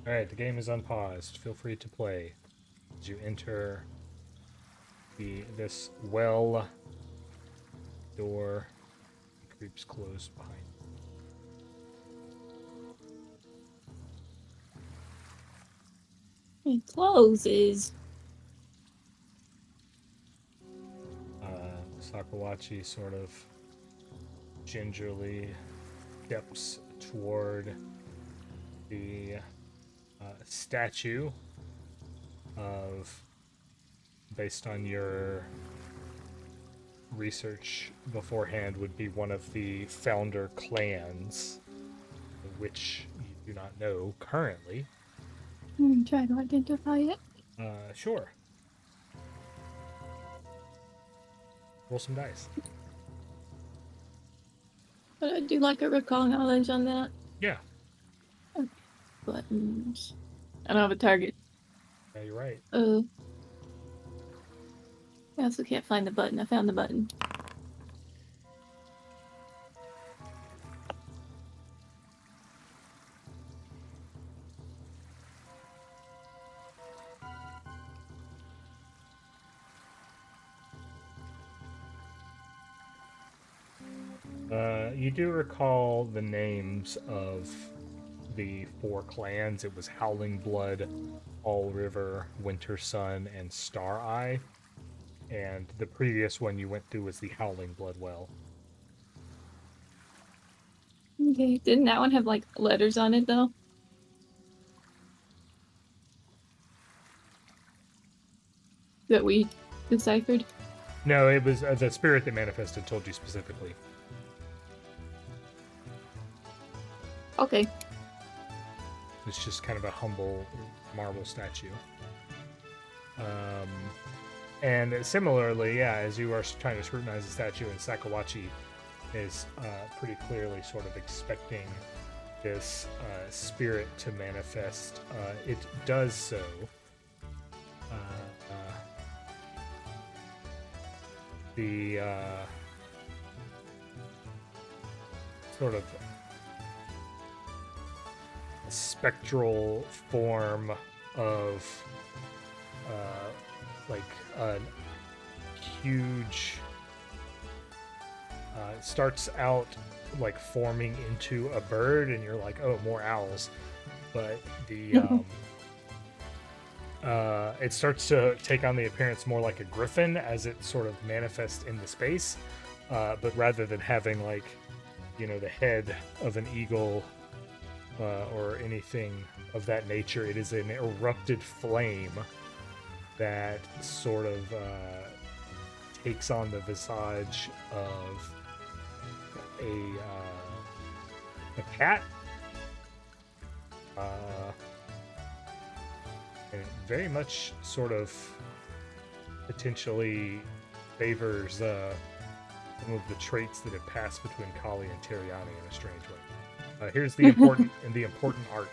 Alright, the game is unpaused. Feel free to play as you enter this well door. The creeps closed behind you. It closes. Sakawachi sort of gingerly steps toward the statue of, based on your research beforehand, would be one of the founder clans, which you do not know currently. Try to identify it. Sure. Roll some dice. But I do like a recall knowledge on that. Yeah. Okay. Buttons. I don't have a target. Yeah, you're right. I also can't find the button. I found the button. You do recall the names of the 4 clans. It was Howling Blood, All River, Winter Sun, and Star Eye. And the previous one you went through was the Howling Blood Well. Okay, didn't that one have like letters on it though? That we deciphered? No, it was the spirit that manifested told you specifically. Okay. It's just kind of a humble marble statue. And similarly, yeah, as you are trying to scrutinize the statue, and Sakawachi is pretty clearly sort of expecting this spirit to manifest, it does so. The sort of spectral form of like a huge starts out like forming into a bird, and you're like, oh, more owls, but the it starts to take on the appearance more like a griffin as it sort of manifests in the space, but rather than having like, you know, the head of an eagle or anything of that nature, it is an erupted flame that sort of takes on the visage of a cat, and it very much sort of potentially favors some of the traits that have passed between Khali and Teriani in a strange way. Here's the important art.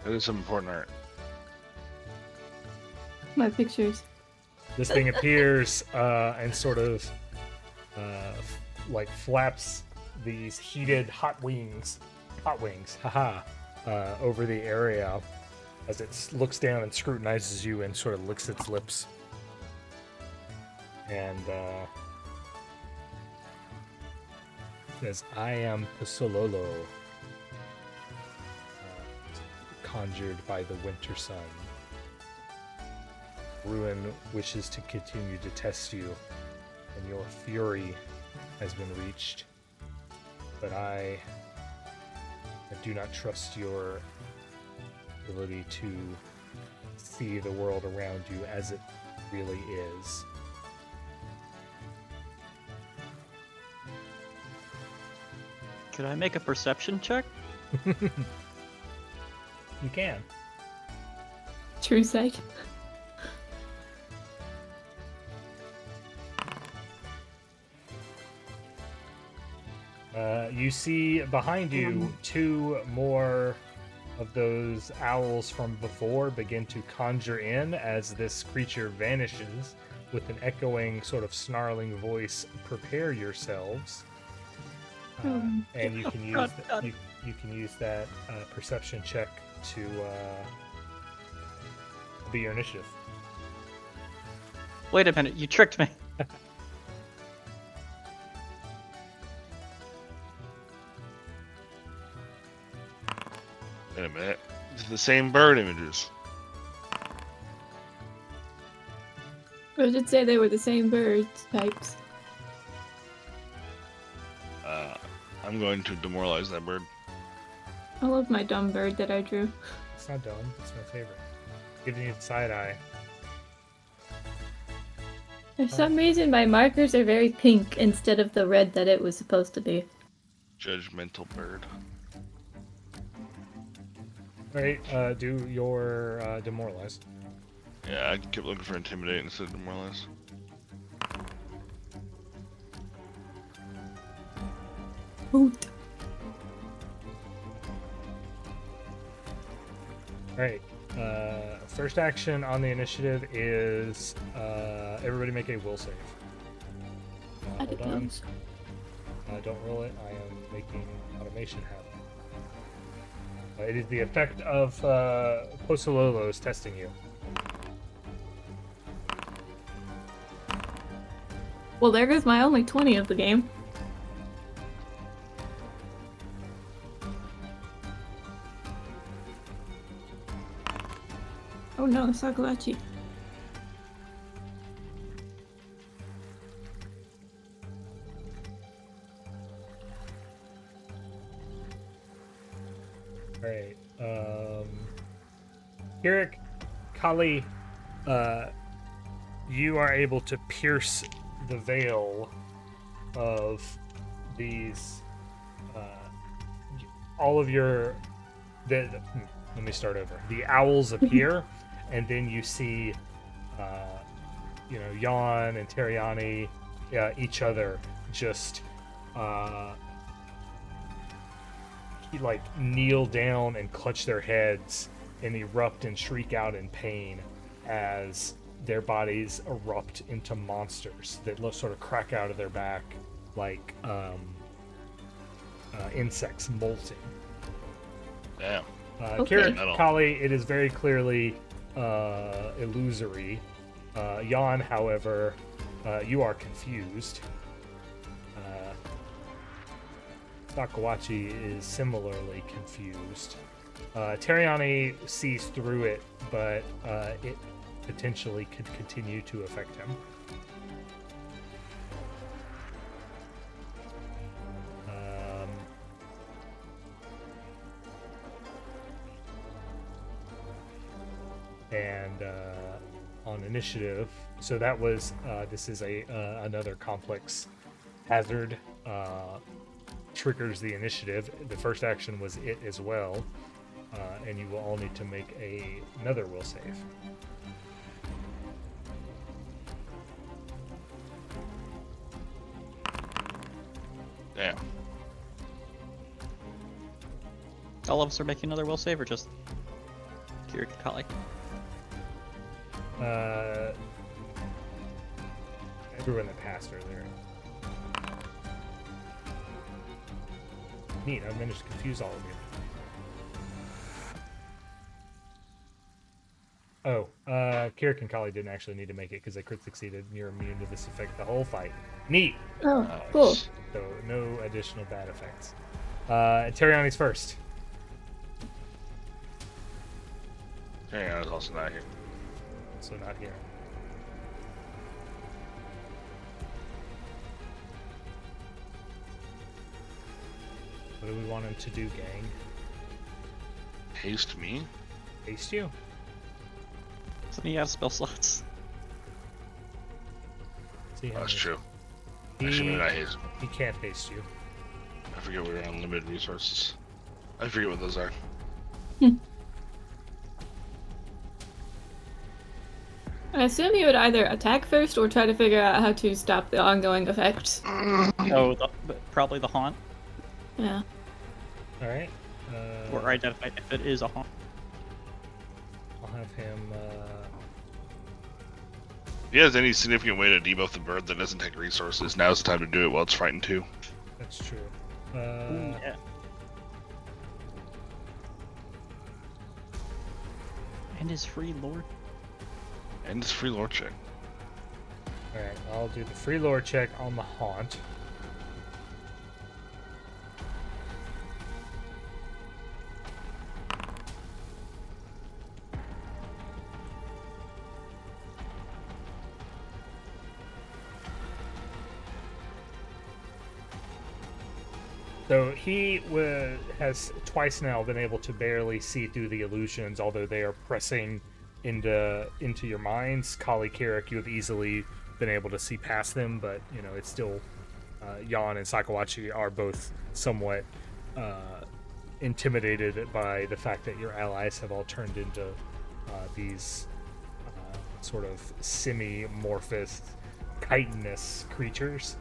It is some important art. My pictures. This thing appears and sort of like flaps these heated hot wings, haha, over the area as it looks down and scrutinizes you and sort of licks its lips. And says, I am Pasololo, conjured by the winter sun. Ruin wishes to continue to test you, and your fury has been reached. But I do not trust your ability to see the world around you as it really is. Could I make a perception check? You can. True sight. You see behind you 2 more of those owls from before begin to conjure in as this creature vanishes with an echoing, sort of snarling voice, "Prepare yourselves." And you can use you can use that perception check to be your initiative. Wait a minute, you tricked me. Wait a minute. It's the same bird images. I did say they were the same bird types. I'm going to demoralize that bird. I love my dumb bird that I drew. It's not dumb. It's my favorite. Giving you the side eye. For some reason, my markers are very pink instead of the red that it was supposed to be. Judgmental bird. All right, do your demoralize. Yeah, I kept looking for intimidate instead of demoralize. Hoot. All right. First action on the initiative is everybody make a will save. I did Hold on. those. Don't roll it. I am making automation happen. It is the effect of Posololo's testing you. Well, there goes my only 20 of the game. Oh no, Sakurachi. Alright. Kirrik, Khali, you are able to pierce the veil of these. All of your. Let me start over. The owls appear, and then you see, Yawn and Teriani, each other just. Kneel down and clutch their heads and erupt and shriek out in pain as their bodies erupt into monsters that sort of crack out of their back like insects molting. Damn. Okay. Kirrik, Khali, it is very clearly illusory. Yawn, however, you are confused. Sakawachi is similarly confused. Teriani sees through it, but it potentially could continue to affect him. And on initiative, so that was this is another complex hazard. Triggers the initiative. The first action was it as well, and you will all need to make another will save. Damn. All of us are making another will save, or just Kirrik and Khali? Everyone that passed earlier. Neat, I've managed to confuse all of you. Oh, Kirrik and Khali didn't actually need to make it because they crit succeeded and you're immune to this effect the whole fight. Neat! Oh, cool. So, no additional bad effects. Teriani's first. Hang on, I was also not here. So not here. What do we want him to do, gang? Haste me? Haste you? Doesn't he have spell slots? See how That's many- true. Actually, maybe not haste. He can't haste you. I forget we're on limited resources. I forget what those are. I assume you would either attack first or try to figure out how to stop the ongoing effects. Oh, probably the haunt, Yeah. All right. or identify if it is a haunt. I'll have him. he has any significant way to debuff the bird that doesn't take resources, now's the time to do it while it's frightened too. That's true. Yeah. And his free lord. And his free lore check. Alright, I'll do the free lore check on the haunt. So he has twice now been able to barely see through the illusions, although they are pressing into your minds. Khali, Kirrik, you have easily been able to see past them, but you know it's still Yawn and Sakawachi are both somewhat intimidated by the fact that your allies have all turned into these sort of semi-morphous, chitinous creatures.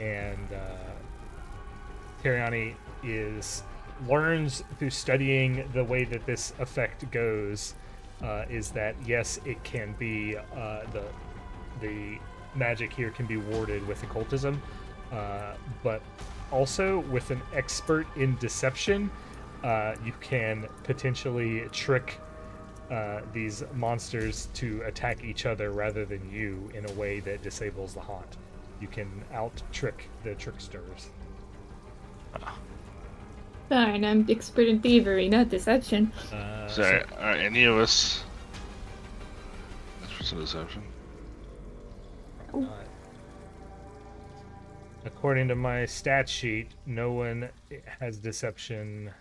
And Teriani learns through studying the way that this effect goes is that yes, it can be the magic here can be warded with occultism, but also with an expert in deception, you can potentially trick these monsters to attack each other rather than you in a way that disables the haunt. You can out-trick the tricksters. Fine, I'm expert in thievery, not deception. So, are any of us... That's for deception. According to my stat sheet, no one has deception.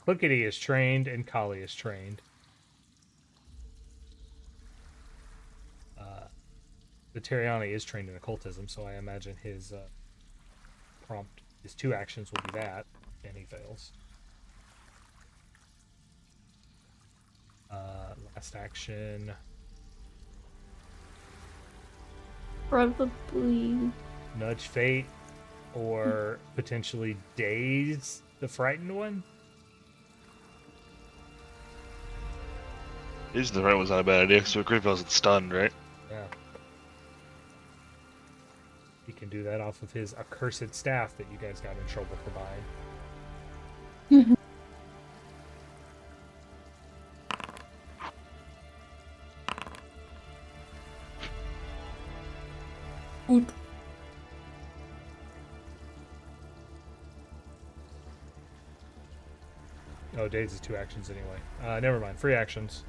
Clickety is trained and Khali is trained. The Teriani is trained in occultism, so I imagine his prompt, his 2 actions will be that, and he fails. Last action. Probably. Nudge Fate, or potentially Daze the Frightened one? Is the right one's not a bad idea, because so Griffith's stunned, right? Yeah. He can do that off of his accursed staff that you guys got in trouble for buying. Oop. Oh, Daze is 2 actions anyway. Never mind. 3 actions.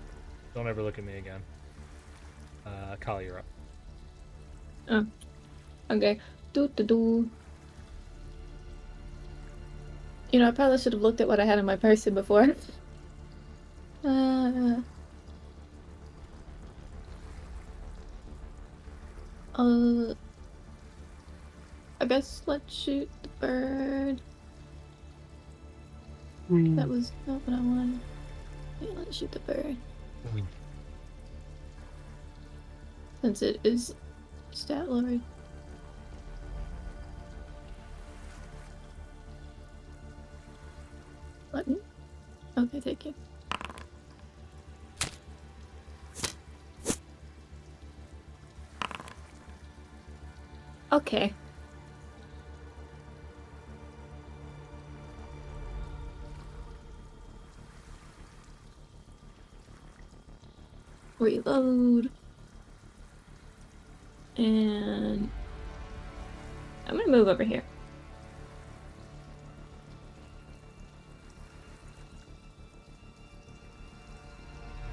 Don't ever look at me again. Khali, you're up. Oh. Okay. Do. You know, I probably should have looked at what I had in my person before. I guess let's shoot the bird. That was not what I wanted. Yeah, let's shoot the bird. Since it is stat lord. Let me. Okay, thank you. Okay. Reload. And I'm gonna move over here.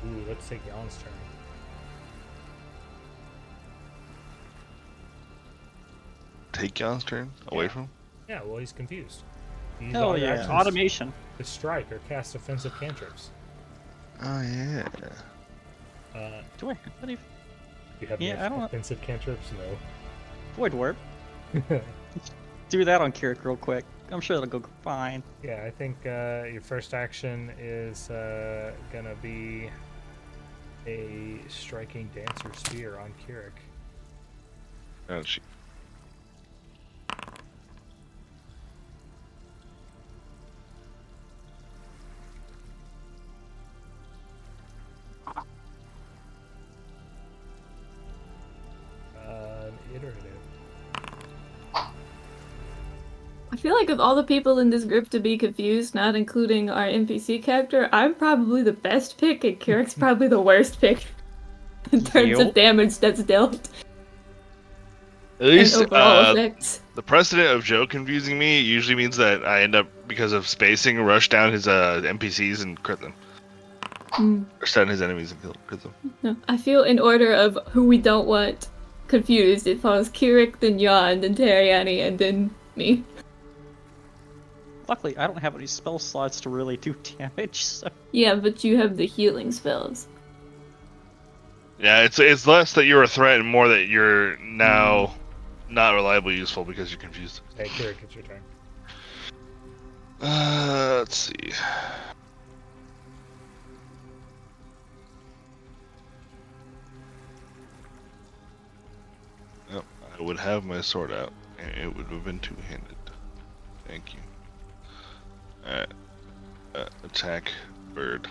Ooh, let's take Yawn's turn. Take Yawn's turn away from him? Yeah, well, he's confused. He's Oh all your yeah, actions automation. to strike or cast offensive cantrips. Oh yeah. Do I have any You have Yeah, any I don't know. offensive cantrips? No. void warp? Do that on Kirrik real quick. I'm sure that'll go fine. Yeah, I think your first action is gonna be a striking dancer spear on Kirrik. Oh, she... feel like of all the people in this group to be confused, not including our NPC character, I'm probably the best pick, and Kirik's probably the worst pick in terms of Yep. damage that's dealt At and least overall effects. the precedent of Joe confusing me usually means that I end up, because of spacing, rush down his NPCs and crit them. Or stun his enemies and crit them. No, I feel in order of who we don't want confused, it follows Kirrik, then Yawn, then Teriani, and then me. Luckily, I don't have any spell slots to really do damage, so... Yeah, but you have the healing spells. Yeah, it's less that you're a threat and more that you're now not reliably useful because you're confused. Hey, Kirrik, it's your turn. Let's see. Yep, I would have my sword out, and it would have been two-handed. Thank you. Alright. Attack bird.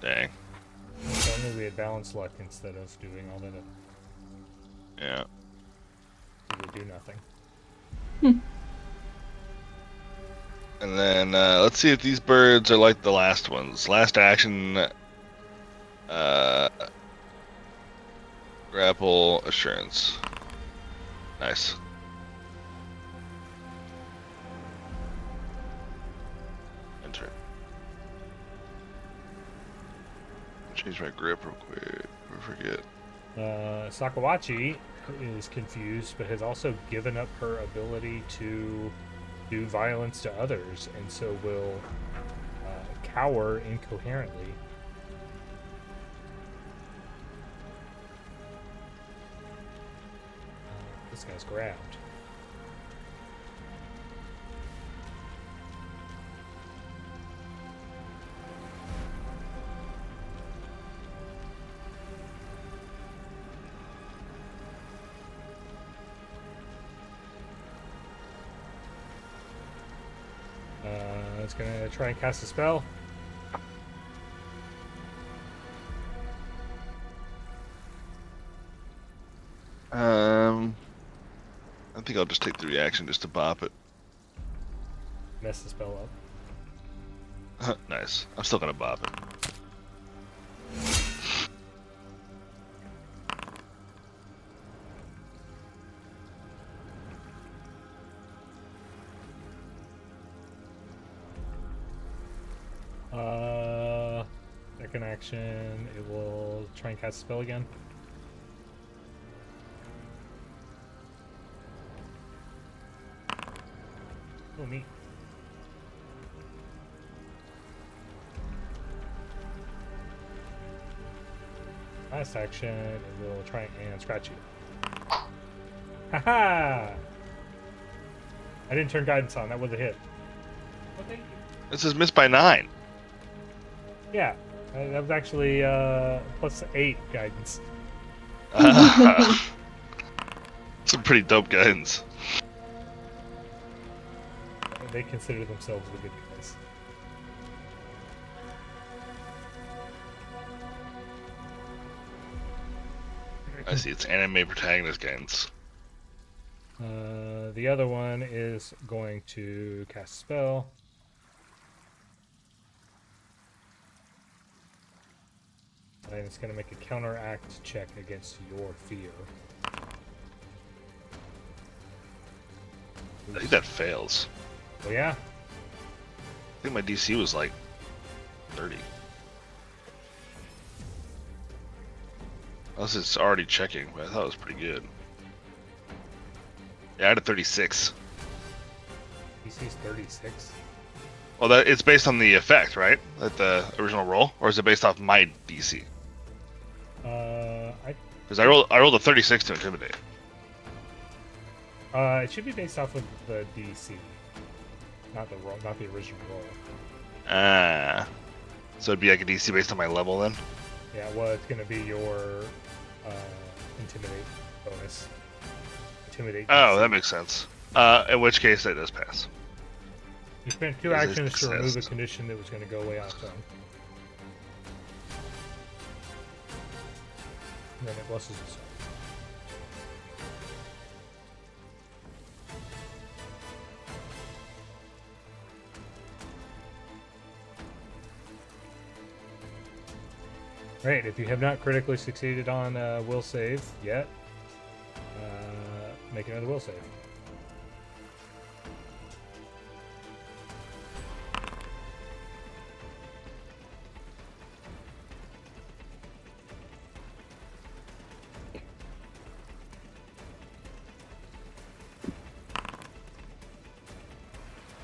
Dang. If only we had balanced luck instead of doing all that. Yeah. It would do nothing. And then, let's see if these birds are like the last ones. Last action, grapple assurance. Nice. Enter. Change my grip real quick. I forget. Sakawachi is confused, but has also given up her ability to do violence to others, and so will cower incoherently. This guy's grabbed. It's gonna try and cast a spell. I think I'll just take the reaction just to bop it. Mess the spell up. Nice. I'm still gonna bop it. Second action, it will try and cast a spell again. Oh, neat. Last action, it will try and scratch you. Haha! I didn't turn guidance on, that was a hit. Oh, thank you. This is missed by 9. Yeah, that was actually plus 8 guidance. Some pretty dope guidance. They consider themselves the good guys. I see, it's anime protagonist guidance. The other one is going to cast a spell. And it's going to make a counteract check against your fear. I think that fails. Oh yeah? I think my DC was like 30. Unless it's already checking, but I thought it was pretty good. Yeah, I had a 36. DC's 36. Well, it's based on the effect, right? Like the original roll? Or is it based off my DC? Because I rolled a 36 to intimidate. It should be based off of the DC, not the roll, not the original roll. So it'd be like a DC based on my level then? Yeah, well, it's going to be your intimidate bonus. Intimidate. Oh, DC. that makes sense. In which case, that does pass. You spent 2 Does it actions to remove a exist? condition that was going to go away on its own. And then it blesses itself. Right, if you have not critically succeeded on will save yet, make another will save.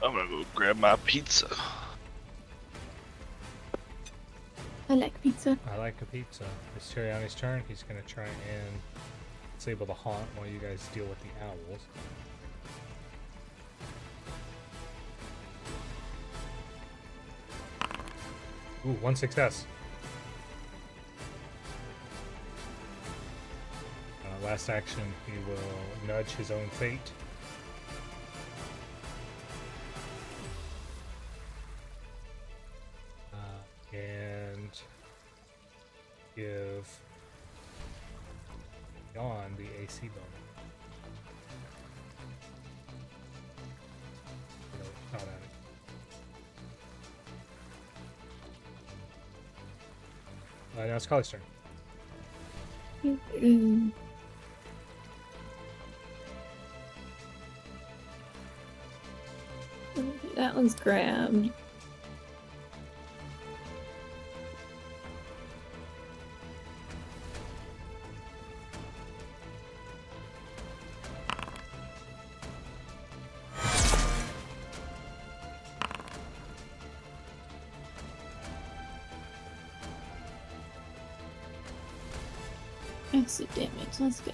I'm gonna go grab my pizza. I like pizza. I like a pizza. It's Teriani's turn. He's going to try and disable the haunt while you guys deal with the owls. Ooh, one success. Last action, he will nudge his own fate. And give Yawn the AC bonus. No, not at it. Now it's Khali's turn. That one's grabbed. Exit damage, let's go.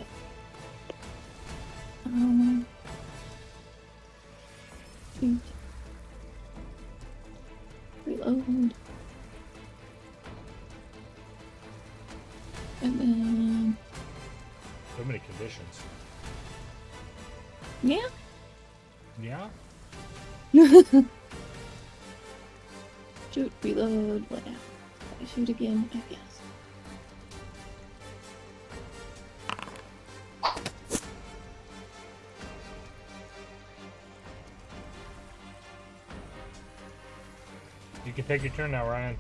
Reload. And then... So many conditions. Yeah? Yeah? Shoot, reload, whatever. Shoot again, I guess. You can take your turn now, Ryan.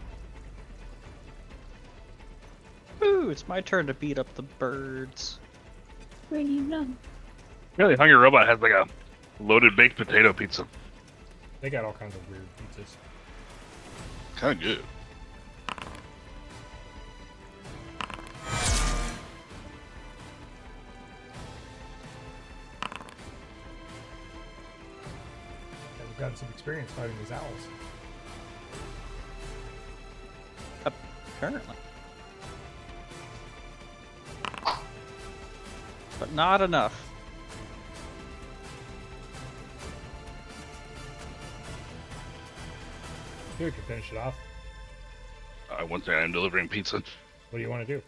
Ooh, it's my turn to beat up the birds. Where do you know? Really hungry robot has like a loaded baked potato pizza. They got all kinds of weird pizzas. Kind of good. Yeah, we've gotten some experience fighting these owls. Apparently. But not enough. Here, we can finish it off. One thing, I'm delivering pizza. What do you want to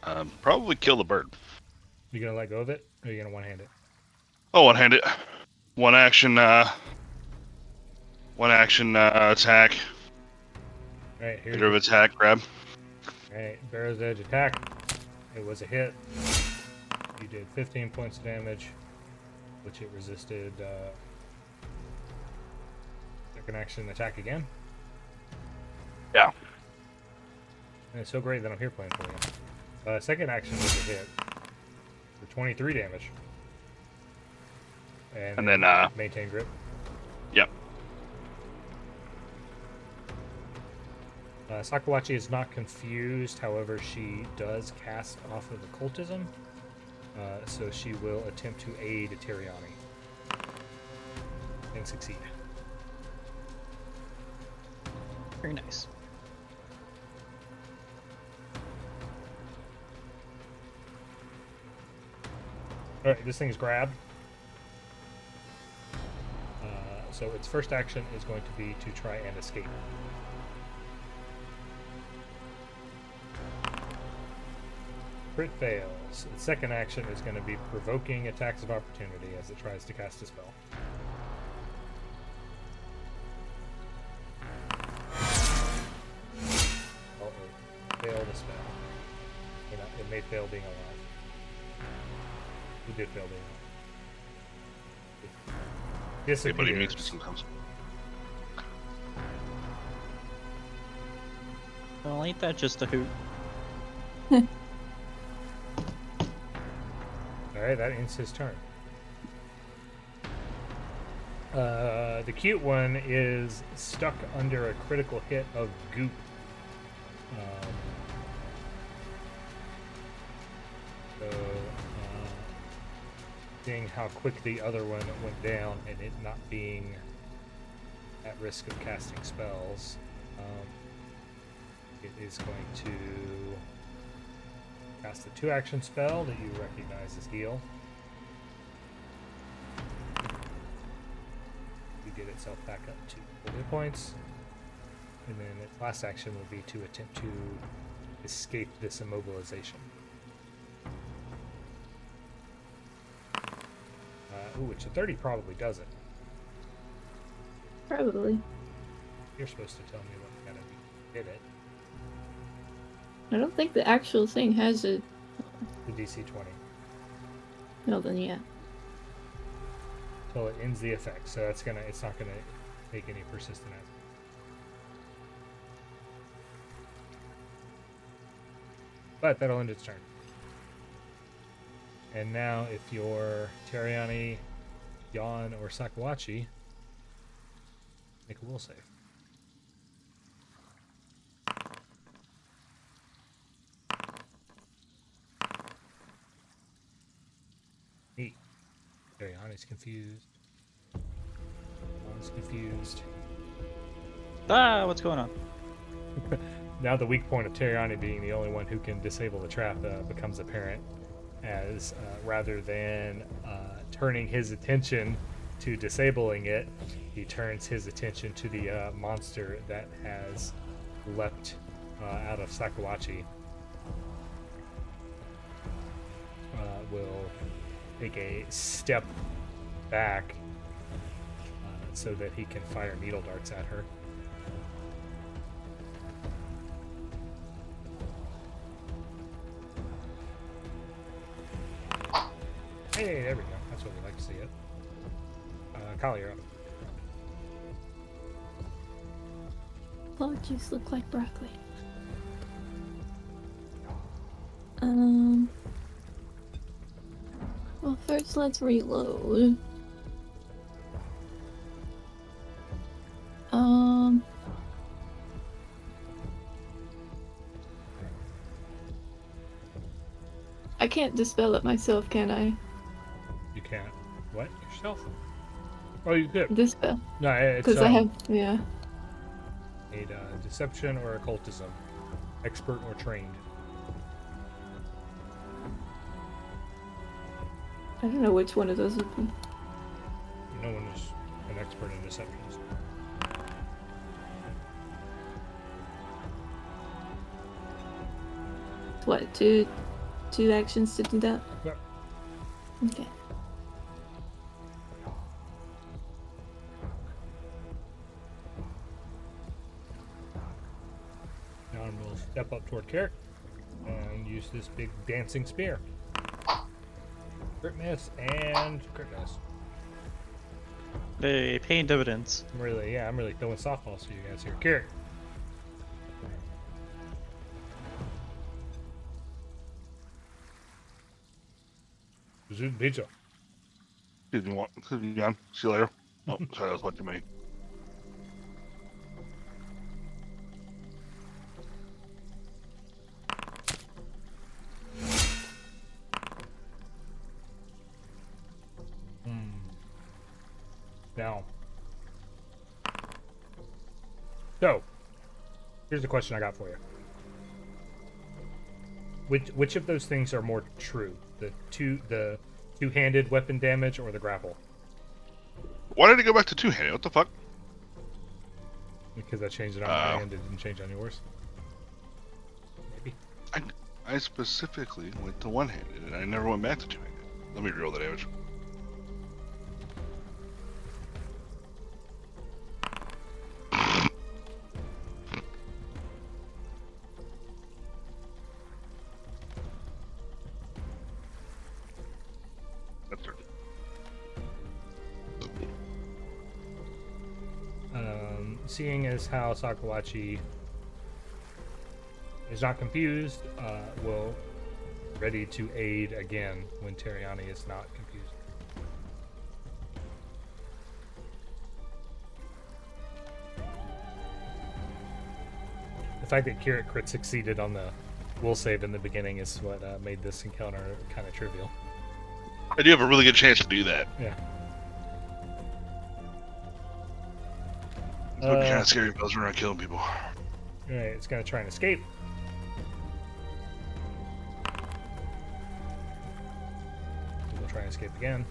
do? Probably kill the bird. You gonna let go of it, or are you gonna one-hand it? Oh, one-hand it. One action attack. Right, here's Leader of attack, grab. Alright, Barrow's Edge attack. It was a hit. You did 15 points of damage, which it resisted. Second action attack again. Yeah. And it's so great that I'm here playing for you. Second action was a hit for 23 damage. And then maintain grip. Yep. Sakawachi is not confused, however, she does cast off of occultism, so she will attempt to aid Teriani and succeed. Very nice. Alright, this thing's grabbed. So its first action is going to be to try and escape. Crit fails. Its second action is going to be provoking attacks of opportunity as it tries to cast a spell. Oh, it failed a spell. It may fail being alive. It did fail being alive. Everybody makes me Disappears. sometimes. Well, ain't that just a hoot? Alright, that ends his turn. The cute one is stuck under a critical hit of goop. Seeing how quick the other one went down and it not being at risk of casting spells, it is going to cast a 2-action spell that you recognize as heal. You get itself back up to 4 hit points, and then its last action will be to attempt to escape this immobilization. Which a 30 probably does it. Probably. You're supposed to tell me what kind of did it. I don't think the actual thing has a... The DC 20. No, then yeah. Until it ends the effect, so it's not gonna make any persistent action. But that'll end its turn. And now, if you're Teriani, Yawn, or Sakawachi, make a will save. Neat. Teriani's confused. Yawn's confused. Ah, what's going on? Now the weak point of Teriani being the only one who can disable the trap becomes apparent, as rather than turning his attention to disabling it, he turns his attention to the monster that has leapt out of Sakawachi. Will take a step back so that he can fire needle darts at her. Hey, there we go. That's what we like to see it. Khali, you're up. Blood juice look like broccoli. Well, first let's reload. I can't dispel it myself, can I? You can't. What? Yourself? Oh, you could. Dispel. No, it's Because I have, yeah. need deception or occultism, expert or trained. I don't know which one of those would be. No one is an expert in deceptions. What, two actions to do that? Yep. Okay. Now we'll step up toward Kirrik and use this big dancing spear. Crit miss and crit miss. They paying dividends. I'm really throwing softballs for you guys here. Kirrik. Zoot pizza. Excuse me, Yawn. See you later. Oh, sorry, that was watching me. Now. So, here's the question I got for you. Which of those things are more true? The two-handed weapon damage or the grapple? Why did it go back to two-handed? What the fuck? Because I changed it on my hand, it didn't change on yours. Maybe. I specifically went to one-handed, and I never went back to two-handed. Let me roll the damage. That's right. Seeing as how Sakawachi is not confused, will ready to aid again when Teriani is not confused. The fact that Kirrik crit succeeded on the will save in the beginning is what made this encounter kind of trivial. I do have a really good chance to do that. Yeah. It's kind of scary if I was around killing people. Alright, it's gonna try and escape. We'll try and escape again.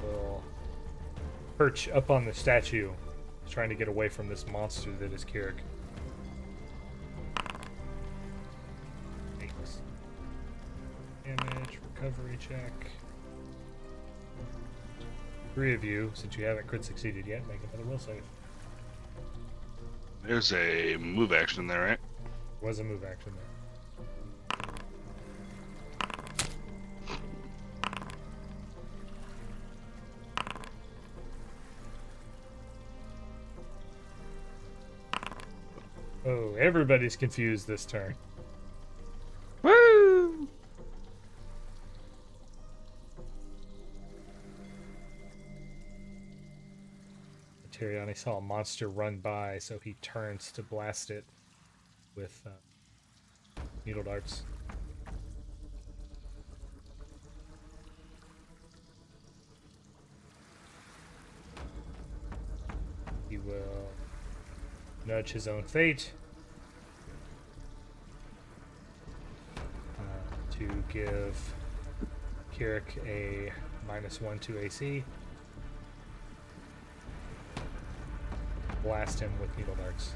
We'll perch up on the statue, trying to get away from this monster that is Kirrik. Damage, recovery check. 3 of you, since you haven't crit succeeded yet, make another will save. There's a move action there, right? Was a move action there. Oh, everybody's confused this turn. Woo! Teriani saw a monster run by, so he turns to blast it with needle darts. He will nudge his own fate to give Kirrik a -1 to AC. Blast him with needle darts.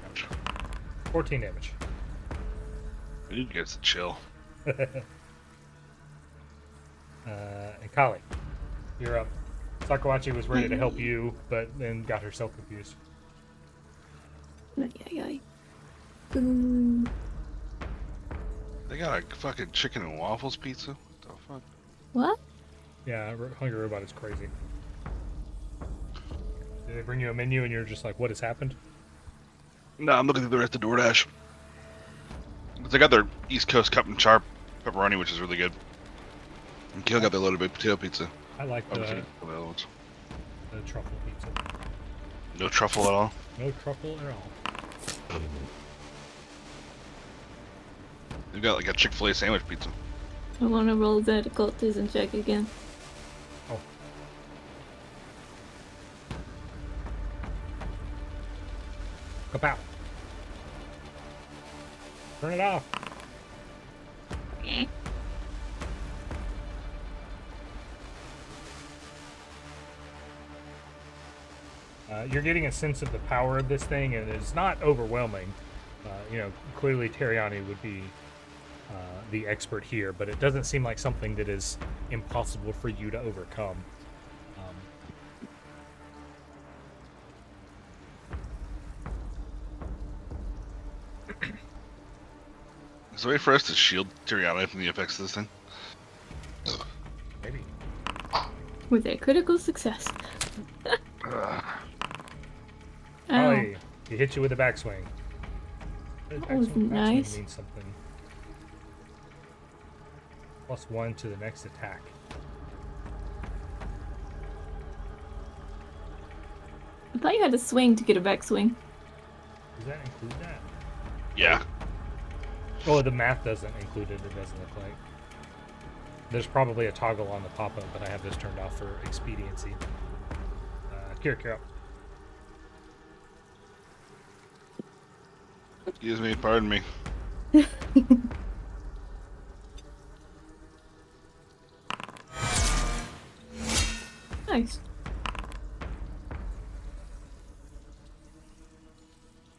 Ouch. 14 damage. I need you guys to chill. And Khali, you're up. Sakawachi was ready to help you, but then got herself confused. Ay. They got a fucking chicken and waffles pizza? What the fuck? What? Yeah, Hungry Robot is crazy. Did they bring you a menu and you're just like, what has happened? No, I'm looking through the rest of DoorDash. They got their East Coast cup and char pepperoni, which is really good. And Kill got their loaded baked potato pizza. I like the truffle pizza. No truffle at all? No truffle at all. They've got like a Chick-fil-A sandwich pizza. I want to roll that occultism check again. Oh. Kapow. Turn it off. You're getting a sense of the power of this thing, and it's not overwhelming. Clearly Teriani would be the expert here, but it doesn't seem like something that is impossible for you to overcome. Is there a way for us to shield Teriani from the effects of this thing? Maybe. With a critical success. Oh, he hit you with a backswing. That was nice. Means something. +1 to the next attack. I thought you had to swing to get a backswing. Does that include that? Yeah. Oh, the math doesn't include it, it doesn't look like. There's probably a toggle on the pop-up, but I have this turned off for expediency. Kirrik, you're up. Excuse me, pardon me. Nice.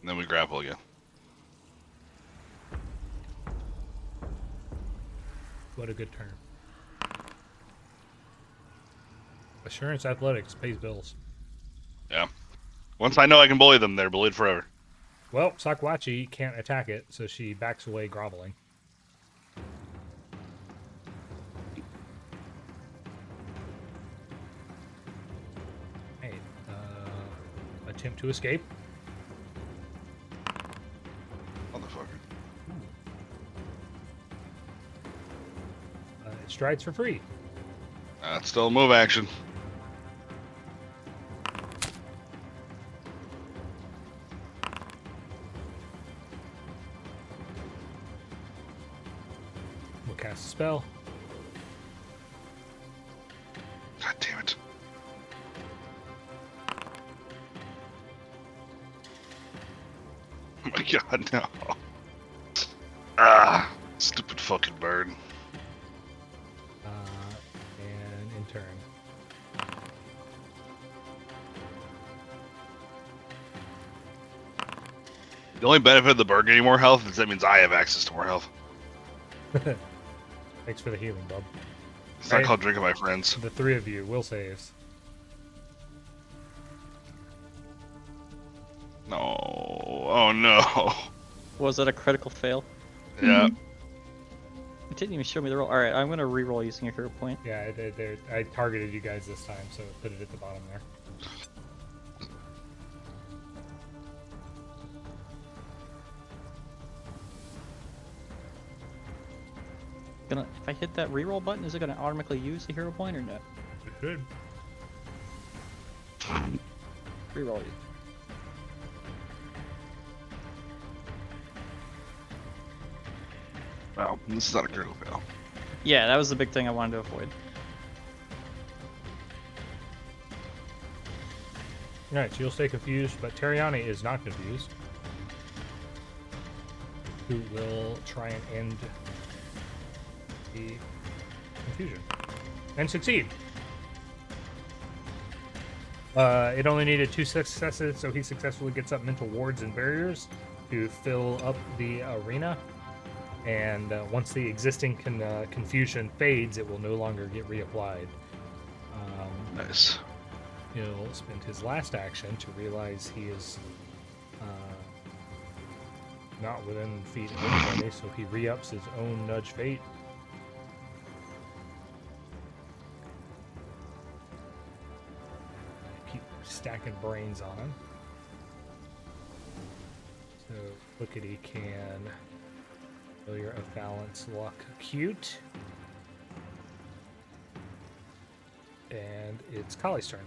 And then we grapple again. What a good turn. Assurance Athletics pays bills. Yeah. Once I know I can bully them, they're bullied forever. Well, Sakawachi can't attack it, so she backs away groveling. attempt to escape. Motherfucker. It strides for free. That's still a move action. We'll cast a spell. God damn it. Oh my god, no. Ah, stupid fucking bird. And in turn. The only benefit of the bird getting more health is that means I have access to more health. Thanks for the healing, bub. It's not Hey. called drinking, my friends. The three of you will saves. No. Oh no. Was that a critical fail? Yeah. It didn't even show me the roll. Alright, I'm gonna re-roll using a hero point. Yeah, I targeted you guys this time, so put it at the bottom there. If I hit that re-roll button, is it gonna automatically use the hero point or no? It should. Re-roll it. Wow, this is not a critical fail. Yeah, that was the big thing I wanted to avoid. Alright, so you'll stay confused, but Teriani is not confused. Who will try and end the confusion. And succeed. It only needed 2 successes, so he successfully gets up mental wards and barriers to fill up the arena. And once the existing confusion fades, it will no longer get reapplied. Nice. He'll spend his last action to realize he is not within feet of anybody, so he re-ups his own nudge fate. Keep stacking brains on him. So Lookity can failure of balance luck acute. And it's Khali's turn.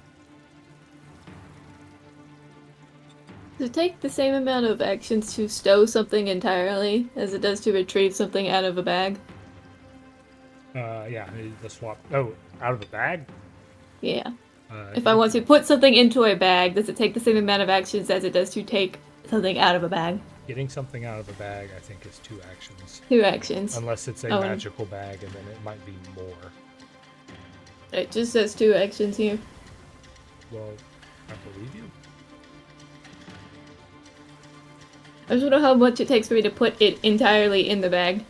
Does it take the same amount of actions to stow something entirely as it does to retrieve something out of a bag? Yeah, the swap. Oh, out of a bag? Yeah. If I want to put something into a bag, does it take the same amount of actions as it does to take something out of a bag? Getting something out of a bag, I think, is 2 actions. 2 actions. Unless it's a Oh. magical bag, and then it might be more. It just says 2 actions here. Well, I believe you. I just wonder how much it takes for me to put it entirely in the bag.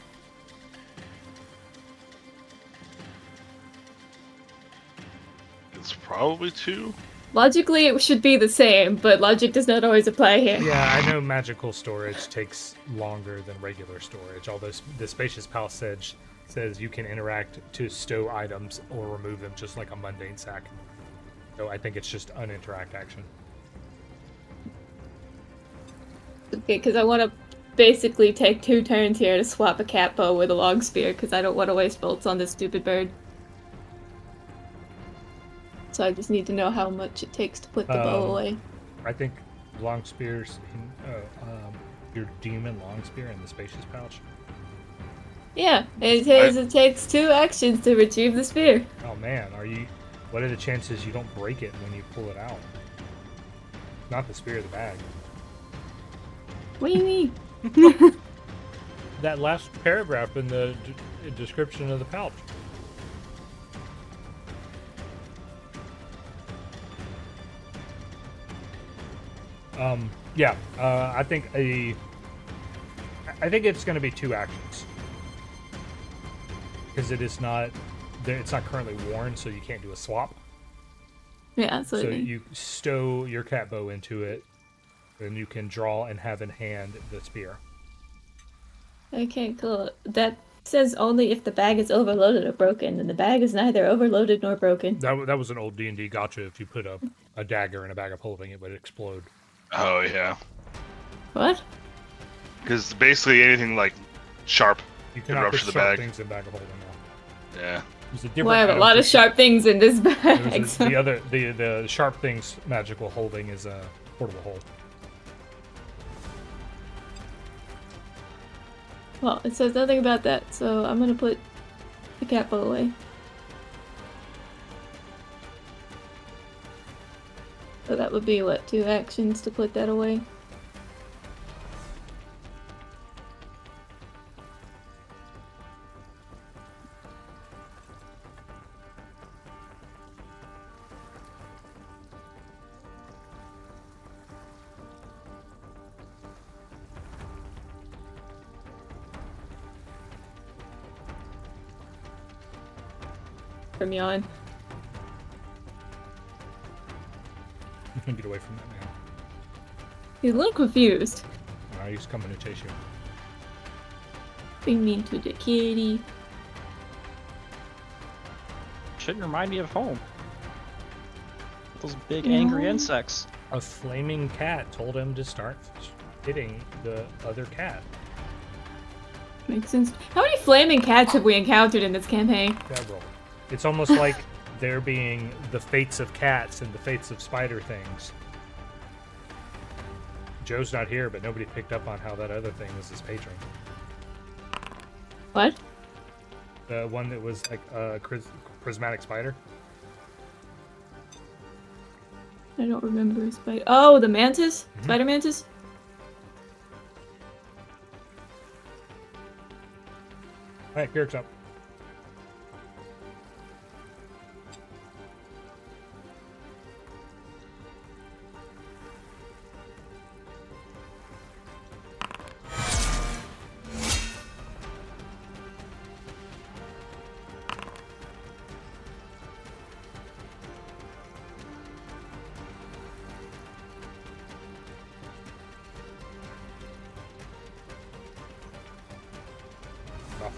It's probably 2. Logically, it should be the same, but logic does not always apply here. Yeah, I know magical storage takes longer than regular storage, although the Spacious Passage says you can interact to stow items or remove them just like a mundane sack. So I think it's just an interact action. Okay, because I want to basically take 2 turns here to swap a cat bow with a long spear, because I don't want to waste bolts on this stupid bird. So I just need to know how much it takes to put the bow away. I think long spears, your demon long spear in the Spacious Pouch. Yeah, it says it takes 2 actions to retrieve the spear. Oh man, what are the chances you don't break it when you pull it out? Not the spear, the bag. What do you mean? That last paragraph in the description of the pouch. Yeah, I think it's going to be 2 actions because it's not currently worn, so you can't do a swap. Yeah, so You stow your cat bow into it, and you can draw and have in hand the spear. Okay, cool. That says only if the bag is overloaded or broken, and the bag is neither overloaded nor broken. That was an old D&D gotcha. If you put a dagger in a bag of holding, it would explode. Oh yeah. What? Because basically anything like sharp You can cannot put rupture the sharp bag. things in bag of holding now. Yeah. There's a different Well, I have a item lot for of sharp things in this bag. There's so- the sharp things magical holding is a portable hold. Well, it says nothing about that, so I'm gonna put the capo away. So that would be, what, 2 actions to put that away? From Yawn. Get away from that man. He's a little confused. He's coming to chase you. Bring me to the kitty. Shouldn't remind me of home. Those big angry No. insects. A flaming cat told him to start hitting the other cat. Makes sense. How many flaming cats have we encountered in this campaign? Several. It's almost like there being the fates of cats and the fates of spider things. Joe's not here, but nobody picked up on how that other thing was his patron. What? The one that was like a prismatic spider. I don't remember a spider. Oh, the mantis? Spider mantis? Alright, Kirk's up.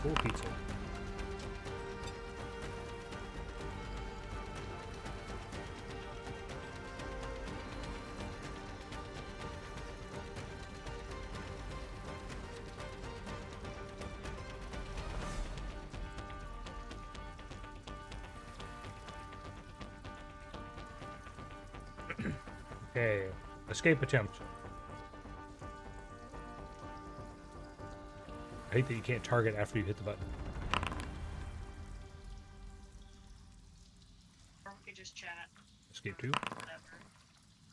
Full pizza. Okay, escape attempt. I hate that you can't target after you hit the button. Or we could just chat. Escape 2. Whatever.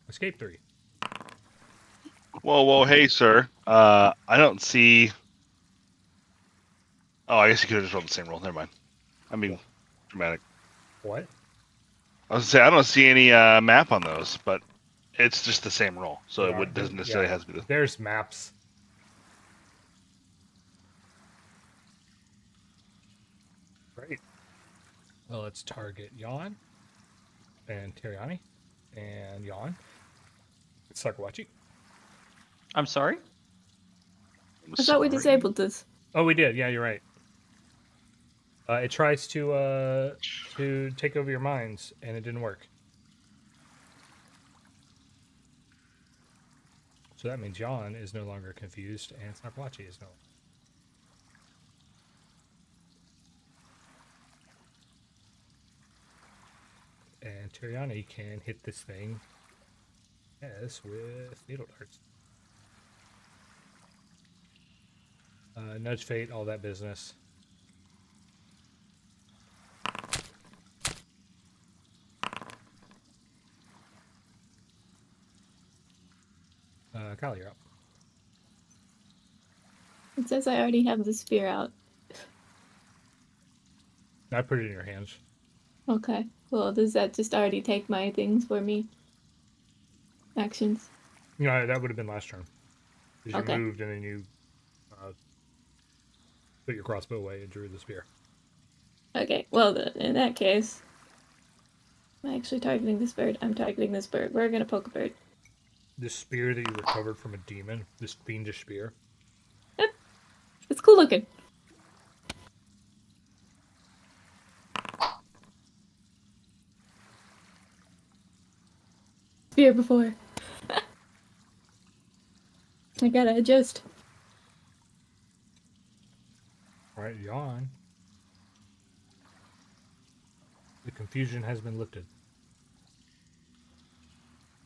Escape 3. Whoa, hey, sir. I don't see. Oh, I guess you could have just rolled the same roll. Never mind. I mean, dramatic. What? I was gonna say I don't see any map on those, but it's just the same roll, so Yeah, doesn't necessarily have to be the. There's maps. Great. Well, let's target Yawn and Teriani and Yawn. Sakawachi. I'm sorry? I thought we disabled this. Oh, we did. Yeah, you're right. It tries to take over your minds, and it didn't work. So that means Yawn is no longer confused, and Sakawachi is no. And Teriani can hit this thing, yes, with needle darts. Nudge fate, all that business. Khali, you're up. It says I already have the spear out. I put it in your hands. Okay. Well, does that just already take my things for me? Actions. No, that would have been last turn. Because you Okay. moved and then you put your crossbow away and drew the spear. Okay, well, in that case, I'm actually targeting this bird. I'm targeting this bird. We're gonna poke a bird. This spear that you recovered from a demon, this fiendish spear. Yep. It's cool looking. Spear before. I gotta adjust. Right, Yawn. The confusion has been lifted.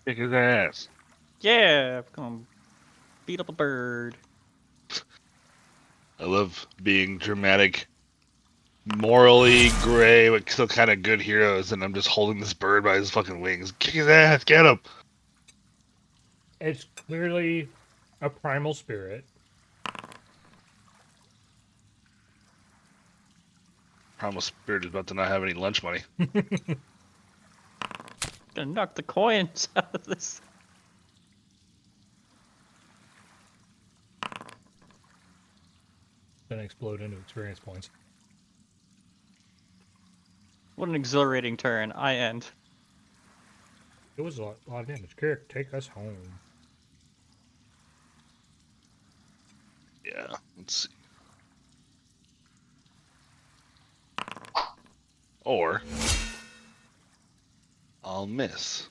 Kick his ass. Yeah, come on. Beat up a bird. I love being dramatic, morally gray, but still kind of good heroes, and I'm just holding this bird by his fucking wings. Kick his ass, get him! It's clearly a primal spirit. Primal Spirit is about to not have any lunch money. Gonna knock the coins out of this. Then explode into experience points. What an exhilarating turn. I end. It was a lot of damage. Kirrik, take us home. Yeah, let's see. Or I'll miss.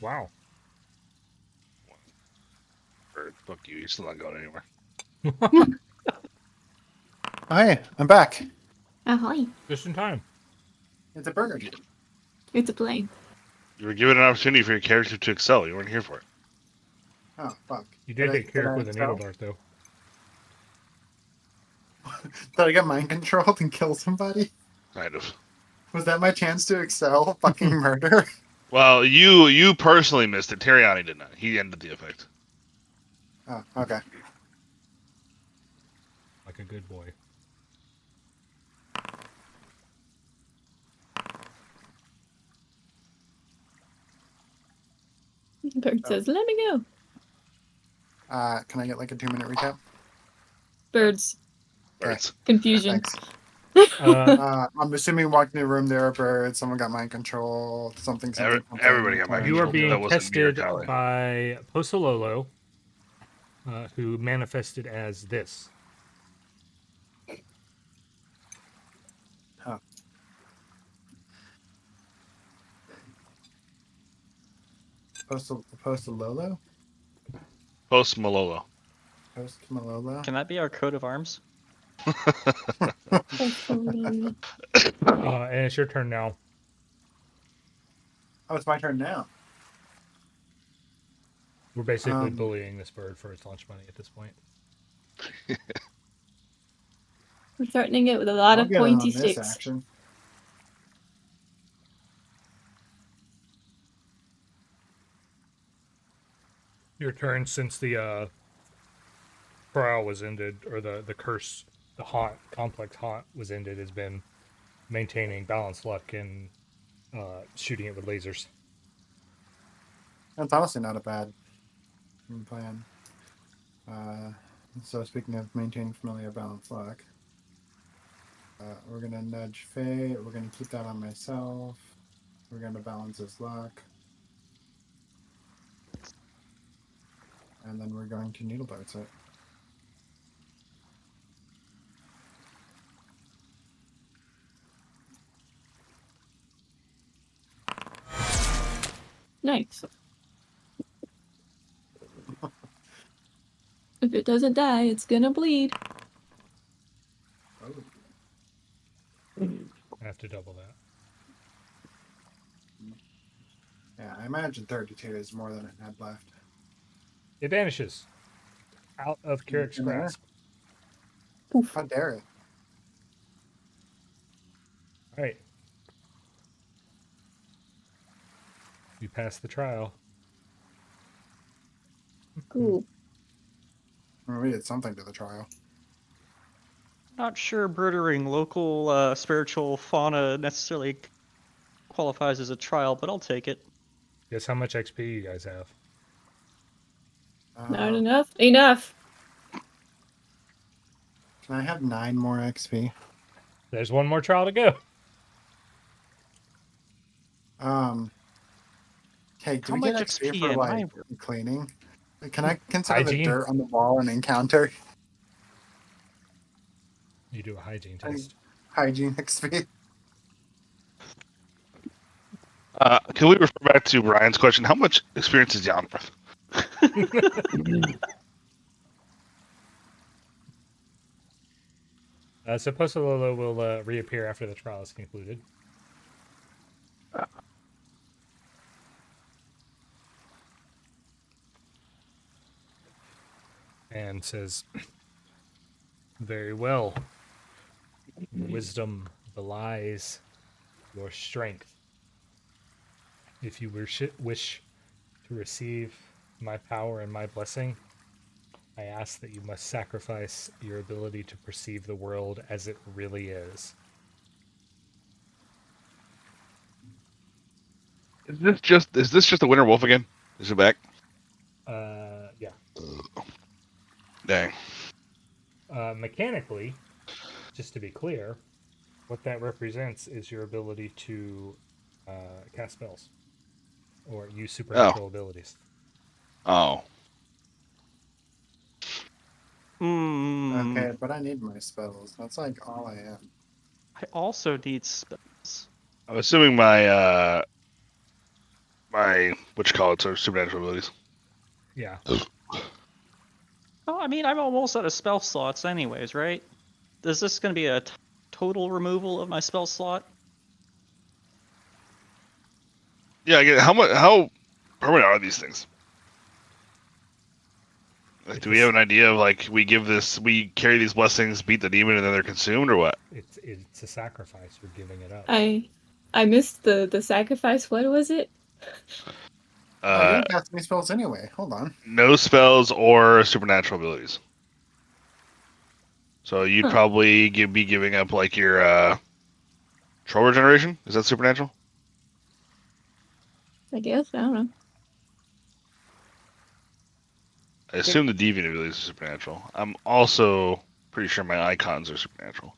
Wow. Bird, fuck you. You're still not going anywhere. Oh, hey, I'm back. Ahoy. Just in time. It's a bird. It's a plane. You were given an opportunity for your character to excel. You weren't here for it. Oh, fuck. You did hit Kirrik I with a excel? needle dart, though. Did I get mind controlled and kill somebody? Kind of. Was that my chance to excel? Fucking murder? Well, you personally missed it. Teriani did not. He ended the effect. Oh, okay. Like a good boy. Bird says, let me go. Can I get like a 2-minute recap? Birds. Birds. Confusion. Thanks. Uh, I'm assuming walking in the room there are birds. Someone got mind control. Something. Everybody got mind you are control. being That wasn't me or tested Khali. by Posololo, who manifested as this. Huh. Postal Lolo? Post Malolo. Post Malolo? Can that be our coat of arms? And it's your turn now. Oh, it's my turn now. We're basically bullying this bird for its lunch money at this point. We're threatening it with a lot I'll of get in pointy on this sticks. action. Your turn since the trial was ended, or the curse, the haunt, complex haunt was ended, has been maintaining balanced luck and shooting it with lasers. That's honestly not a bad plan. So speaking of maintaining familiar balanced luck, we're gonna nudge Faye. We're gonna keep that on myself. We're gonna balance his luck, and then we're going to needle darts it. Nice. If it doesn't die, it's gonna bleed. Oh. I have to double that. Yeah, I imagine 32 is more than it had left. It vanishes out of Kirrik's In there? grasp. Poof. How dare it? All right. You passed the trial. Cool. Well, we did something to the trial. Not sure murdering local spiritual fauna necessarily qualifies as a trial, but I'll take it. Guess how much XP you guys have? Not enough? Enough! Can I have 9 more XP? There's one more trial to go. Hey, do How we get much XP XP for am like I- cleaning? Can I consider the Hygiene? dirt on the wall an encounter? You do a hygiene test. Hygiene XP. Can we refer back to Ryan's question? How much experience is Yawn worth? So Postalolo will reappear after the trial is concluded. And says, very well. Wisdom belies your strength. If you wish to receive my power and my blessing, I ask that you must sacrifice your ability to perceive the world as it really is. Is this just the Winter Wolf again? Is it back? Yeah. Dang. Mechanically, just to be clear, what that represents is your ability to cast spells or use supernatural abilities. Oh. Okay, but I need my spells. That's like all I am. I also need spells. I'm assuming my what you call it, sort of supernatural abilities. Yeah. Oh, I mean, I'm almost out of spell slots anyways, right? Is this going to be a total removal of my spell slot? Yeah, I get it. How permanent are these things? Like, do we have an idea of like we carry these blessings, beat the demon, and then they're consumed, or what? It's a sacrifice. You're giving it up. I missed the sacrifice. What was it? Oh, you don't cast any spells anyway. Hold on. No spells or supernatural abilities. So you'd probably be giving up like your troll regeneration. Is that supernatural? I guess I don't know. I assume the deviant abilities are supernatural. I'm also pretty sure my icons are supernatural.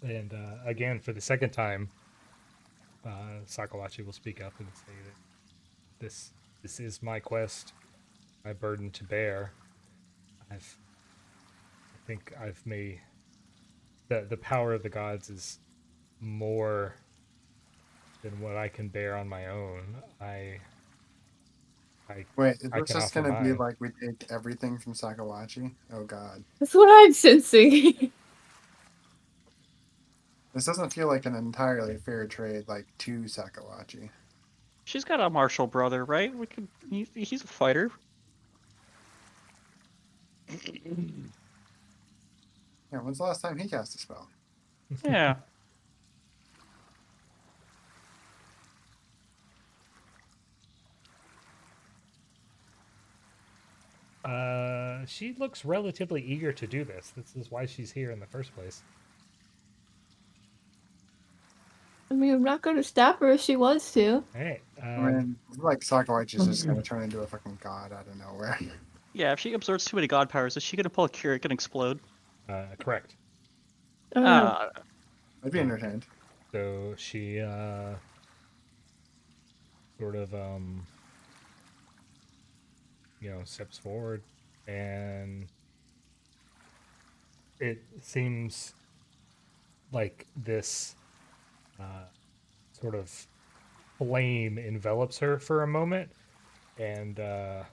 And again, for the second time, Sakawachi will speak up and say that this is my quest, my burden to bear. I think I've made the power of the gods is more than what I can bear on my own. Wait, is I this can just offer gonna be mine. like we take everything from Sakawachi? Oh god. That's what I'm sensing. This doesn't feel like an entirely fair trade, like, to Sakawachi. She's got a martial brother, right? He's a fighter. Yeah, when's the last time he cast a spell? Yeah. She looks relatively eager to do this. This is why she's here in the first place. I mean, I'm not going to stop her if she wants to. Hey, I mean, I feel like Sakawachi's just gonna turn into a fucking god out of nowhere. Yeah, if she absorbs too many god powers, is she going to pull a Kirrik and explode? correct. Uh, I'd be entertained. So she sort of steps forward, and it seems like this sort of flame envelops her for a moment, and the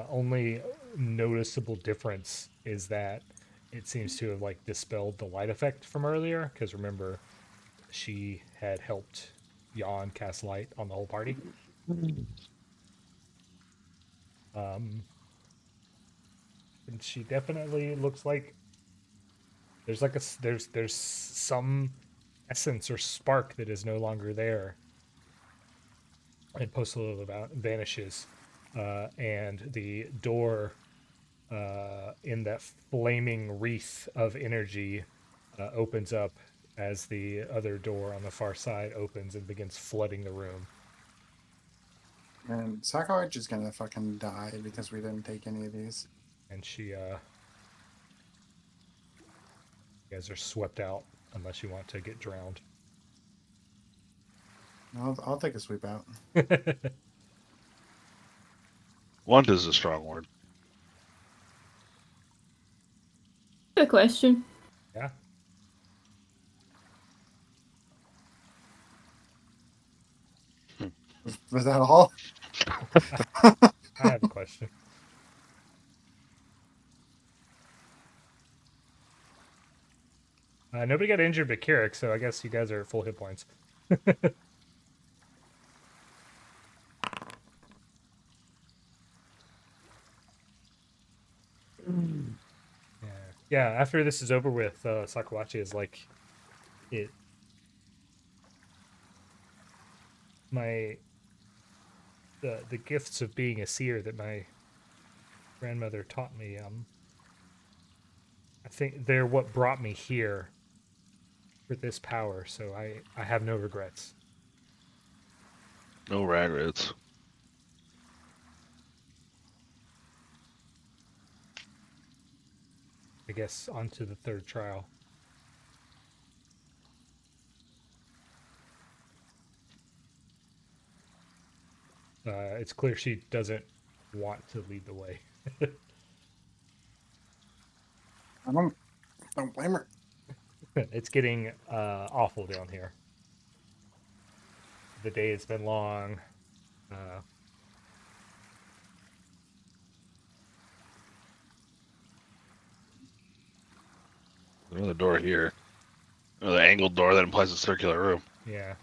only noticeable difference is that it seems to have like dispelled the light effect from earlier, because remember, she had helped Yawn cast light on the whole party. And she definitely looks like there's like there's some essence or spark that is no longer there. And Postal about vanishes, and the door in that flaming wreath of energy opens up as the other door on the far side opens and begins flooding the room. And Sakawachi's gonna fucking die because we didn't take any of these. And you guys are swept out unless you want to get drowned. I'll take a sweep out. Want is a strong word. Good question. Yeah. Was that all? I have a question. Nobody got injured but Kirrik, so I guess you guys are at full hit points. Yeah. After this is over with, Sakawachi is like, it. The gifts of being a seer that my grandmother taught me. I think they're what brought me here for this power. So I have no regrets. No regrets. I guess onto the third trial. It's clear she doesn't want to lead the way. I don't blame her. It's getting awful down here. The day has been long. Another door here. Another angled door that implies a circular room. Yeah.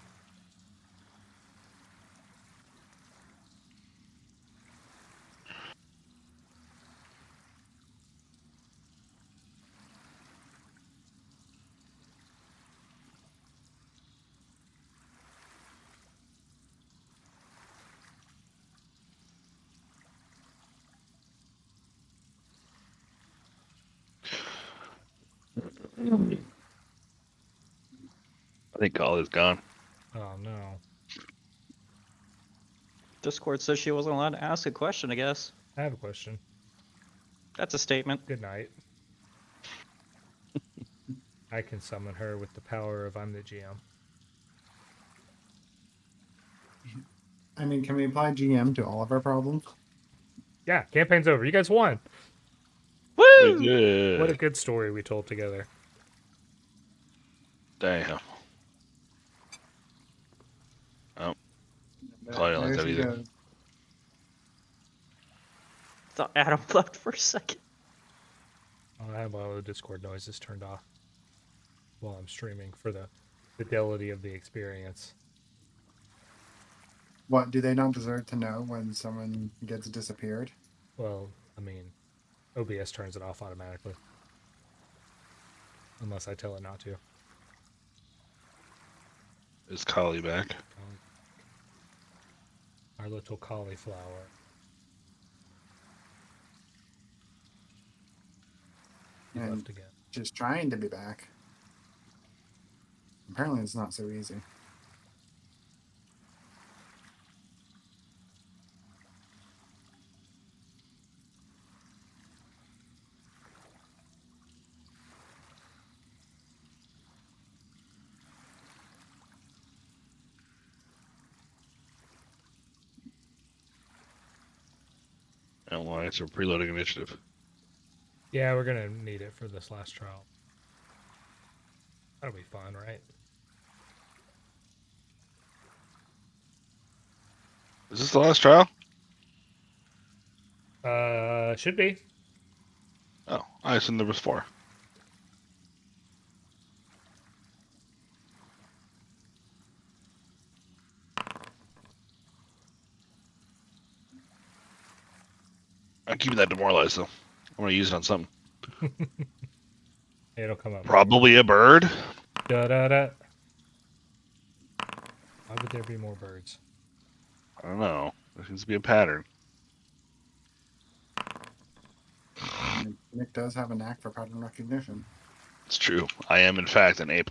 I think Khali's gone. Oh no. Discord says she wasn't allowed to ask a question, I guess. I have a question. That's a statement. Good night. I can summon her with the power of I'm the GM. I mean, can we apply GM to all of our problems? Yeah, campaign's over. You guys won. We did. What a good story we told together. Damn. Oh. Khali don't like that There she either. goes. Thought Adam left for a second. I have all the Discord noises turned off while I'm streaming for the fidelity of the experience. What, do they not deserve to know when someone gets disappeared? Well, I mean, OBS turns it off automatically. Unless I tell it not to. Is Khali back? Our little cauliflower. He And left again. just trying to be back. Apparently it's not so easy. I don't know why it's a preloading initiative. Yeah, we're gonna need it for this last trial. That'll be fun, right? Is this the last trial? Should be. Oh, I assumed there was 4. I'm keeping that demoralized though. I'm gonna use it on something. It'll come up. Probably a bird. Da da da. Why would there be more birds? I don't know. There seems to be a pattern. Nick does have a knack for pattern recognition. It's true. I am in fact an ape.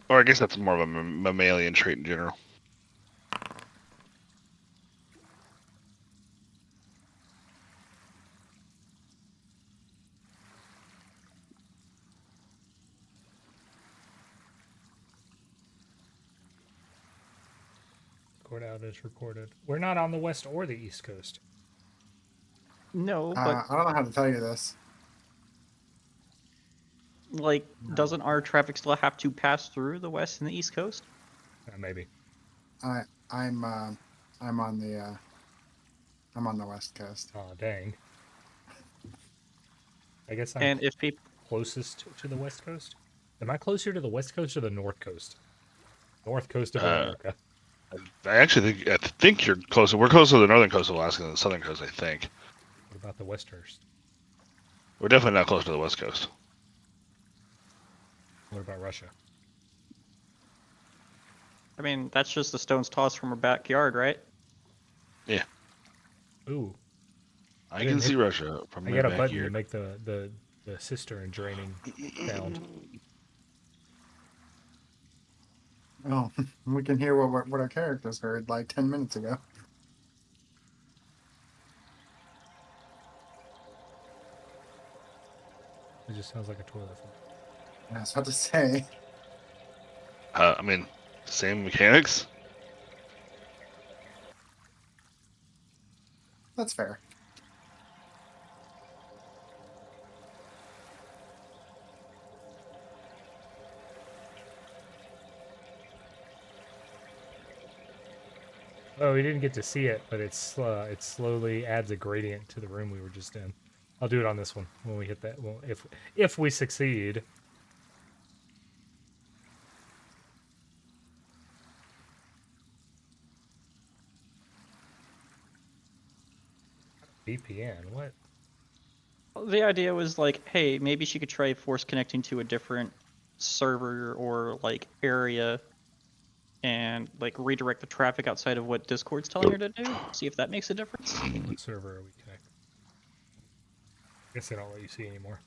Or I guess that's more of a mammalian trait in general. Discord outage recorded. We're not on the west or the east coast. No, but I don't know how to tell you this. Like, doesn't our traffic still have to pass through the west and the east coast? Maybe. I'm on the west coast. Oh, dang. I guess I'm And if people, closest to the west coast. Am I closer to the west coast or the north coast? North coast of Uh, America. I think you're closer. We're closer to the northern coast of Alaska than the southern coast. I think What about the westerners? we're definitely not close to the west coast. What about Russia? I mean, that's just a stone's toss from our backyard, right? Yeah, Ooh, I didn't can see hit- Russia from I my got a button to backyard. make the cistern draining sound. Oh, we can hear what our characters heard like 10 minutes ago. It just sounds like a toilet flush. I was about to say. I mean, same mechanics. That's fair. Oh, we didn't get to see it, but it slowly adds a gradient to the room we were just in. I'll do it on this one when we hit that. Well, if we succeed. VPN, what? The idea was like, hey, maybe she could try force connecting to a different server or like area and like redirect the traffic outside of what Discord's telling her to do. See if that makes a difference. What server are we connected? I guess they don't let you see anymore.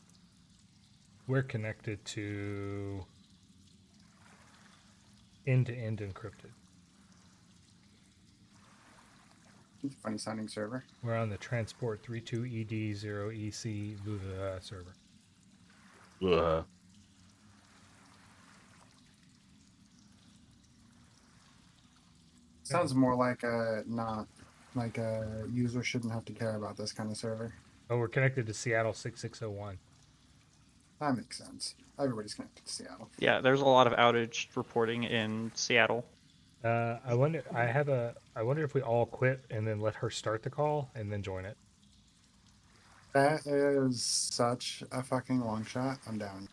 We're connected to end-to-end encrypted. Funny sounding server. We're on the transport 32ED0EC server. Sounds more like a not like a user shouldn't have to care about this kind of server. Oh, we're connected to Seattle 6601. That makes sense. Everybody's connected to Seattle. Yeah, there's a lot of outage reporting in Seattle. I wonder. I wonder if we all quit and then let her start the call and then join it. That is such a fucking long shot. I'm down.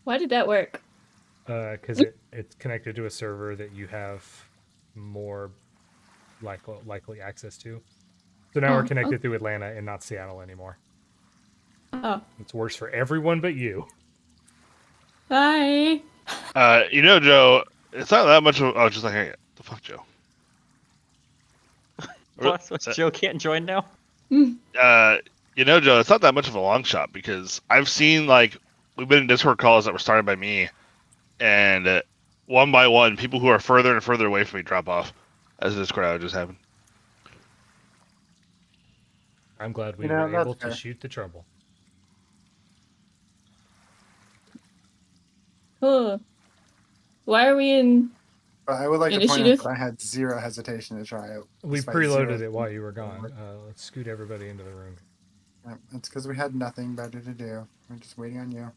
Why did that work? Because it's connected to a server that you have more likely access to. So now we're Oh, connected through Atlanta and not Seattle anymore. Oh, It's worse for everyone but you. hi. Joe, it's not that much of. Oh, just like, hey, the fuck, Joe. Plus, Joe can't join now. Joe, it's not that much of a long shot because I've seen like we've been in Discord calls that were started by me, and one by one, people who are further and further away from me drop off as the Discord outages happen. I'm glad we You know, were that's able to fair. shoot the trouble. Cool. Why are we in? But I would like to point out Initiative? that I had zero hesitation to try it. We despite preloaded zero- it while you were gone. Let's scoot everybody into the room. Yeah, it's because we had nothing better to do. We're just waiting on you.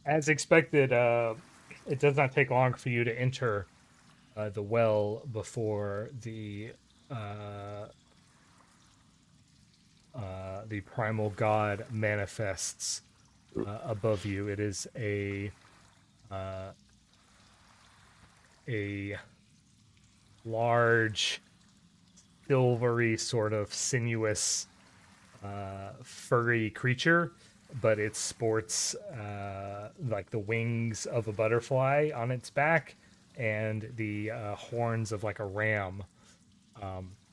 As expected, it does not take long for you to enter the well before the primal god manifests above you. It is a large, silvery, sort of sinuous, furry creature, but it sports like the wings of a butterfly on its back and the horns of like a ram.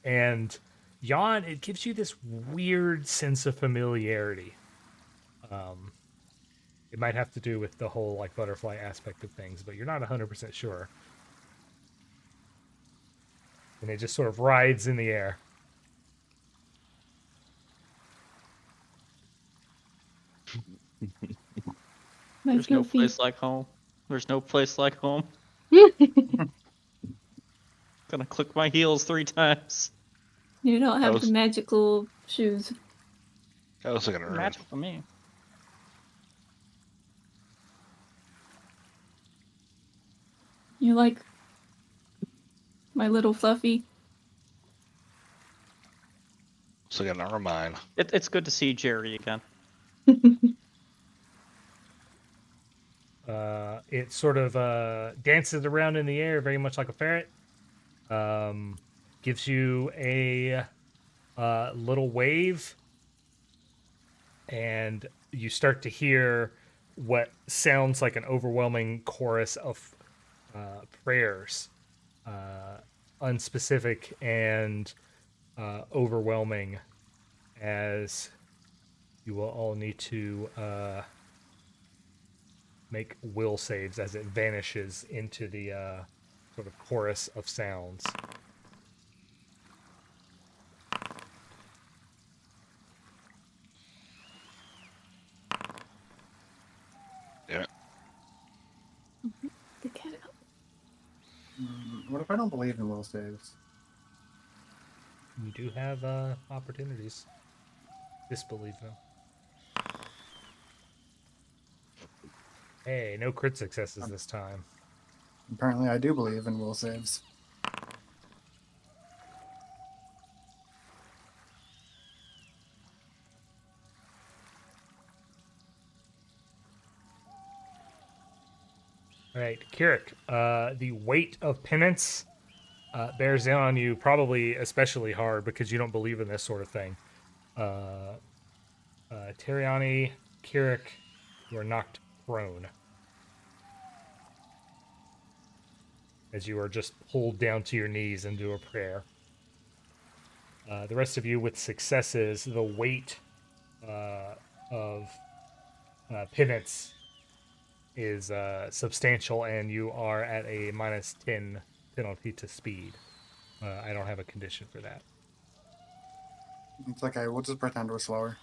And Yawn, it gives you this weird sense of familiarity. It might have to do with the whole like butterfly aspect of things, but you're not 100% sure. and it just sort of rides in the air. My There's no fluffy. place like home. There's no place like home. Gonna click my heels 3 times. You don't have the was- magical shoes. That was like an urn. Magic for me. You like my little fluffy? It's like an ermine. It's good to see Jerry again. It sort of dances around in the air, very much like a ferret. Gives you a little wave, and you start to hear what sounds like an overwhelming chorus of prayers, unspecific and overwhelming, as you will all need to make will saves as it vanishes into the sort of chorus of sounds. Yeah. The cat out. What if I don't believe in will saves? You do have opportunities. Disbelieve them. Hey, no crit successes this time. Apparently, I do believe in will saves. All right, Kirrik, the weight of penance bears down on you, probably especially hard because you don't believe in this sort of thing. Teriani, Kirrik, you are knocked prone as you are just pulled down to your knees into a prayer. The rest of you with successes, the weight of penance is substantial, and you are at a -10 penalty to speed. I don't have a condition for that. It's okay. We'll just pretend we're slower.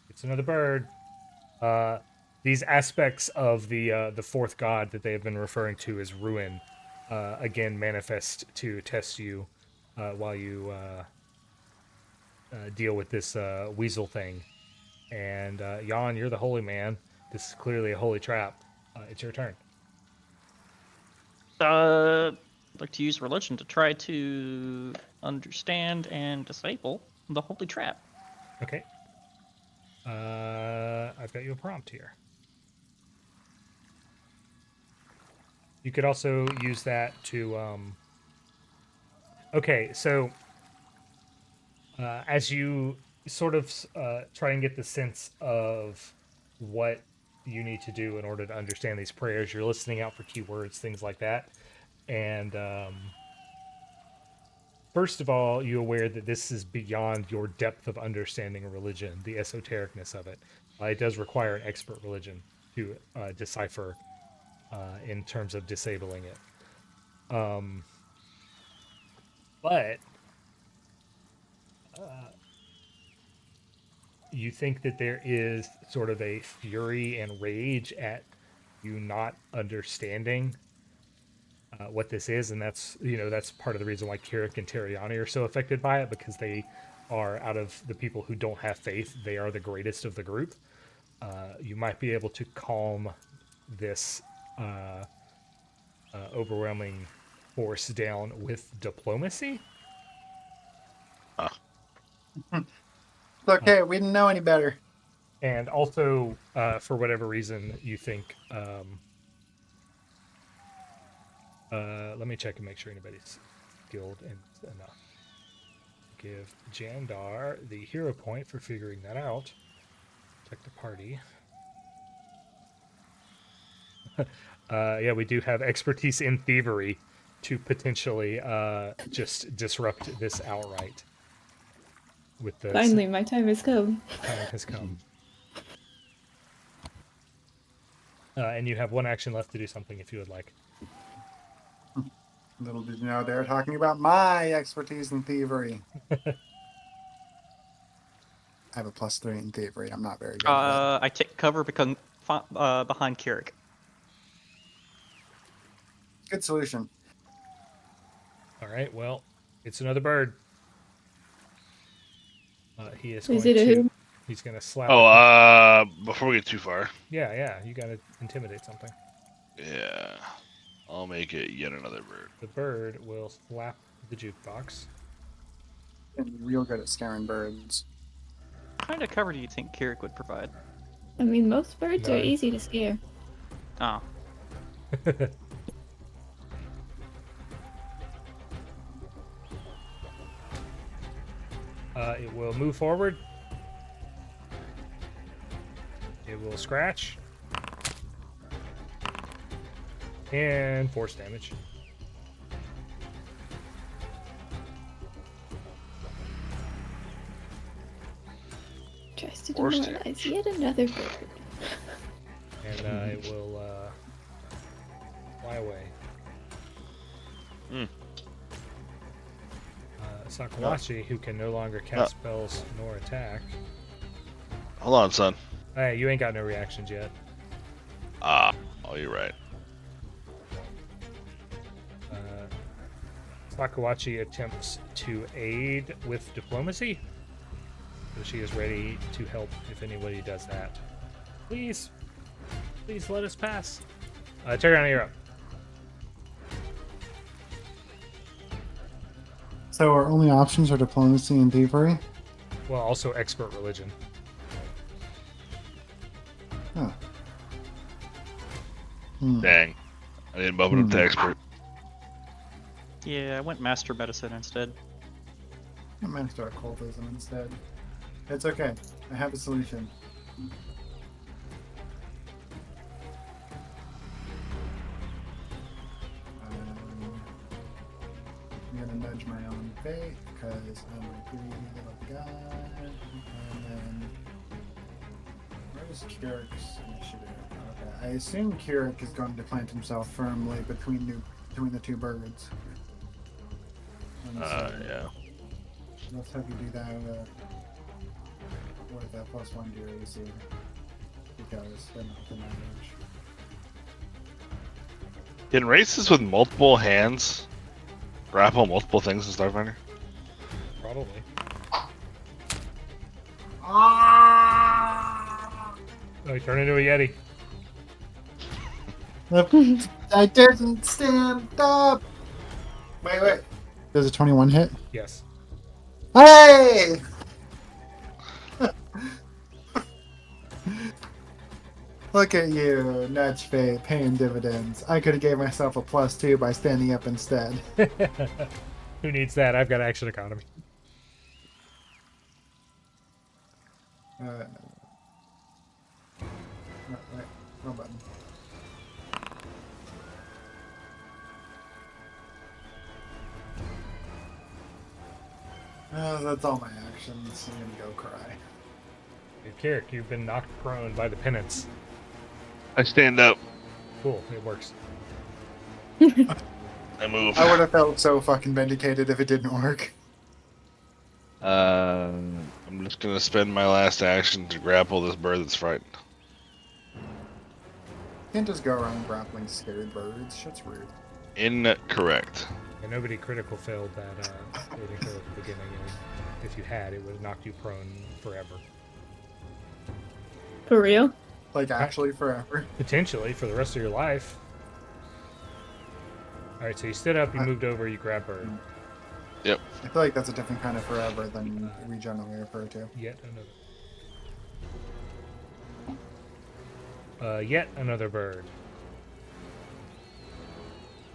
It's another bird. These aspects of the fourth god that they have been referring to as ruin, again manifest to test you while you deal with this weasel thing. And Yawn, you're the holy man. This is clearly a holy trap. It's your turn. I'd like to use religion to try to understand and disable the holy trap. Okay. I've got you a prompt here. You could also use that to. Okay, so as you sort of try and get the sense of what you need to do in order to understand these prayers, you're listening out for keywords, things like that. And first of all, you're aware that this is beyond your depth of understanding of religion, the esotericness of it. It does require an expert religion to decipher in terms of disabling it. But you think that there is sort of a fury and rage at you not understanding what this is, and that's that's part of the reason why Kirrik and Teriani are so affected by it, because they are, out of the people who don't have faith, they are the greatest of the group. You might be able to calm this overwhelming force down with diplomacy. It's okay. We didn't know any better. And also, for whatever reason, you think. Let me check and make sure anybody's skilled enough. Give Jandar the hero point for figuring that out. Check the party. Yeah, we do have expertise in thievery to potentially just disrupt this outright. With the Finally, my time has come. time has come. And you have one action left to do something if you would like. Little did you know they're talking about my expertise in thievery. I have a +3 in thievery. I'm not very good at it. I take cover behind Kirrik. Good solution. All right, well, it's another bird. He is Is going it a to. who? He's going to slap. Oh, before we get too far. Yeah. You got to intimidate something. Yeah. I'll make it yet another bird. The bird will slap the jukebox. I'm real good at scaring birds. What kind of cover do you think Kirrik would provide? I mean, most birds are None. easy to scare. Oh. It will move forward. It will scratch. And force damage. Tries to Force demoralize yet another bird. And it will fly away. Sakawachi, who can no longer cast spells nor attack. Hold on, son. Hey, you ain't got no reactions yet. Oh, you're right. Sakawachi attempts to aid with diplomacy. So she is ready to help if anybody does that. Please let us pass. Teriani, you're up. So our only options are diplomacy and thievery? Well, also expert religion. Huh. Dang. I didn't bump it up to expert. Yeah, I went Master Medicine instead. I master occultism instead. It's okay. I have a solution. I'm gonna nudge my own fate because I'm a greedy little guy. And then where's Kirrik's initiative? Okay, I assume Kirrik is going to plant himself firmly between the two birds. Yeah. Let's have you do that with that +1 to your AC. Because they're not the damage. Can races with multiple hands grapple multiple things in Starfinder? Probably. Oh, you turn into a Yeti. I didn't stand up! Wait. Does a 21 hit? Yes. Hey! Look at you, Nudge Fate, paying dividends. I could have gave myself a +2 by standing up instead. Who needs that? I've got action economy. No, wait, wrong button. That's all my actions. I'm gonna go cry. Hey, Kirrik, you've been knocked prone by the penance. I stand up. Cool, it works. I move. I would have felt so fucking vindicated if it didn't work. I'm just gonna spend my last action to grapple this bird that's frightened. Can't just go around grappling scared birds. Shit's rude. Incorrect. And nobody critical failed that saving throw at the beginning. And if you had, it would have knocked you prone forever. For real? Like, actually forever. Potentially, for the rest of your life. Alright, so you stood up, you moved over, you grabbed bird. Yep. I feel like that's a different kind of forever than we generally refer to. Yet another bird.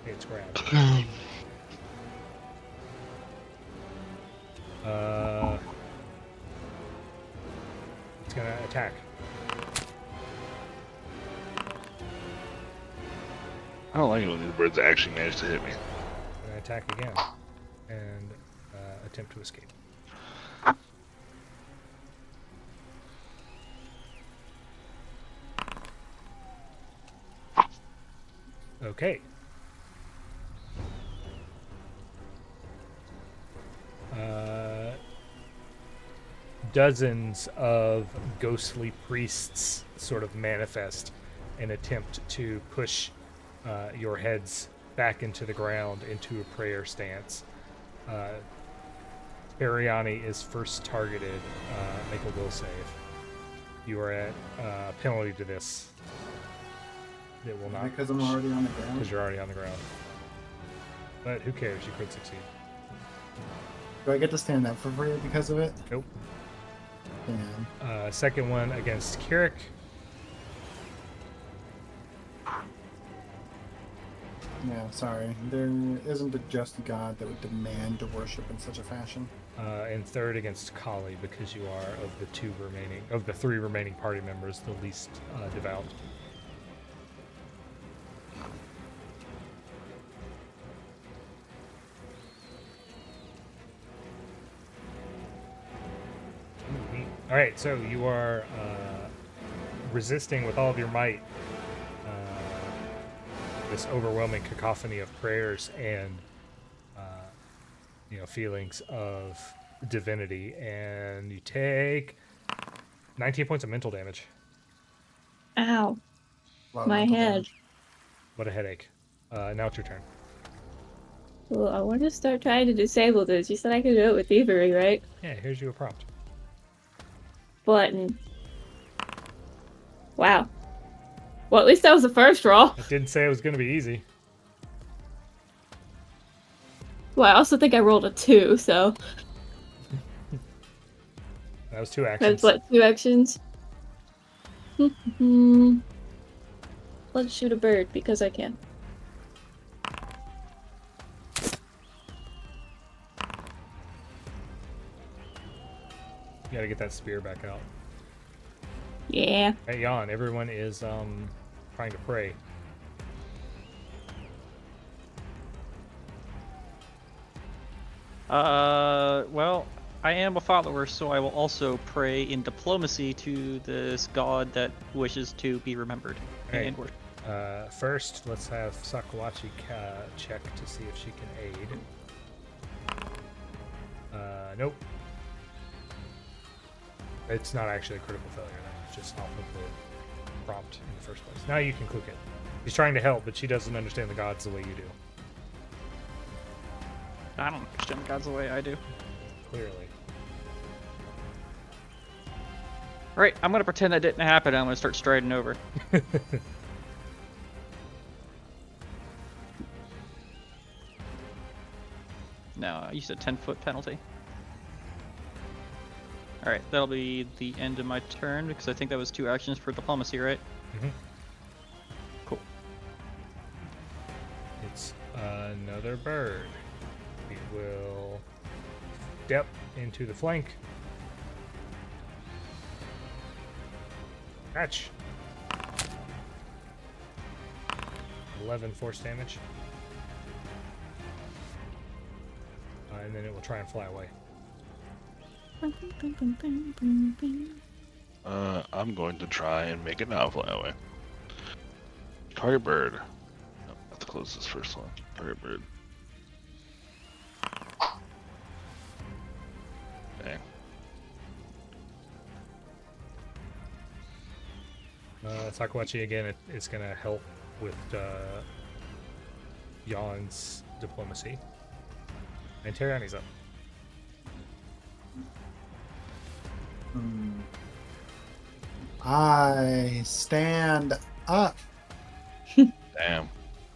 It's grabbed. It's gonna attack. I don't like it when these birds actually manage to hit me. Gonna attack again. And attempt to escape. Okay. Dozens of ghostly priests sort of manifest and attempt to push your heads back into the ground into a prayer stance. Teriani is first targeted. Make a will save. You are at penalty to this. It will not. Because I'm already on the ground. Because you're already on the ground. But who cares? You could succeed. Do I get to stand up for free because of it? Nope. Damn. Second one against Kirrik. Yeah, sorry. There isn't a just God that would demand to worship in such a fashion. And third against Khali, because you are of the three remaining party members, the least devout. All right, so you are resisting with all of your might this overwhelming cacophony of prayers and feelings of divinity, and you take 19 points of mental damage. Ow. Lot of My mental head. damage. What a headache. Now it's your turn. Well, I want to start trying to disable this. You said I could do it with thievery, right? Yeah, here's you a prompt. Button. Wow. Well, at least that was the first roll. I didn't say it was going to be easy. Well, I also think I rolled a 2, so That was 2 actions. that's what, 2 actions? Let's shoot a bird because I can. You gotta get that spear back out. Yeah. Hey, Yawn, everyone is trying to pray. Well, I am a follower, so I will also pray in diplomacy to this god that wishes to be remembered Hey. and worshipped. First, let's have Sakawachi check to see if she can aid. Nope. It's not actually a critical failure. It's just off of the prompt in the first place. Now you can click it. She's trying to help, but she doesn't understand the gods the way you do. I don't understand the gods the way I do. Clearly. Alright, I'm gonna pretend that didn't happen. I'm gonna start striding over. No, you said 10-foot penalty. Alright, that'll be the end of my turn because I think that was 2 actions for diplomacy, right? Mm-hmm. Cool. It's another bird. It will step into the flank. Catch. 11 force damage. And then it will try and fly away. I'm going to try and make it now fly away. Target bird. No, I have to close this first one. Target bird. Okay. Sakawachi again, it's going to help with Yawn's diplomacy. And Teriani's up. I stand up. Damn.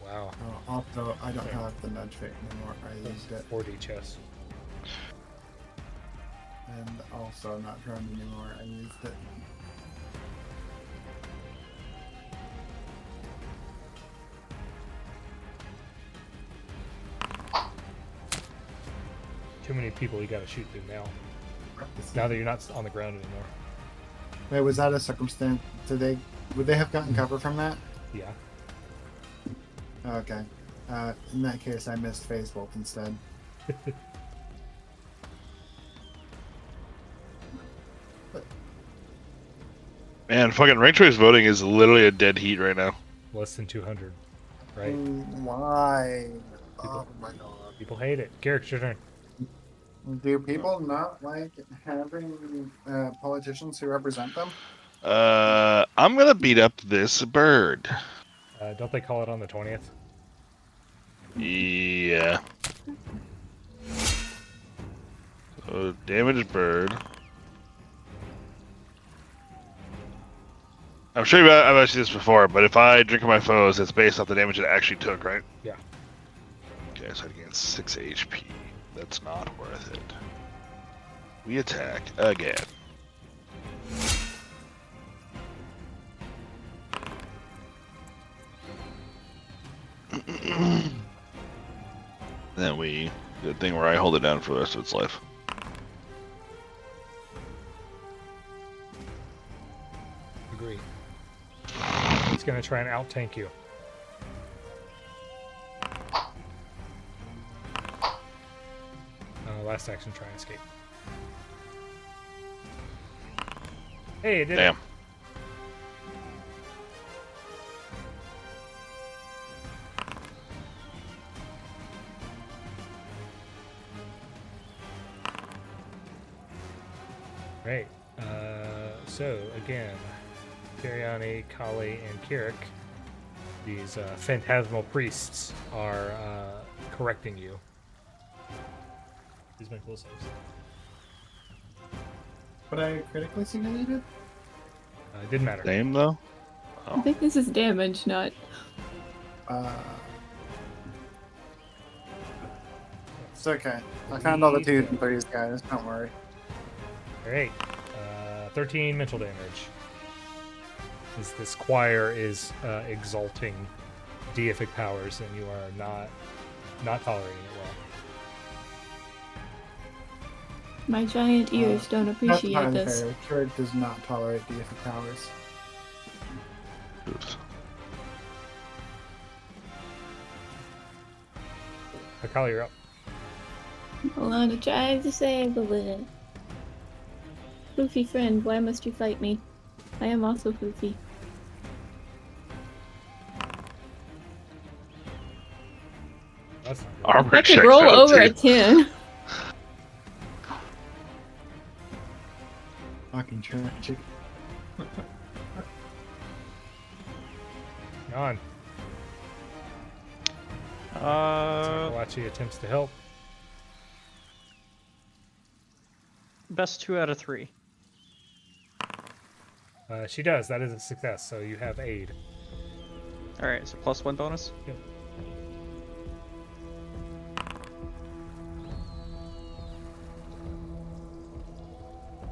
Wow. Oh, also, I don't have the nudge fate anymore. I used it. 4D chess. And also not drunk anymore. I used it. Too many people you gotta shoot through now. Now that you're not on the ground anymore. Wait, was that a circumstance? Would they have gotten cover from that? Yeah. Okay. In that case, I missed Phase Bolt instead. Man, fucking ranked choice voting is literally a dead heat right now. Less than 200. right? Why? Oh my god. People hate it. Kirrik, your turn. Do people not like having politicians who represent them? I'm gonna beat up this bird. Don't they call it on the 20th? Yeah. So, damaged bird. I'm sure I've asked you this before, but if I drink of my foes, it's based off the damage it actually took, right? Yeah. Okay, so I gain 6 HP. That's not worth it. We attack again. Then we do the thing where I hold it down for the rest of its life. Agree. He's gonna try and out-tank you. Last action, try and escape. Hey, it did Damn. it. Great. So again, Teriani, Khali, and Kirrik, these phantasmal priests, are correcting you. These make cool saves. But I critically simulated? It didn't matter. Same though? I think this is damage, not. It's okay. I found all the 2s and 3s, guys. Don't worry. Alright. 13 mental damage. This choir is exalting deific powers, and you are not tolerating it well. My giant ears don't appreciate That's this. fair. Kirrik does not tolerate deific powers. Oops. Khali, you're up. Hold on, to try to disable it. Foofy friend, why must you fight me? I am also Foofy. That's not good. Armor I could check roll failed, over too. a 10. Fucking tragic. Yawn. Sakalachi attempts to help. Best 2 out of 3. She does. That is a success, so you have aid. Alright, so +1 bonus. Yep.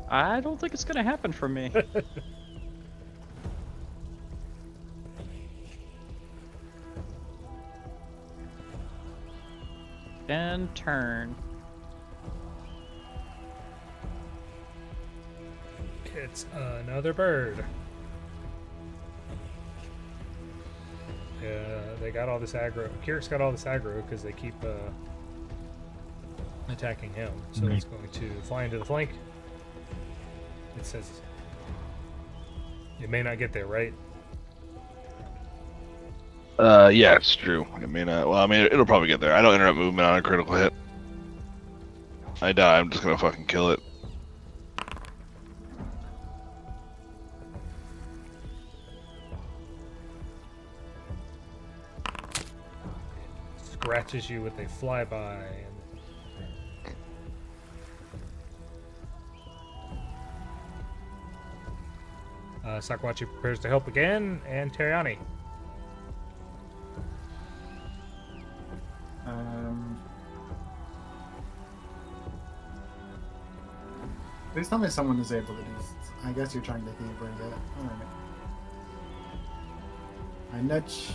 I don't think it's gonna happen for me. And turn. It's another bird. They got all this aggro. Kirik's got all this aggro because they keep attacking him. So it's going to fly into the flank. It says it may not get there, right? Yeah, it's true. I mean, well, I mean, it'll probably get there. I don't interrupt movement on a critical hit. I die. I'm just gonna fucking kill it. Scratches you with a flyby. Sakalachi prepares to help again, and Teriani. Please tell me someone is able to do this. I guess you're trying to bring it. Alright. I nudge.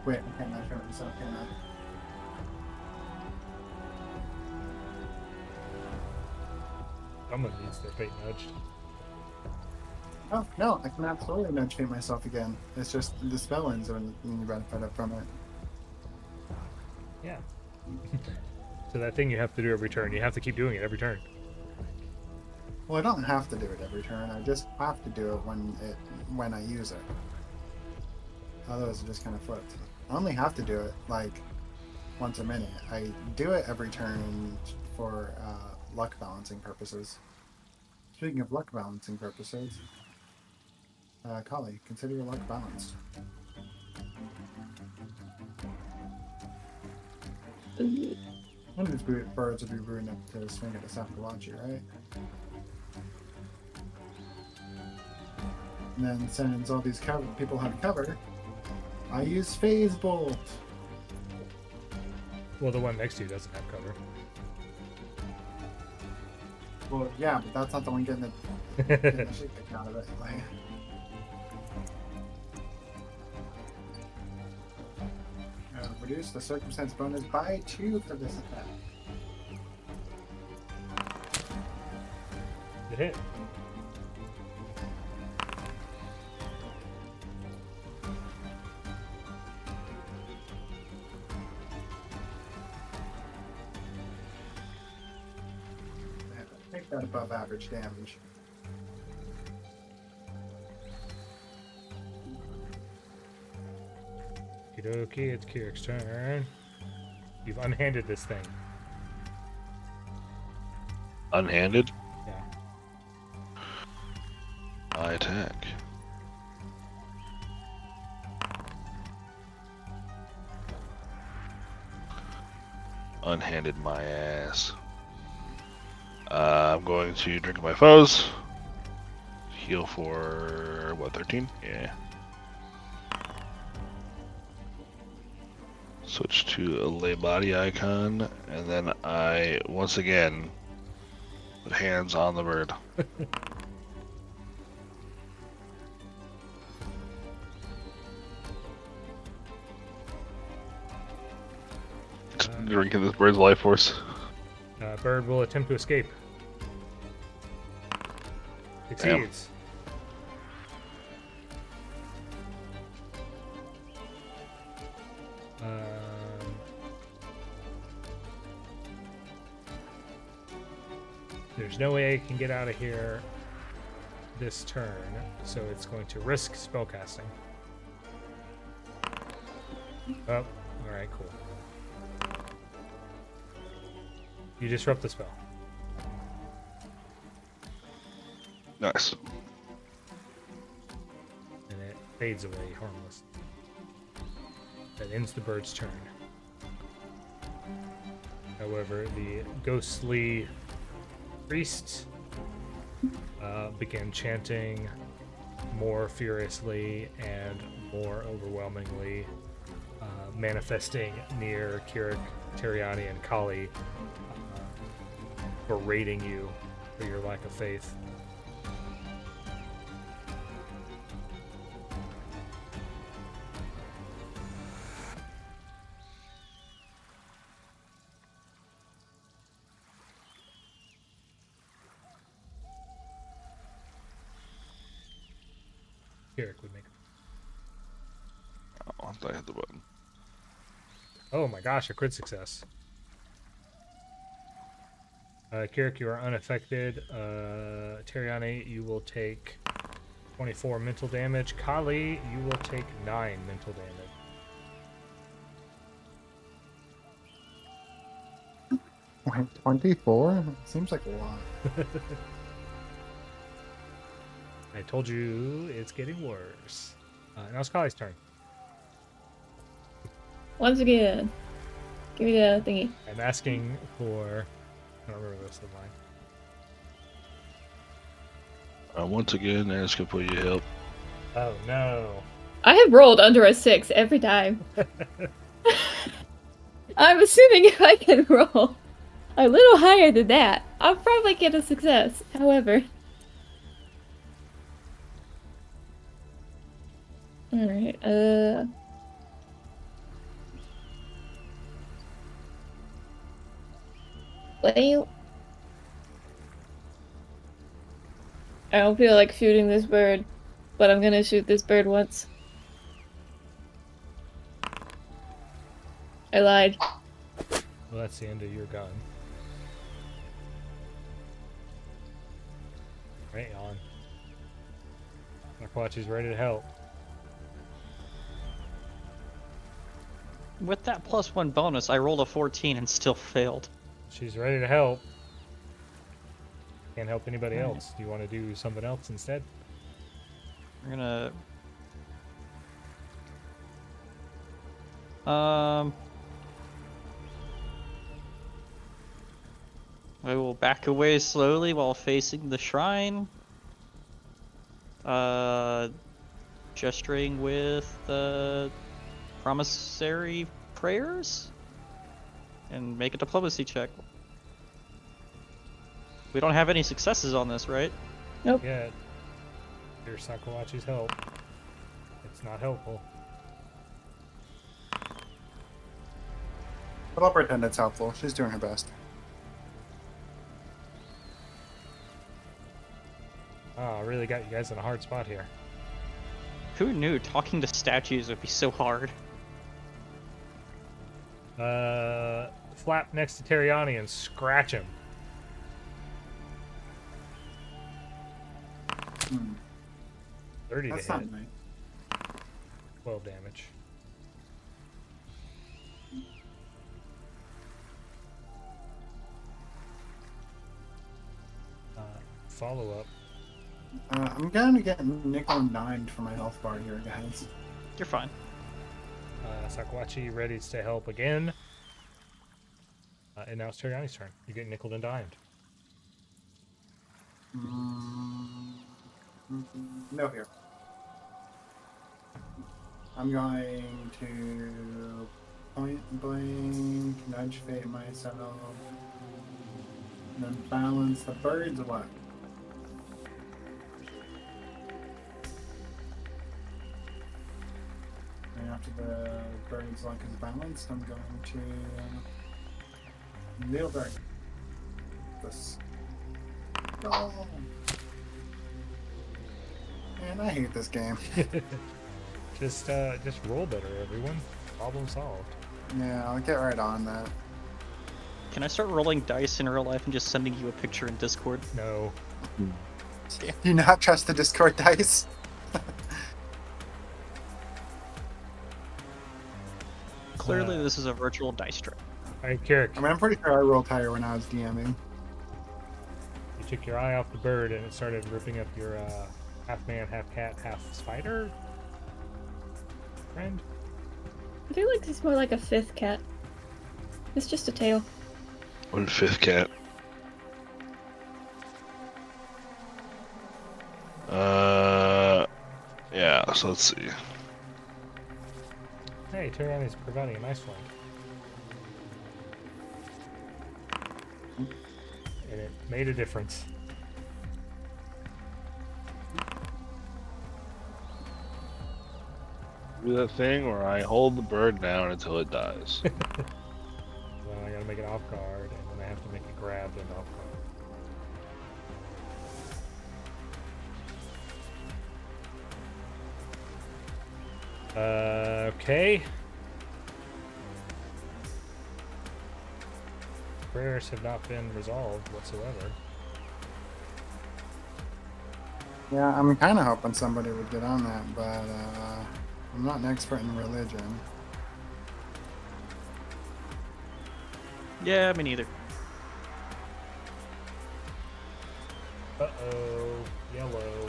Wait, I can't nudge myself, can I? Someone needs their fate nudged. Oh, no, I can absolutely nudge fate myself again. It's just the spell ends when you benefit from it. Yeah. So that thing you have to do every turn. You have to keep doing it every turn. Well, I don't have to do it every turn. I just have to do it when I use it. Otherwise, it just kind of flipped. I only have to do it like once a minute. I do it every turn for luck balancing purposes. Speaking of luck balancing purposes, Khali, consider your luck balanced. One of these birds would be rude enough to swing at us after watching, right? And then since all these people have cover, I use Phase Bolt. Well, the one next to you doesn't have cover. Well, yeah, but that's not the one getting the shit kicked out of it. Like, reduce the circumstance bonus by 2 for this attack. It hit. Take that above average damage. Okie, it's Kirrik's turn. You've unhanded this thing. Unhanded. Yeah. I attack. Unhanded my ass. I'm going to drink my foes. Heal for what, 13? Yeah. Switch to a lay body icon, and then I once again put hands on the bird. Drinking this bird's life force. Bird will attempt to escape. Succeeds. There's no way it can get out of here this turn, so it's going to risk spellcasting. Oh, alright, cool. You disrupt the spell. Nice. And it fades away, harmless. That ends the bird's turn. However, the ghostly priest began chanting more furiously and more overwhelmingly, manifesting near Kirrik, Teriani, and Khali, berating you for your lack of faith. Kirrik would make. Oh, I hit the button. Oh my gosh, a crit success. Kirrik, you are unaffected. Teriani, you will take 24 mental damage. Khali, you will take 9 mental damage. 24? Seems like a lot. I told you it's getting worse. Now it's Khali's turn. Once again, give me the thingy. I'm asking for... I don't remember the rest of the line. Once again, asking for your help. Oh no. I have rolled under a 6 every time. I'm assuming if I can roll a little higher than that, I'll probably get a success. However. Alright, well, I don't feel like shooting this bird, but I'm gonna shoot this bird once. I lied. Well, that's the end of your gun. Right on. Watch is ready to help. With that +1 bonus, I rolled a 14 and still failed. She's ready to help. Can't help anybody Alright. else. Do you want to do something else instead? We're gonna... I will back away slowly while facing the shrine. Gesturing with the promissory prayers. And make a diplomacy check. We don't have any successes on this, right? Nope. Yeah. Here's Sakawachi's help. It's not helpful. But I'll pretend it's helpful. She's doing her best. Oh, I really got you guys in a hard spot here. Who knew talking to statues would be so hard? Flap next to Teriani and scratch him. Hmm. 30 That's to not hit. nice. 12 damage. Follow up. I'm going to get nickel and dimed for my health bar here, guys. You're fine. Sakawachi ready to help again. And now it's Teriani's turn. You get nickeled and dimed. No here. I'm going to point blank, nudge fate myself, and then balance the birds away. And after the bird's luck is balanced, I'm going to kneel back. This. Oh. Man, I hate this game. Just roll better, everyone. Problem solved. Yeah, I'll get right on that. Can I start rolling dice in real life and just sending you a picture in Discord? No. Do you not trust the Discord dice? Clearly, this is a virtual dice tray. Alright, Kirrik. I mean, I'm pretty sure I rolled higher when I was DMing. You took your eye off the bird and it started ripping up your half man, half cat, half spider friend. I feel like it's more like a fifth cat. It's just a tail. 1/5 cat. Yeah, so let's see. Hey, Teriani's providing a nice one. And it made a difference. Do that thing where I hold the bird down until it dies. Then I gotta make it off guard, and then I have to make it grab and off guard. Okay. Prayers have not been resolved whatsoever. Yeah, I'm kind of hoping somebody would get on that, but I'm not an expert in religion. Yeah, me neither. Uh-oh. Yellow.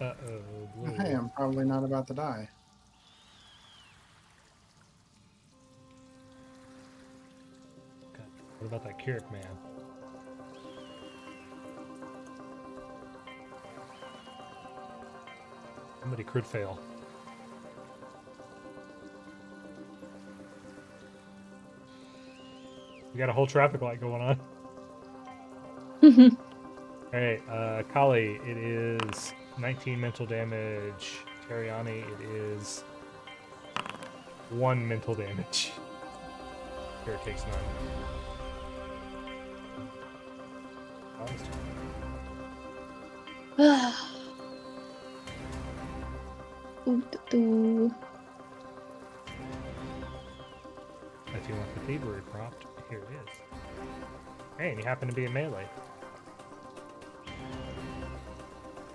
Uh-oh. Blue. Hey, I'm probably not about to die. God, what about that Kirrik man? Somebody crit fail. We got a whole traffic light going on. Alright, Khali, it is 19 mental damage. Teriani, it is 1 mental damage. Here, it takes 9. Khali's turn. If you want the thievery prompt, here it is. Hey, and you happen to be in melee.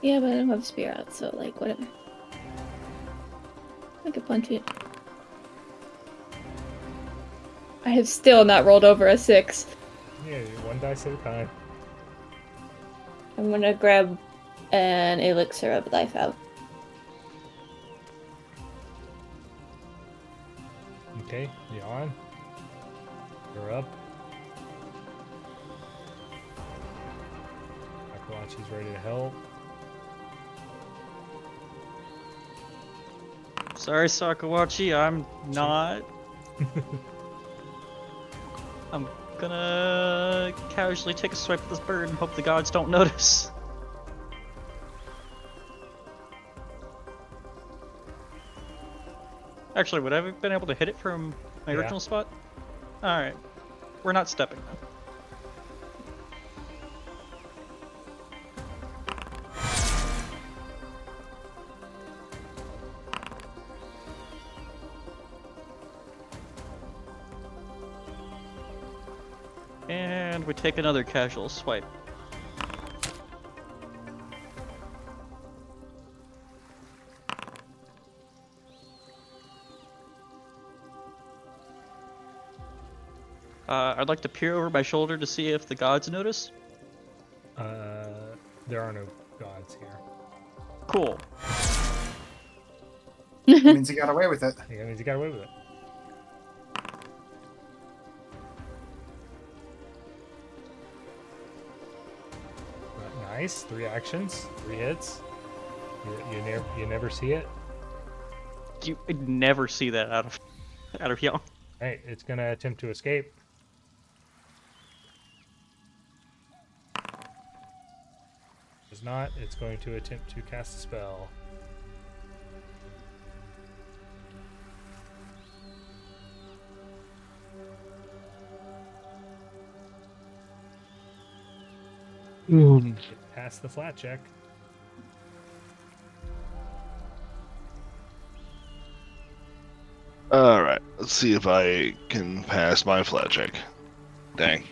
Yeah, but I don't have spear out, so like whatever. I could punch it. I have still not rolled over a 6. Yeah, one dice at a time. I'm gonna grab an elixir of life out. Okay, Yawn. You're up. Akawachi's ready to help. Sorry, Sakawachi, I'm not. I'm gonna casually take a swipe at this bird and hope the gods don't notice. Actually, would I have been able to hit it from my Yeah. original spot? Alright. We're not stepping then. And we take another casual swipe. I'd like to peer over my shoulder to see if the gods notice. There are no gods here. Cool. That means he got away with it. I think that means you got away with it. Nice. 3 actions, 3 hits. You never see it. You would never see that out of Yawn. Hey, it's gonna attempt to escape. Does not. It's going to attempt to cast a spell. It passed the flat check. Alright, let's see if I can pass my flat check. Dang.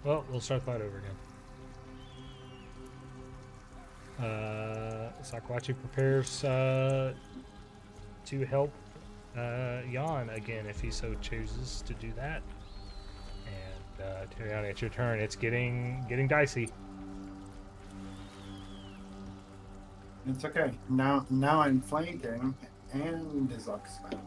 Well, we'll start that over again. Sakawachi prepares to help Yawn again if he so chooses to do that. And Teriani, it's your turn. It's getting dicey. It's okay. Now I'm flanking and is spell.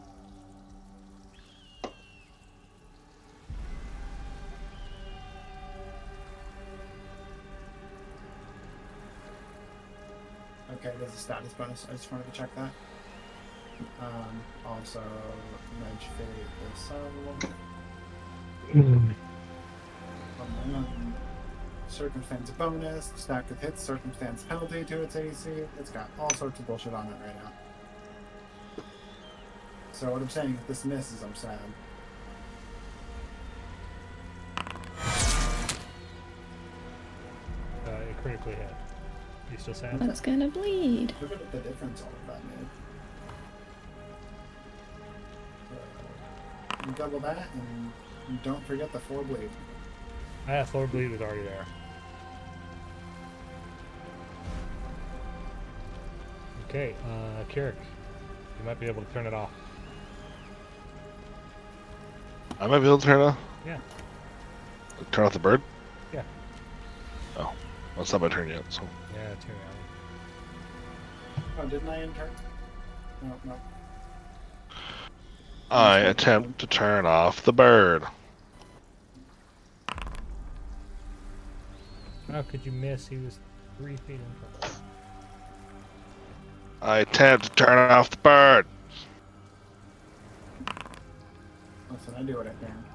Okay, there's a status bonus. I just wanted to check that. Also, Medge Fate is so. Circumstance bonus, stack of hits, circumstance penalty to its AC. It's got all sorts of bullshit on it right now. So what I'm saying, if this misses, I'm sad. It critically hit. You still sad? That's gonna bleed. Look at the difference all of that made. You double that, and don't forget the 4 bleed. Floor bleed was already there. Okay, Kirrik, you might be able to turn it off. I might be able to turn off. Yeah. Turn off the bird? Yeah. Oh. Well, it's not my turn yet, so. Yeah, Teriani. Oh, didn't I enter? No. I attempt to turn off the bird. How could you miss? He was 3 feet in front. I attempt to turn off the bird. Listen, I do what I can.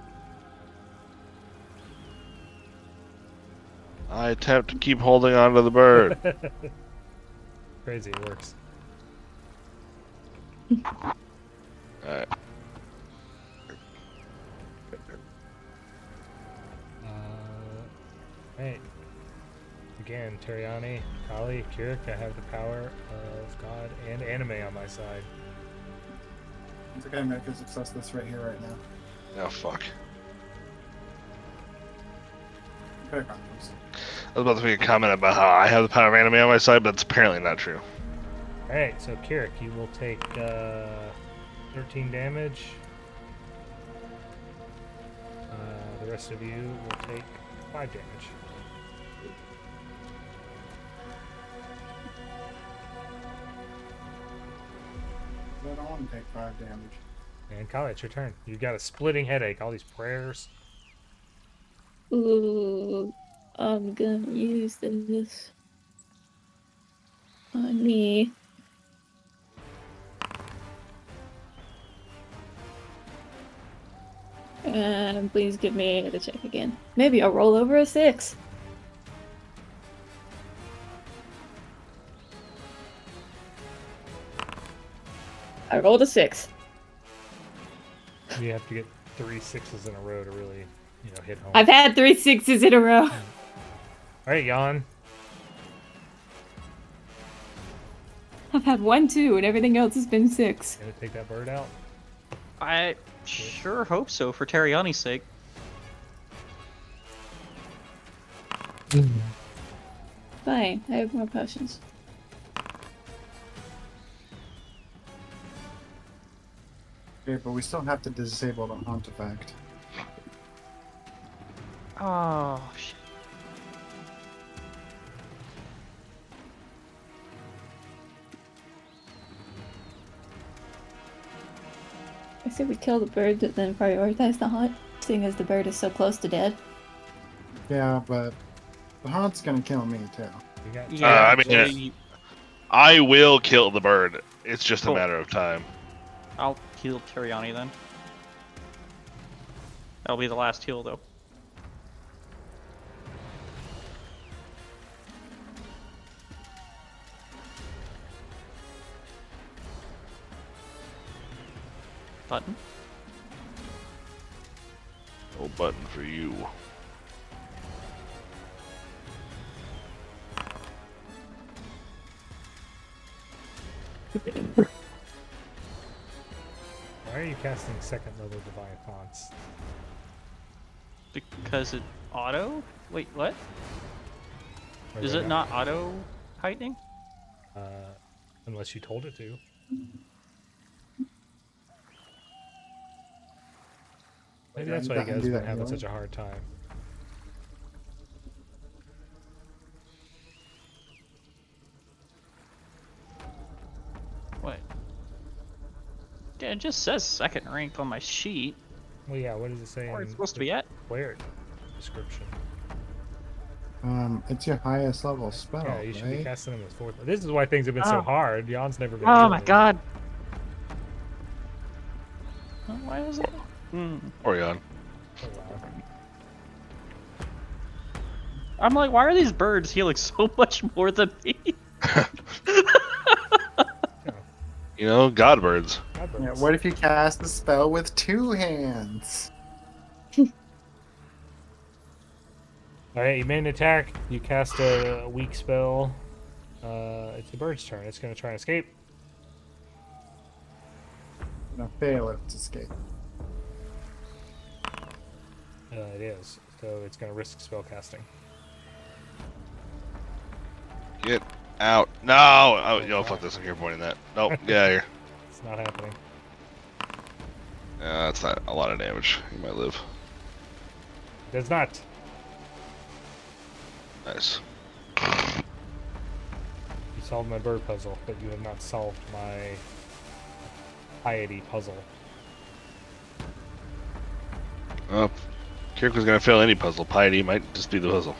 I attempt to keep holding on to the bird. Crazy, it works. Alright. Right. The again, Teriani, Khali, Kirrik, I have the power of God and anime on my side. It's okay, man, because success this right here, right now. Oh fuck. Pick on those. I was about to make a comment about how I have the power of anime on my side, but it's apparently not true. Alright, so Kirrik, you will take 13 damage. The rest of you will take 5 damage. I don't want to take 5 damage. And Khali, it's your turn. You've got a splitting headache, all these prayers. Ooh, I'm gonna use this on me. And please give me the check again. Maybe I'll roll over a 6. I rolled a 6. You have to get 3 6s in a row to really, hit home. I've had 3 6s in a row. Alright, Yawn. I've had 1 2, and everything else has been 6. Gonna take that bird out? I sure hope so, for Teriani's sake. Fine, I have more potions. Okay, but we still have to disable the haunt effect. Oh, shit. I say we kill the bird, but then prioritize the haunt, seeing as the bird is so close to dead. Yeah, but the haunt's gonna kill me too. You got Yeah, I mean, I will kill the bird. It's just a Cool. matter of time. I'll heal Teriani then. That'll be the last heal, though. Button. No button for you. Why are you casting second level divine haunts? Because it auto? Wait, what? Or Is they're it not auto heightening? Unless you told it to. Maybe that's why you guys have been having such a hard time. What? Yeah, it just says second rank on my sheet. Well, yeah, what does it say Where in it's supposed to the be at? player description? It's your highest level spell, Yeah, you should be right? casting them as fourth. This is why things have been so Oh. hard. Yawn's never been. Oh able my to- god! Oh, why is it? Orion. Oh, wow. I'm like, why are these birds healing so much more than me? You know, god birds. God Yeah, burns. what if you cast the spell with 2 hands? Alright, you made an attack. You cast a weak spell. It's the bird's turn. It's going to try and escape. Gonna fail if it's escape. It is. So it's going to risk spell casting. Get out. No! Oh, yo, fuck this. I'm here pointing that. Nope, get out of here. It's not happening. Yeah, that's not a lot of damage. You might live. Does not. Nice. You solved my bird puzzle, but you have not solved my piety puzzle. Well, Kirk was gonna fail any puzzle. Piety might just be the puzzle.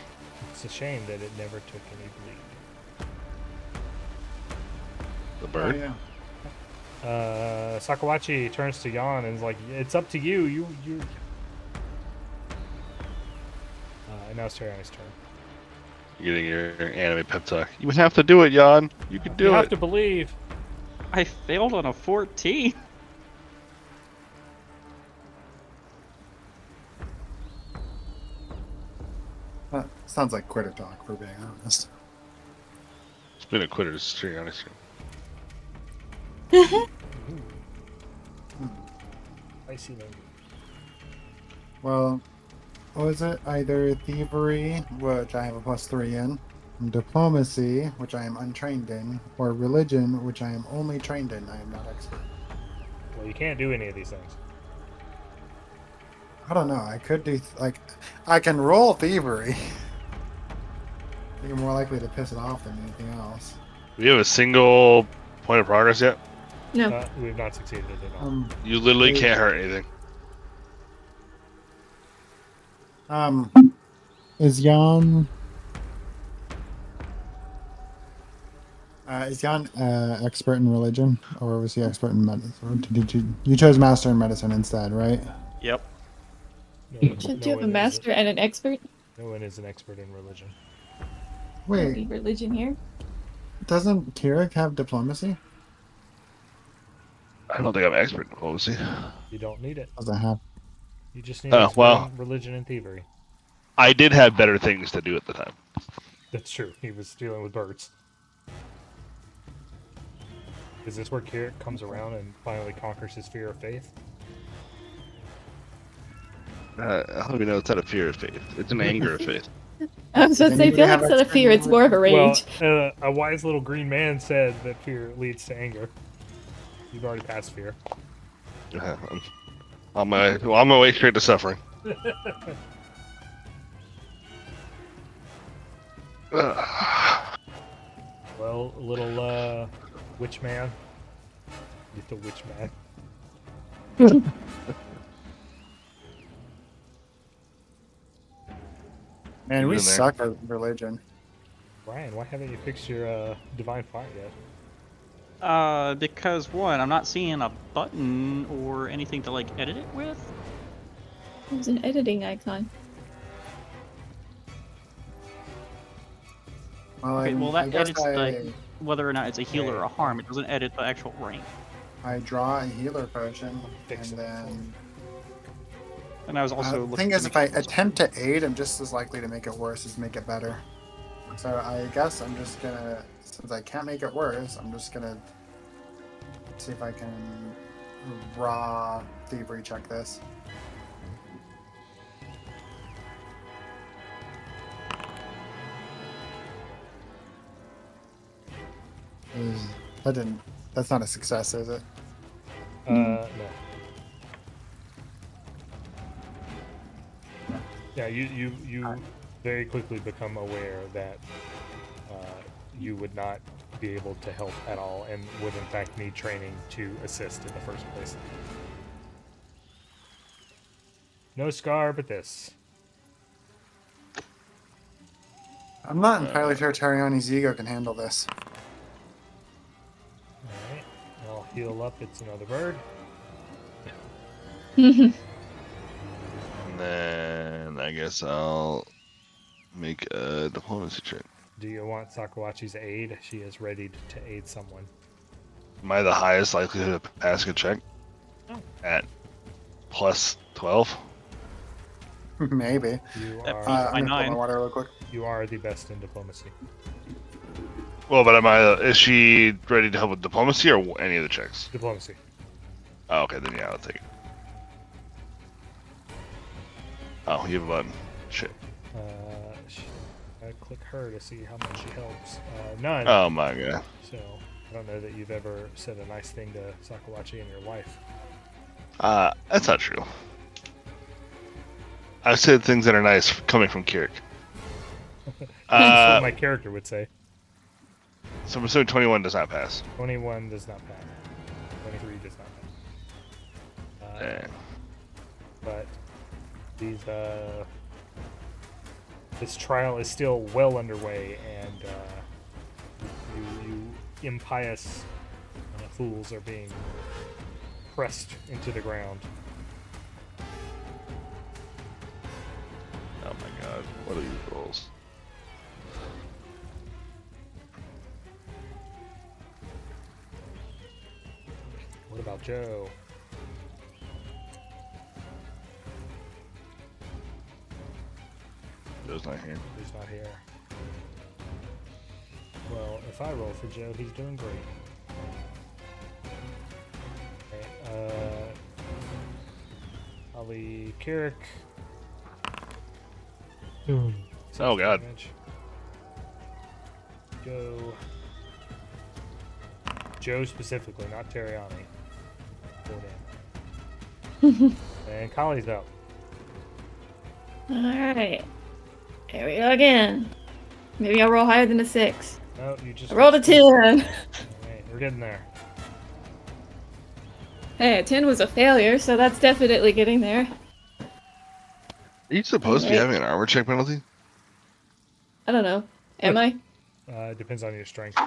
It's a shame that it never took any bleed. The bird? Oh, yeah. Sakawachi turns to Yawn and is like, "It's up to you. You." And now it's Teriani's turn. You're getting your anime pep talk. You would have to do it, Yawn. You can do You it. have to believe. I failed on a 14. Sounds like quitter talk, for being honest. It's been a quitters, to be honest. I see no. Well, what was it? Either thievery, which I have a +3 in, diplomacy, which I am untrained in, or religion, which I am only trained in. I am not expert. Well, you can't do any of these things. I don't know. I could do like, I can roll thievery. You're more likely to piss it off than anything else. Do you have a single point of progress yet? No. We've not succeeded at all. You literally Wait. can't hurt anything. Is Yawn expert in religion, or was he expert in medicine? Or did you chose master in medicine instead, right? Yep. Shouldn't you have a master and an expert? No one is an expert in religion. Wait, Any religion here? doesn't Kirrik have diplomacy? I don't think I'm expert in diplomacy. You don't need it. Doesn't have. You just need Oh, expert well. in religion and thievery. I did have better things to do at the time. That's true. He was dealing with birds. Is this where Kirrik comes around and finally conquers his fear of faith? I don't even know it's not a fear of faith. It's an anger of faith. I was about to say, I feel like it's not a fear, it's more of a rage. Well, a wise little green man said that fear leads to anger. You've already passed fear. I'm on my way straight to suffering. Well, little witch man. Little witch man. Man, we In there. suck at religion. Brian, why haven't you fixed your divine fire yet? Because one, I'm not seeing a button or anything to like edit it with. There's an editing icon. Well, Okay, well that I guess edits the whether or not it's a heal or a harm. It doesn't edit the actual rank. I draw a healer potion, Fix and it. then And I was also the looking thing to is, if make I sure- attempt to aid, I'm just as likely to make it worse as make it better. So I guess I'm just gonna, since I can't make it worse, I'm just gonna see if I can raw thievery check this. That didn't. That's not a success, is it? No. Yeah, you very quickly become aware that you would not be able to help at all and would in fact need training to assist in the first place. No scar, but this. I'm not entirely sure Teriani's ego can handle this. Alright, I'll heal up. It's another bird. And then I guess I'll make a diplomacy check. Do you want Sakawachi's aid? She is ready to aid someone. Am I the highest likelihood of passing a check? Oh. At plus 12? Maybe. You That are beats I'm my gonna pull 9. my water real quick. you are the best in diplomacy. Well, but is she ready to help with diplomacy or any of the checks? Diplomacy. Oh, okay, then yeah, I'll take it. Oh, you have a button. Shit. I click her to see how much she helps. None. Oh my god. So I don't know that you've ever said a nice thing to Sakawachi in your life. That's not true. I've said things that are nice coming from Kirrik. That's what my character would say. So I'm assuming 21 does not pass. 21 does not pass. 23 does not pass. Eh. But these this trial is still well underway, and you impious fools are being pressed into the ground. Oh my god, what are these rolls? What about Joe? Joe's not here. He's not here. Well, if I roll for Joe, he's doing great. Okay, Khali, Kirrik. Oh god. Damage. Go. Joe specifically, not Teriani. 4 damage. And Khali's up. Alright. Here we go again. Maybe I'll roll higher than a 6. No, you just I rolled a 10. Alright, we're getting there. Hey, a 10 was a failure, so that's definitely getting there. Are you supposed to be having an armor check penalty? I don't know. Am I? It depends on your strength.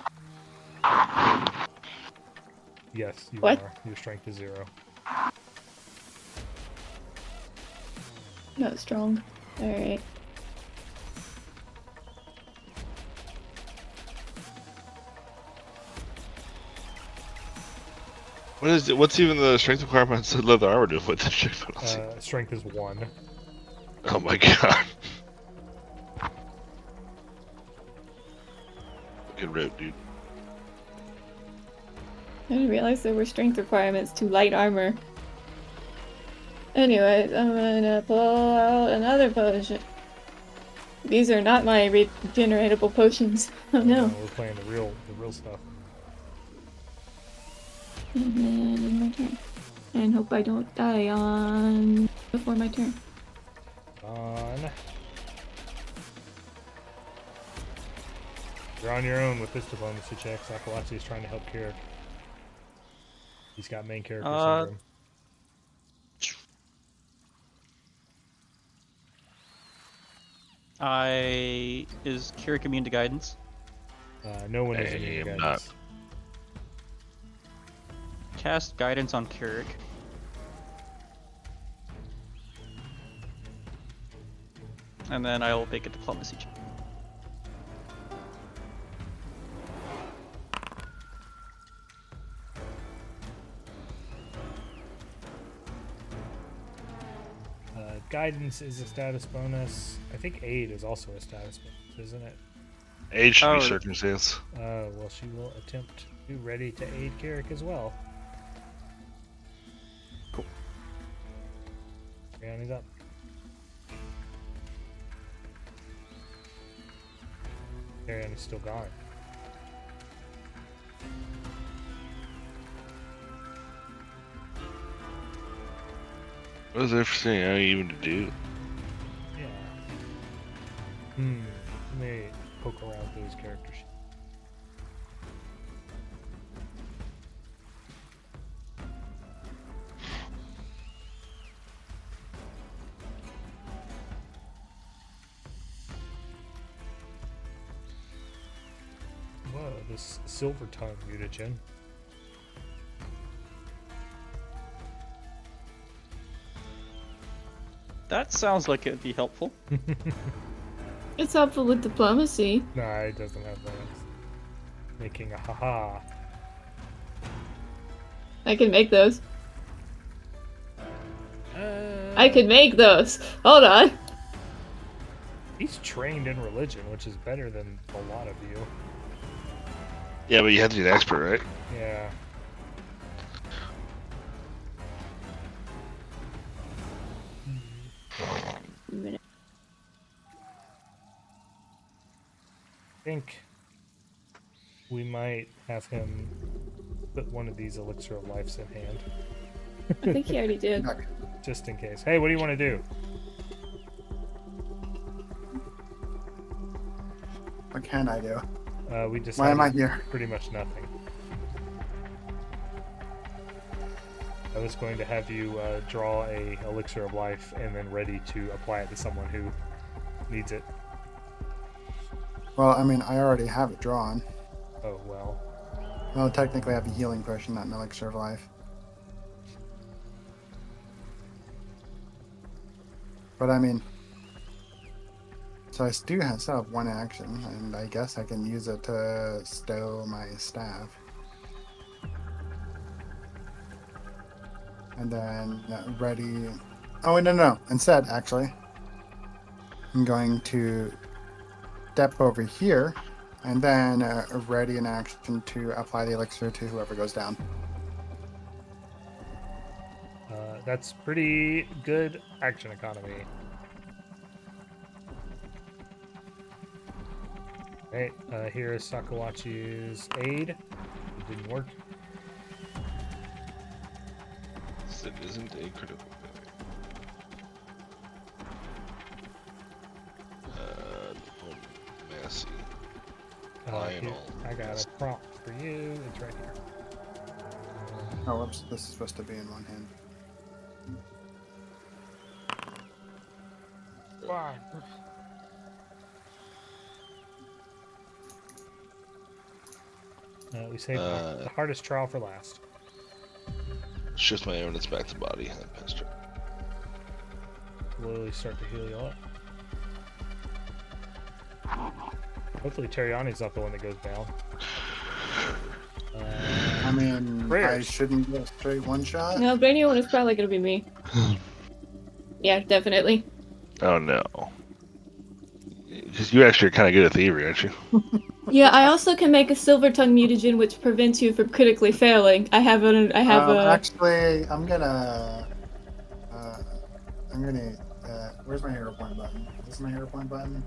Yes, you What? are. Your strength is 0. Not strong. Alright. What is it? What's even the strength requirements of leather armor do with the check penalty? Strength is 1. Oh my god. Fucking rip, dude. I didn't realize there were strength requirements to light armor. Anyways, I'm gonna pull out another potion. These are not my regeneratable potions. Oh no. We're playing the real stuff. And then my turn. And hope I don't die on before my turn. You're on your own with this diplomacy check. Appalachia is trying to help Kirrik. He's got main character syndrome. Is Kirrik immune to guidance? No one is immune to guidance. Cast guidance on Kirrik. And then I will make a diplomacy check. Guidance is a status bonus. I think aid is also a status bonus, isn't it? Age should be circumstance. Well, she will attempt to be ready to aid Kirrik as well. Cool. Teriani's up. Teriani's still gone. What is there for saying? How even to do? Yeah. Let me poke around those characters. Whoa, this silver tongue mutagen. That sounds like it would be helpful. It's helpful with diplomacy. No, it doesn't have that. Making a haha. I can make those. I can make those. Hold on. He's trained in religion, which is better than a lot of you. Yeah, but you have to be an expert, right? Yeah. I think we might have him put one of these elixir of lives in hand. I think he already did. Just in case. Hey, what do you want to do? What can I do? We decided Why am I here? pretty much nothing. I was going to have you draw a elixir of life and then ready to apply it to someone who needs it. Well, I mean, I already have it drawn. Oh, well. Well, technically I have a healing potion, not an elixir of life. But I mean, so I still have one action, and I guess I can use it to stow my staff. And then ready. Oh, wait, no. Instead, actually, I'm going to step over here and then ready an action to apply the elixir to whoever goes down. That's pretty good action economy. Alright, here is Sakawachi's aid. It didn't work. It isn't a critical failure. Massey. Lionel. I got a prompt for you. It's right here. Oh, whoops. This is supposed to be in one hand. Wow. We saved the hardest trial for last. It's just my own. It's back to body. That pest her. Slowly start to heal you up. Hopefully Teriani's not the one that goes down. I mean, I prayers. shouldn't go straight one shot. No, but anyone is probably gonna be me. Yeah, definitely. Oh no. Because you actually are kind of good at thievery, aren't you? Yeah, I also can make a silver tongue mutagen, which prevents you from critically failing. I have a. Actually, I'm gonna. Where's my hero point button? This is my hero point button.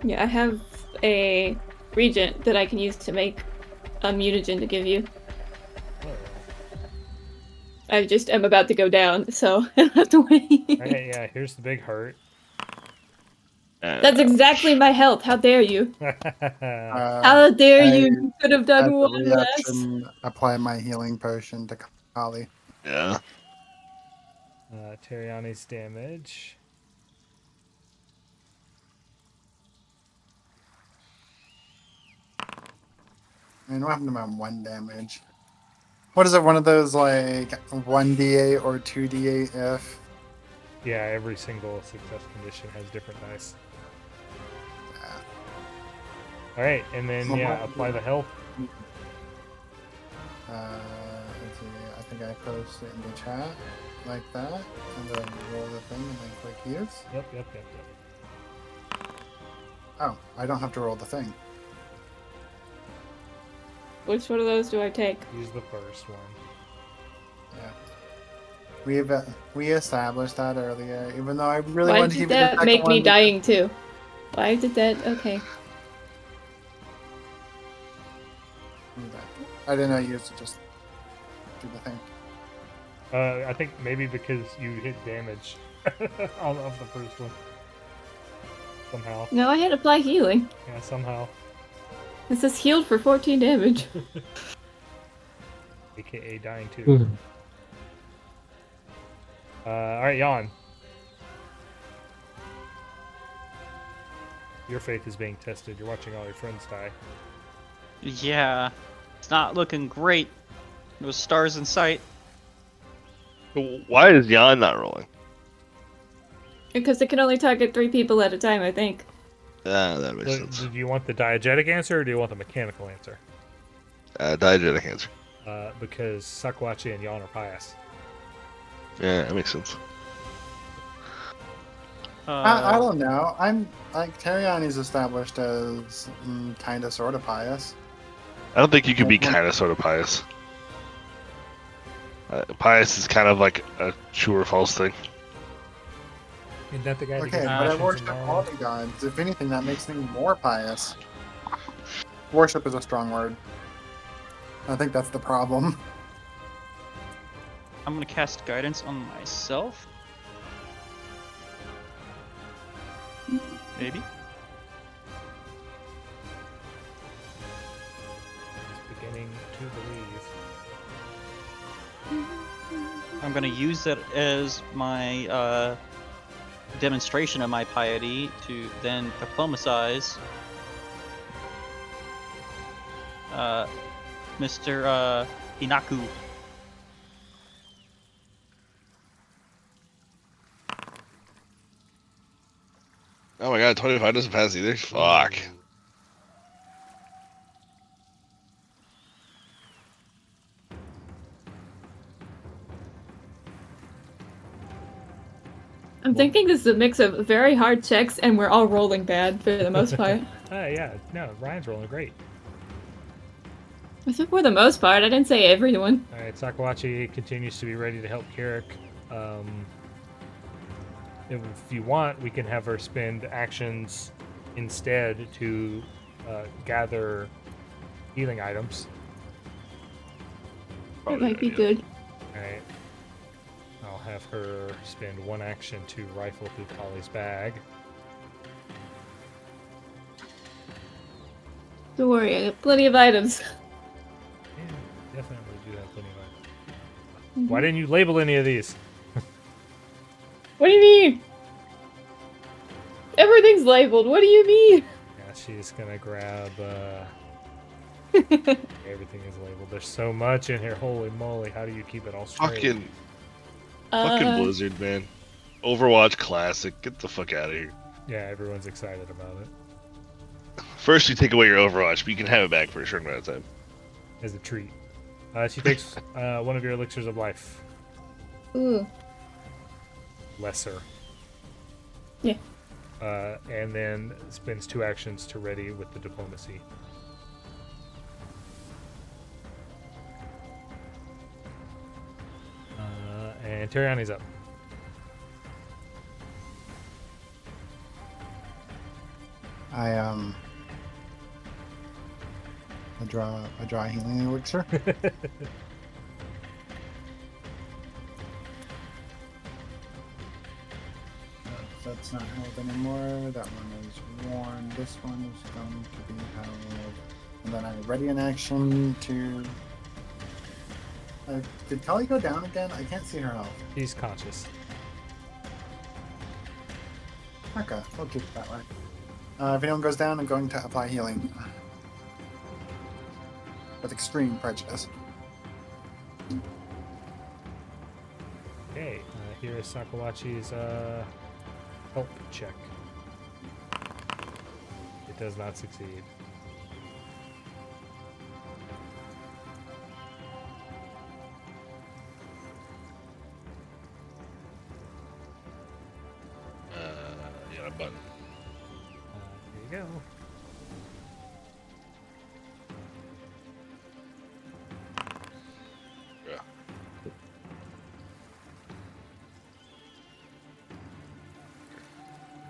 Yeah, I have a regent that I can use to make a mutagen to give you. I just am about to go down, so I don't have to wait. Okay, yeah, here's the big heart. That's exactly my health. How dare you? Uh, How dare I- you? You could have done As a one less. reaction, apply my healing potion to Khali. Yeah. Teriani's damage. And what happened to my 1 damage? What is it? One of those like 1d8 or 2d8 if? Yeah, every single success condition has different dice. Yeah. Alright, and then, yeah, apply the health. Let's see, I think I post it in the chat like that, and then roll the thing and then click use. Yep. Oh, I don't have to roll the thing. Which one of those do I take? Use the first one. Yeah. We established that earlier, even though I really Why wanted to did give you the that second make me one. dying too? Why did that? Okay. I didn't know you used to just do the thing. I think maybe because you hit damage of the first one. Somehow. No, I had to apply healing. Yeah, somehow. It says healed for 14 damage. AKA dying too. Alright, Yawn. Your faith is being tested. You're watching all your friends die. Yeah, it's not looking great. No stars in sight. Why is Yawn not rolling? Because it can only target 3 people at a time, I think. Ah, that makes sense. Do you want the diegetic answer or do you want the mechanical answer? Diegetic answer. Because Sakwachi and Yawn are pious. Yeah, that makes sense. I don't know. I'm like Teriani's established as kind of sort of pious. I don't think you can be kind of sort of pious. Pious is kind of like a true or false thing. Isn't that the guy that Okay, gives but I rations worship and all the gods. If anything, that makes me more pious. Worship is a strong word. I think that's the problem. I'm gonna cast guidance on myself. Maybe. It's beginning to believe. I'm gonna use that as my demonstration of my piety to then diplomatize Mr. Inaku. Oh my god, 25 doesn't pass either? Fuck. I'm thinking this is a mix of very hard checks and we're all rolling bad for the most part. Yeah, no, Ryan's rolling great. I said for the most part, I didn't say everyone. All right, Sakawachi continues to be ready to help Kirrik. If you want, we can have her spend actions instead to gather healing items. That might be good. All right. I'll have her spend one action to rifle through Khali's bag. Don't worry, I got plenty of items. Yeah, definitely do have plenty of items. Why didn't you label any of these? What do you mean? Everything's labeled. What do you mean? Yeah, she's gonna grab. Everything is labeled. There's so much in here. Holy moly! How do you keep it all straight? Fucking Blizzard, man. Overwatch Classic. Get the fuck out of here. Yeah, everyone's excited about it. First, you take away your Overwatch, but you can have it back for a short amount of time. As a treat. She takes one of your elixirs of life. Ooh. Lesser. Yeah. And then spends 2 actions to ready with the diplomacy. And Teriani's up. I draw a dry healing elixir. That's not held anymore. That one is worn. This one is going to be held. And then I ready an action to. Did Khali go down again? I can't see her health. He's conscious. Okay, we'll keep it that way. If anyone goes down, I'm going to apply healing. With extreme prejudice. Okay, here is Sakawachi's help check. It does not succeed. Yeah, a button. Here you go. Yeah.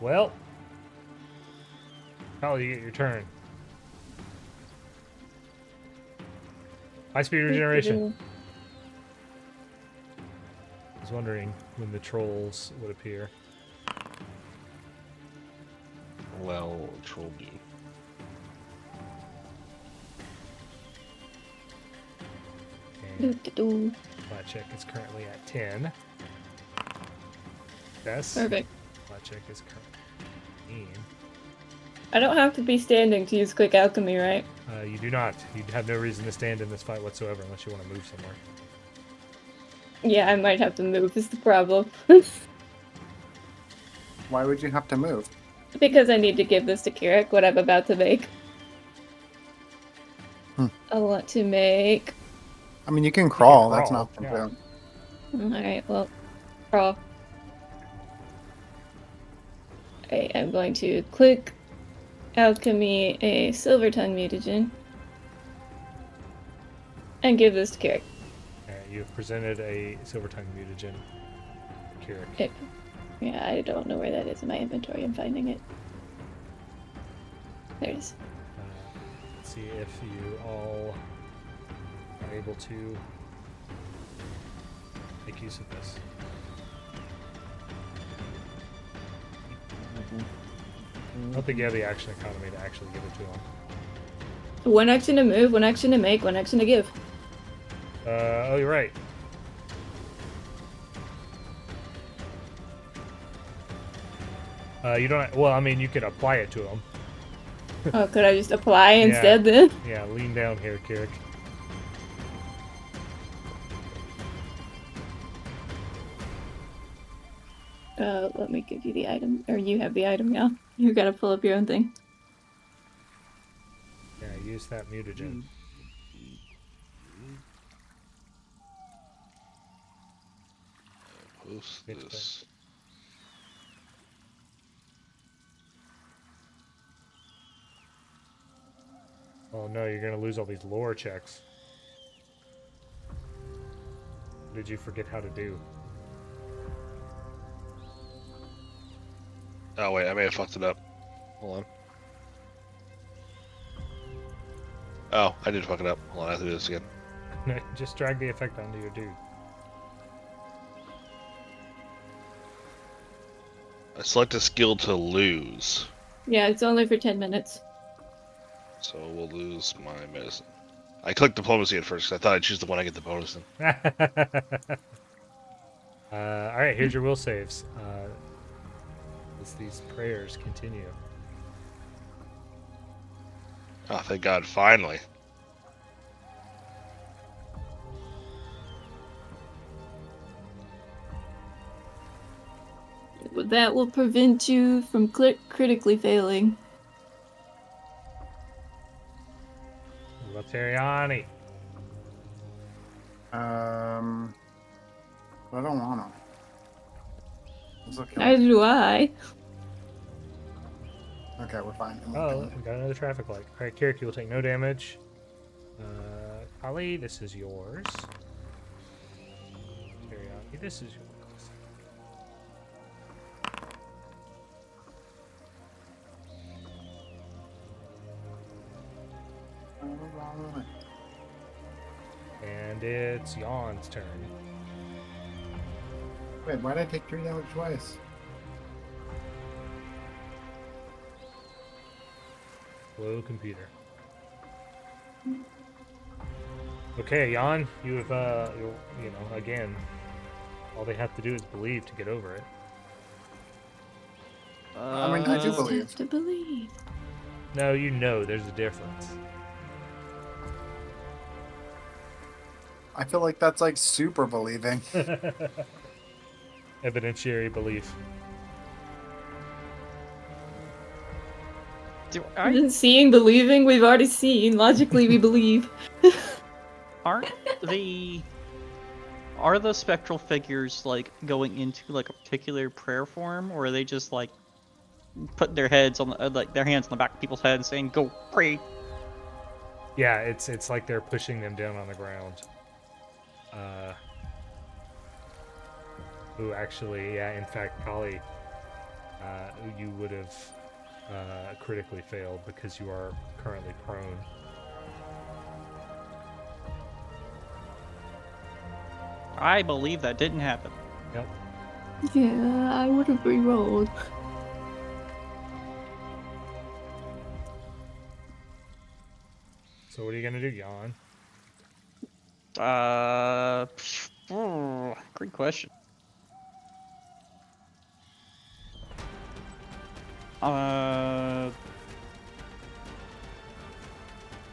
Well, Khali, you get your turn. High speed regeneration. I was wondering when the trolls would appear. Well, troll do. And flat check is currently at 10. Yes. Perfect. Flat check is currently 15. I don't have to be standing to use quick alchemy, right? You do not. You have no reason to stand in this fight whatsoever unless you want to move somewhere. Yeah, I might have to move is the problem. Why would you have to move? Because I need to give this to Kirrik, what I'm about to make. I want to make... I mean, you can crawl. crawl, That's an option yeah. too. Alright, well, crawl. Alright, I'm going to click alchemy a silver tongue mutagen and give this to Kirrik. You have presented a silver tongue mutagen, Kirrik. Okay. Yeah, I don't know where that is in my inventory. I'm finding it. There it is. Let's see if you all are able to make use of this. I don't think you have the action economy to actually give it to them. One action to move, one action to make, one action to give. Oh, you're right. You don't. Well, I mean, you could apply it to them. Oh, could I just apply instead then? Yeah, lean down here, Kirrik. Let me give you the item, or you have the item now. You gotta pull up your own thing. Yeah, use that mutagen. Post It's this. Oh no, you're gonna lose all these lore checks. What did you forget how to do? Oh wait, I may have fucked it up. Hold on. Oh, I did fuck it up. Hold on, I have to do this again. Just drag the effect onto your dude. I select a skill to lose, Yeah, it's only for 10 minutes. so we'll lose my medicine. I clicked diplomacy at first because I thought I'd choose the one I get the bonus in. All right, here's your will saves. As these prayers continue. Oh, thank God, finally. That will prevent you from critically failing. What about Teriani? I don't want to. It's okay. Neither do I. Okay, we're fine. Oh, we got another traffic light. All right, Kirrik, you will take no damage. Khali, this is yours. Teriani, this is yours. And it's Yawn's turn. Wait, why did I take 3 damage twice? Slow computer. Okay, Yawn, you have, you know, again, all they have to do is believe to get over it. I mean, I do Just believe. have to believe. No, you know there's a difference. I feel like that's like super believing. Evidentiary belief. Isn't seeing believing? We've already seen. Logically, we believe. Are the spectral figures like going into like a particular prayer form, or are they just like putting their heads on the, like their hands on the back of people's heads and saying "Go pray"? Yeah, it's like they're pushing them down on the ground. Who actually, yeah, in fact, Khali, you would have critically failed because you are currently prone. I believe that didn't happen. Yep. Yeah, I would have re-rolled. So what are you gonna do, Yawn? Great question.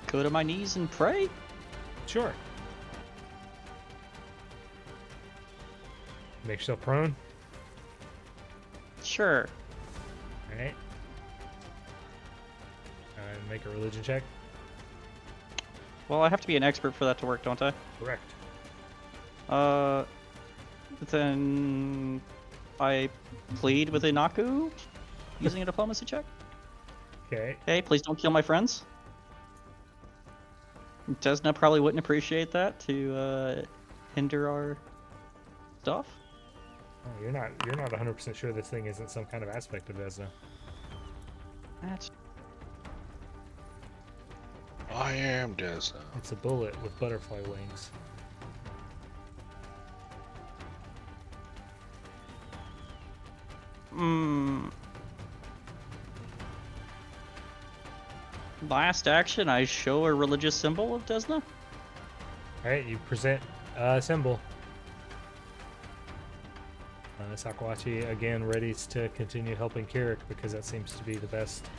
Go to my knees and pray? Sure. Make yourself prone. Sure. All right. And make a religion check. Well, I have to be an expert for that to work, don't I? Correct. Then I plead with Inaku using a diplomacy check. Okay. Hey, please don't kill my friends. Desna probably wouldn't appreciate that to hinder our stuff. Oh, you're not 100% sure this thing isn't some kind of aspect of Desna. That's I am Desna. It's a bullet with butterfly wings. Last action, I show a religious symbol of Desna. Alright, you present a symbol. Sakwachi again readies to continue helping Kirrik because that seems to be the best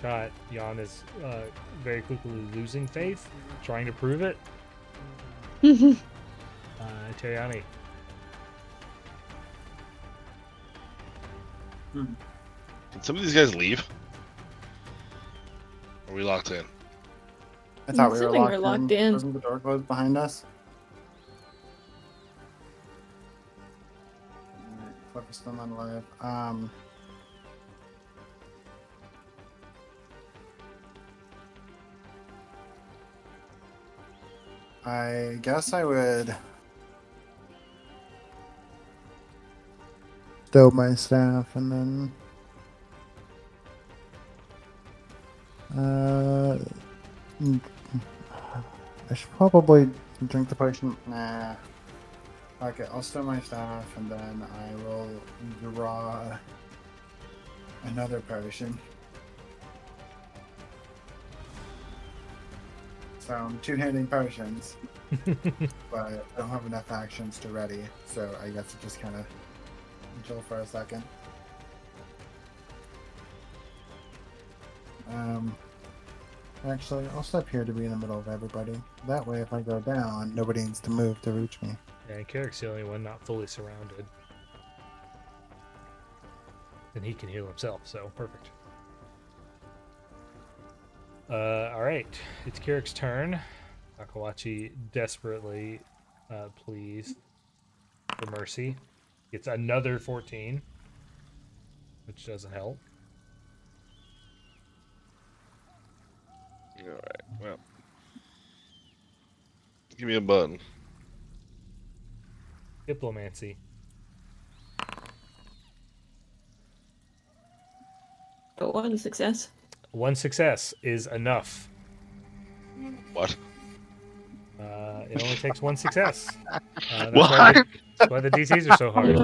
shot. Yawn is very quickly losing faith, trying to prove it. Teriani. Can some of these guys leave? Are we locked in? I thought we were Assuming locked, we're locked in. Wasn't the door closed behind us? Alright, focus them on live. I guess I would stow my staff and then I should probably drink the potion. Nah. Okay, I'll stow my staff and then I will draw another potion. So I'm two-handing potions, but I don't have enough actions to ready, so I guess it just kind of chill for a second. Actually, I'll step here to be in the middle of everybody. That way, if I go down, nobody needs to move to reach me. Yeah, and Kirrik's the only one not fully surrounded. And he can heal himself, so perfect. Alright, it's Kirrik's turn. Akawachi desperately pleads for mercy. Gets another 14, which doesn't help. Alright, well. Give me a button. Diplomancy. Oh, one success. One success is enough. What? It only takes one success. That's What? That's why the DCs are so hard.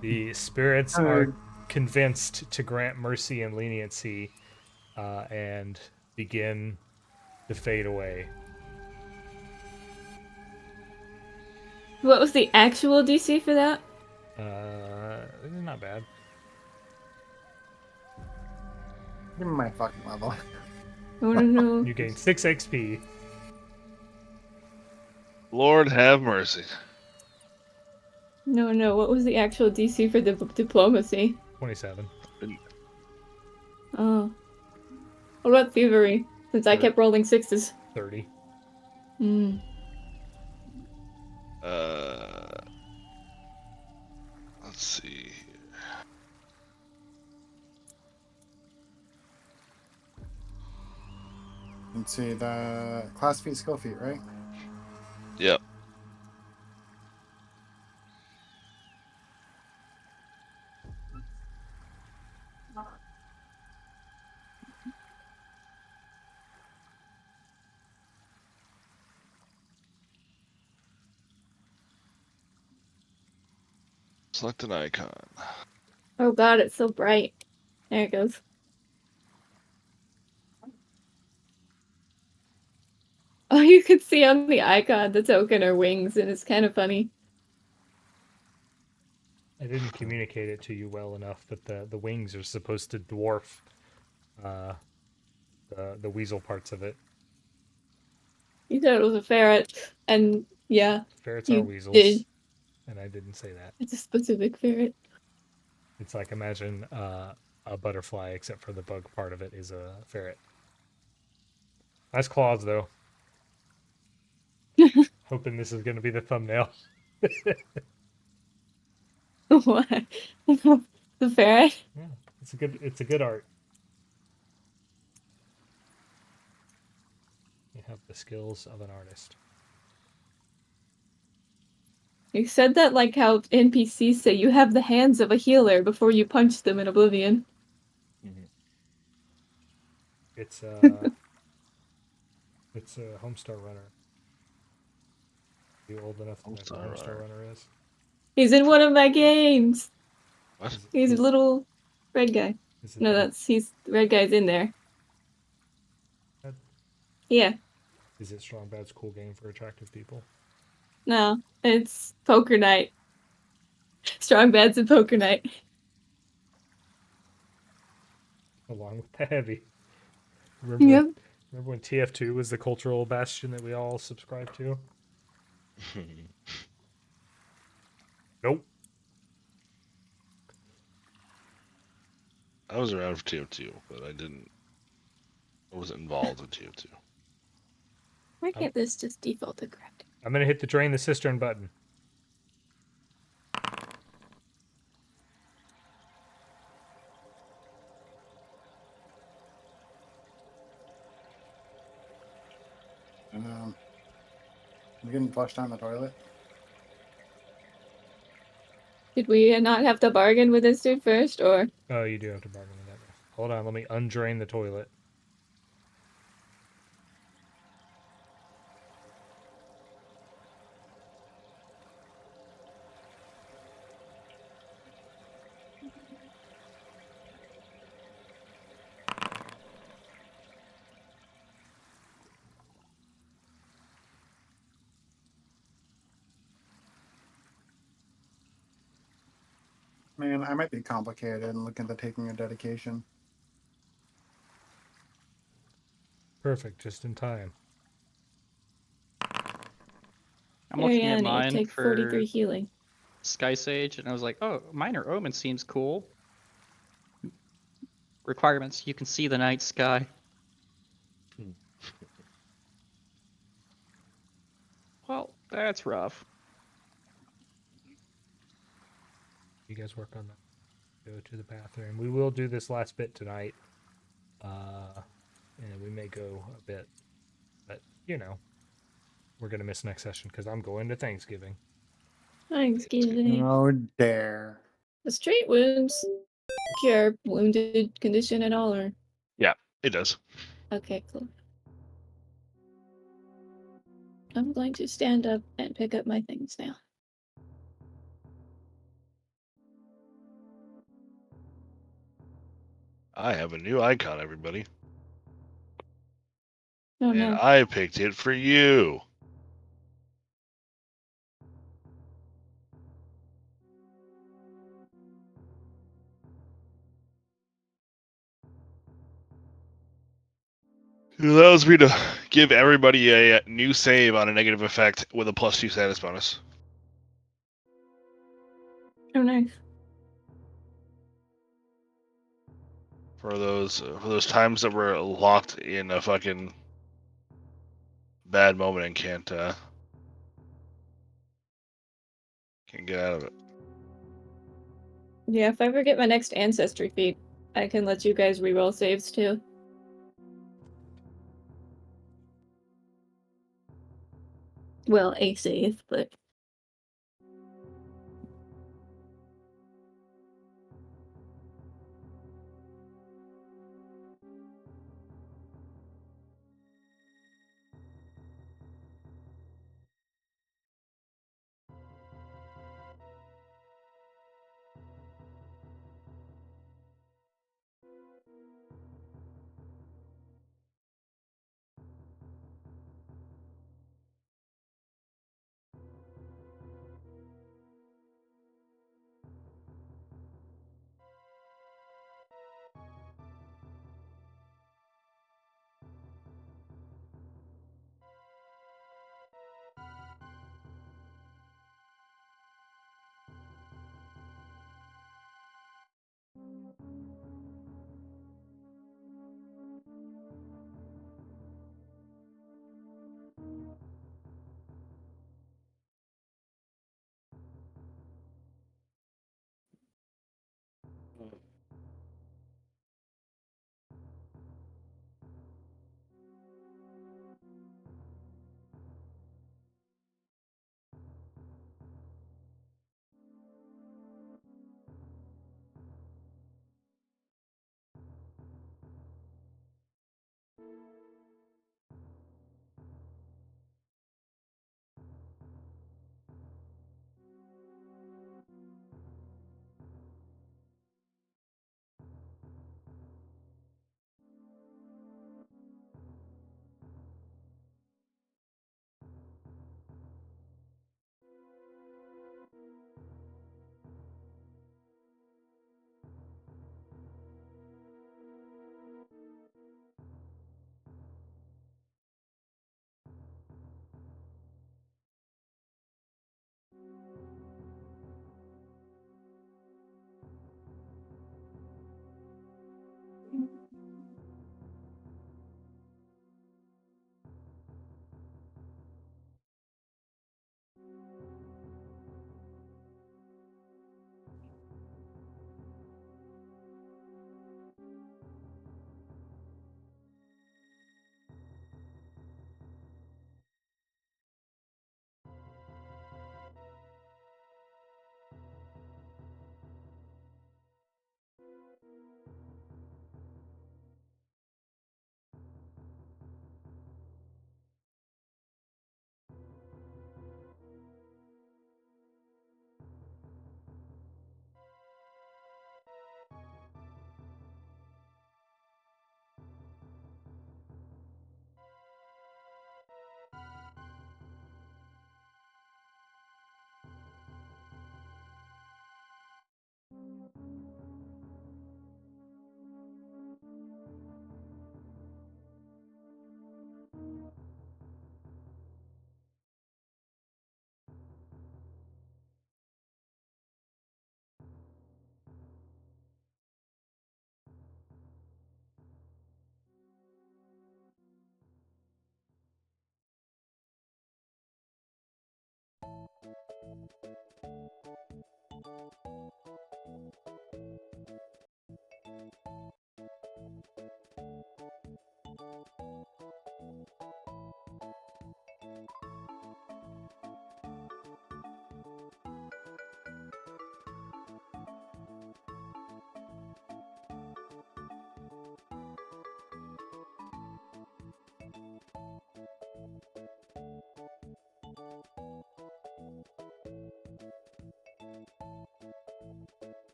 The spirits are convinced to grant mercy and leniency and begin to fade away. What was the actual DC for that? Not bad. Give me my fucking level. I want to know. You gain 6 XP. Lord have mercy. No. What was the actual DC for the diplomacy? 27. Oh. What about thievery? Since I kept rolling sixes. 30. Hmm. Let's see. Let's see, the class feat, skill feat, right? Yep. Select an icon. Oh god, it's so bright. There it goes. Oh, you can see on the icon the token are wings, and it's kind of funny. I didn't communicate it to you well enough, but the wings are supposed to dwarf the weasel parts of it. You said it was a ferret, and yeah, Ferrets you are weasels, did. and I didn't say that. It's a specific ferret. It's like imagine a butterfly, except for the bug part of it is a ferret. Nice claws, though. Hoping this is going to be the thumbnail. What? The ferret? Yeah, it's a good art. You have the skills of an artist. You said that like how NPCs say you have the hands of a healer before you punch them in Oblivion. It's it's a Homestar Runner. You old enough to know what a Homestar Runner is? He's in one of my games. What? He's a little red guy. No, the red guy's in there. Yeah. Is it Strong Bad's cool game for attractive people? No, it's Poker Night. Strong Bad's and Poker Night. Along with the heavy. Yep. Remember when TF2 was the cultural bastion that we all subscribed to? Nope. I was around for TF2, but I wasn't involved in TF2. Why can't this just default to correct? I'm going to hit the drain the cistern button. I'm getting flushed down the toilet. Did we not have to bargain with this dude first, or? Oh, you do have to bargain with that. Hold on, let me undrain the toilet. Man, I might be complicated and look into taking a dedication. Perfect, just in time. I'm looking at Teriani, mine take for 43 healing. Skysage, and I was like, oh, minor omen seems cool. Requirements: you can see the night sky. Well, that's rough. You guys work on that. Go to the bathroom. We will do this last bit tonight. And we may go a bit. But, you know, we're going to miss next session because I'm going to Thanksgiving. Thanksgiving. Oh, dare. The straight wounds cure wounded condition at all, or? Yeah, it does. Okay, cool. I'm going to stand up and pick up my things now. I have a new icon, everybody. Oh And no. I picked it for you. It allows me to give everybody a new save on a negative effect with a +2 status bonus. Oh nice. For those times that we're locked in a fucking bad moment and can't get out of it. Yeah, if I ever get my next ancestry feat, I can let you guys reroll saves too. Well, a save, but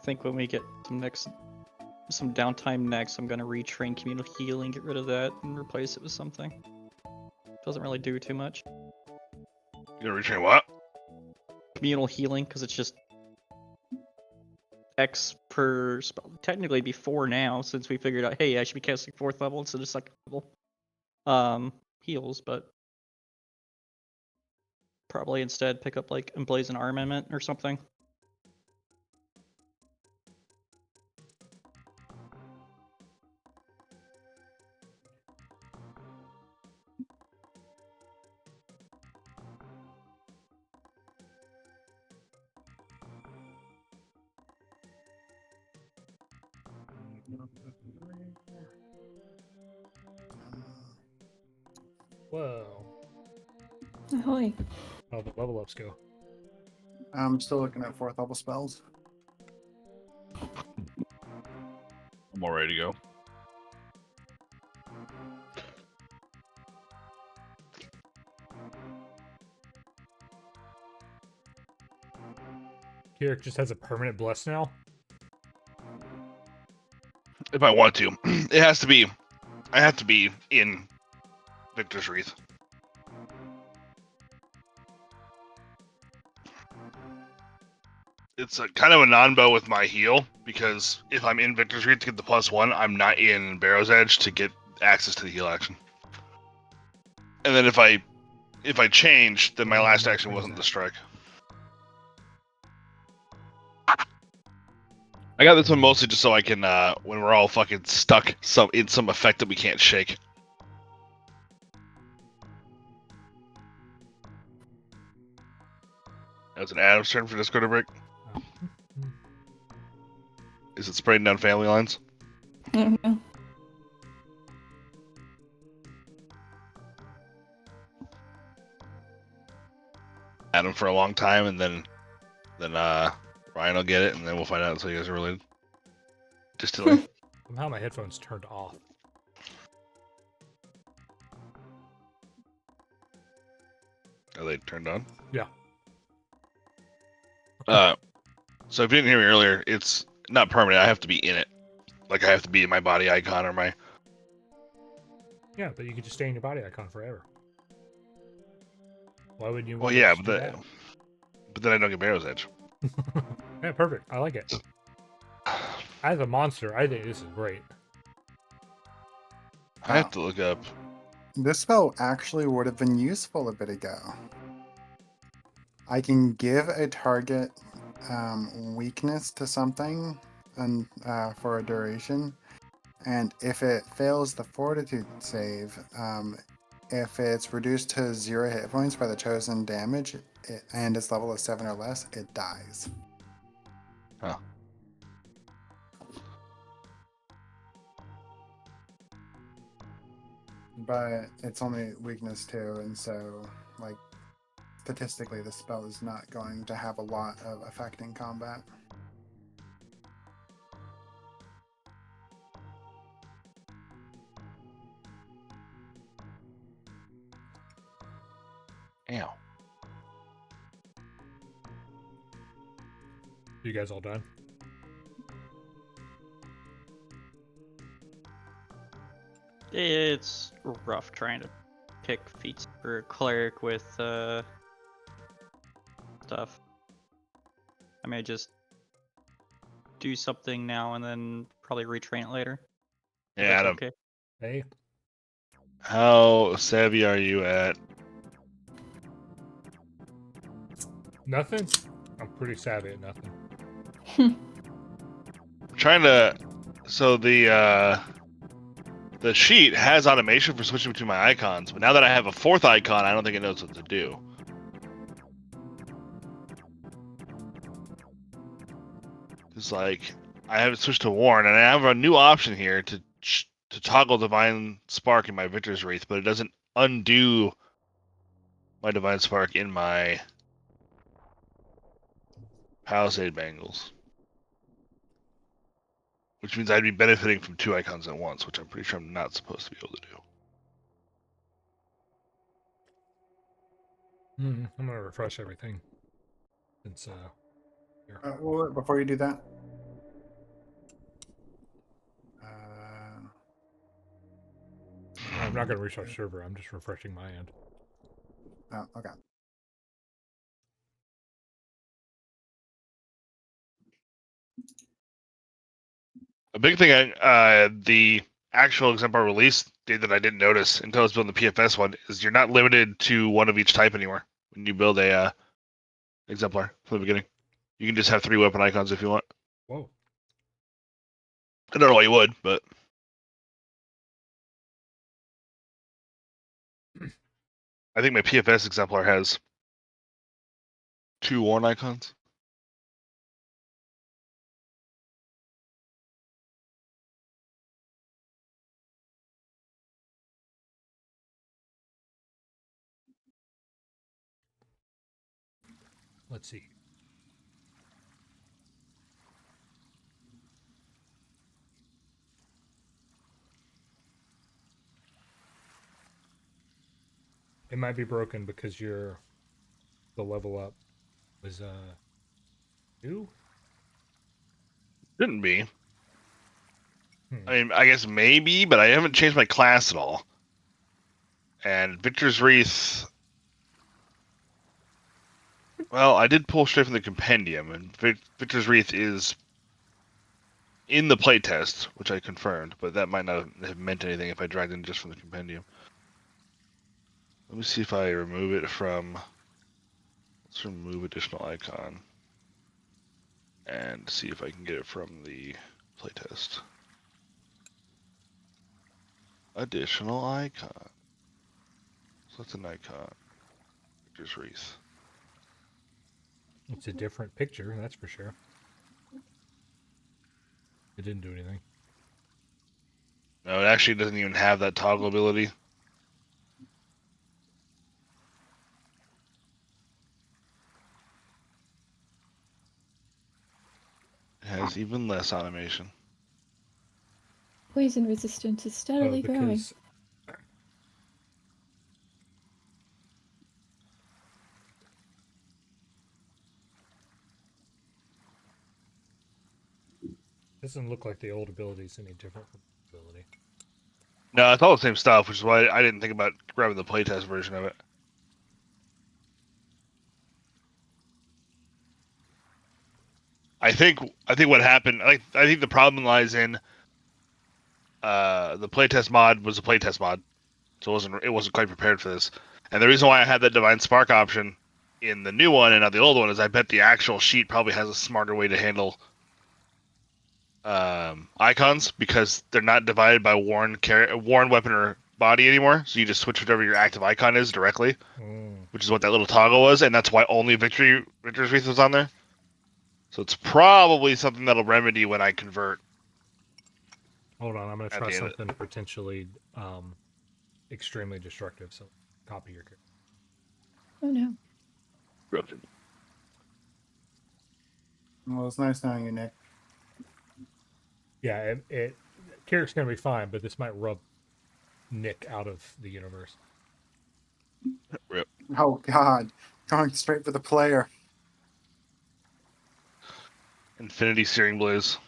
I think when we get some downtime next, I'm gonna retrain communal healing, get rid of that, and replace it with something. Doesn't really do too much. You gonna retrain what? Communal healing, because it's just X per spell. Technically, it'd be 4 now, since we figured out, hey, I should be casting 4th level instead of 2nd level. Heals, but probably instead pick up like Emblazon Armament or something. Whoa. Ahoy. How the level ups go? I'm still looking at 4th level spells. I'm all ready to go. Kirrik just has a permanent bless now. If I want to, it has to be. I have to be in Victor's Wreath. It's a kind of a non-bow with my heal, because if I'm in Victor's Wreath to get the +1, I'm not in Barrow's Edge to get access to the heal action. And then if I change, then my last action wasn't the strike. I got this one mostly just so I can, when we're all fucking stuck in some effect that we can't shake. That was an Adam's turn for Discord to break. Is it spraying down family lines? Mm-hmm. Adam for a long time, and then Ryan will get it, and then we'll find out so you guys are related. Distantly. Somehow my headphones turned off. Are they turned on? Yeah. So if you didn't hear me earlier, it's not permanent. I have to be in it. Like, I have to be in my body icon or my... Yeah, but you could just stay in your body icon forever. Why wouldn't you Well, want yeah, to but, do that, but then I don't get Barrow's Edge. Yeah, perfect. I like it. As a monster, I think this is great. I have to look up... This spell actually would have been useful a bit ago. I can give a target weakness to something and for a duration, and if it fails the fortitude save, if it's reduced to 0 hit points by the chosen damage and its level is 7 or less, it dies. Huh. But it's only weakness 2, and so, like, statistically, the spell is not going to have a lot of effect in combat. Ow. You guys all done? It's rough trying to pick feats for cleric with stuff. I may just do something now and then probably retrain it later. Yeah, That's Adam. okay. Hey. How savvy are you at... Nothing? I'm pretty savvy at nothing. trying to So the sheet has automation for switching between my icons, but now that I have a fourth icon, I don't think it knows what to do. It's like I have it switched to Warren, and I have a new option here to toggle Divine Spark in my Victor's Wreath, but it doesn't undo my Divine Spark in my Palisade Bangles. Which means I'd be benefiting from two icons at once, which I'm pretty sure I'm not supposed to be able to do. I'm gonna refresh everything. Since here. Well, before you do that, I'm not gonna refresh server. I'm just refreshing my end. oh, okay. A big thing, the actual Exemplar release date that I didn't notice until I was building the PFS one is you're not limited to one of each type anymore when you build a Exemplar from the beginning. You can just have 3 weapon icons if you want. Whoa. I don't know why you would, but I think my PFS Exemplar has 2 worn icons. Let's see. It might be broken because the level up was 2. Shouldn't be. I mean, I guess maybe, but I haven't changed my class at all. And Victor's Wreath. Well, I did pull straight from the compendium, and Victor's Wreath is in the playtest, which I confirmed, but that might not have meant anything if I dragged in just from the compendium. Let me see if I remove it from. Let's remove additional icon. And see if I can get it from the playtest. Additional icon. So that's an icon. Victor's Wreath. It's a different picture, that's for sure. It didn't do anything. No, it actually doesn't even have that toggle ability. It has even less automation. Poison resistance is steadily growing. Because doesn't look like the old ability is any different from the ability. No, it's all the same stuff, which is why I didn't think about grabbing the playtest version of it. I think what happened. I think the problem lies in the playtest mod was a playtest mod, so it wasn't quite prepared for this. And the reason why I had that Divine Spark option in the new one and not the old one is I bet the actual sheet probably has a smarter way to handle icons because they're not divided by worn weapon or body anymore. So you just switch whatever your active icon is directly, which is what that little toggle was, and that's why only Victor's Wreath was on there. So it's probably something that'll remedy when I convert. Hold on, I'm going to try something potentially extremely destructive. So copy your character. Oh no. Broken. Well, it's nice knowing you, Nick. Yeah, Kirrik's going to be fine, but this might rub Nick out of the universe. Rip. Oh God, going straight for the player. Infinity Searing Blaze.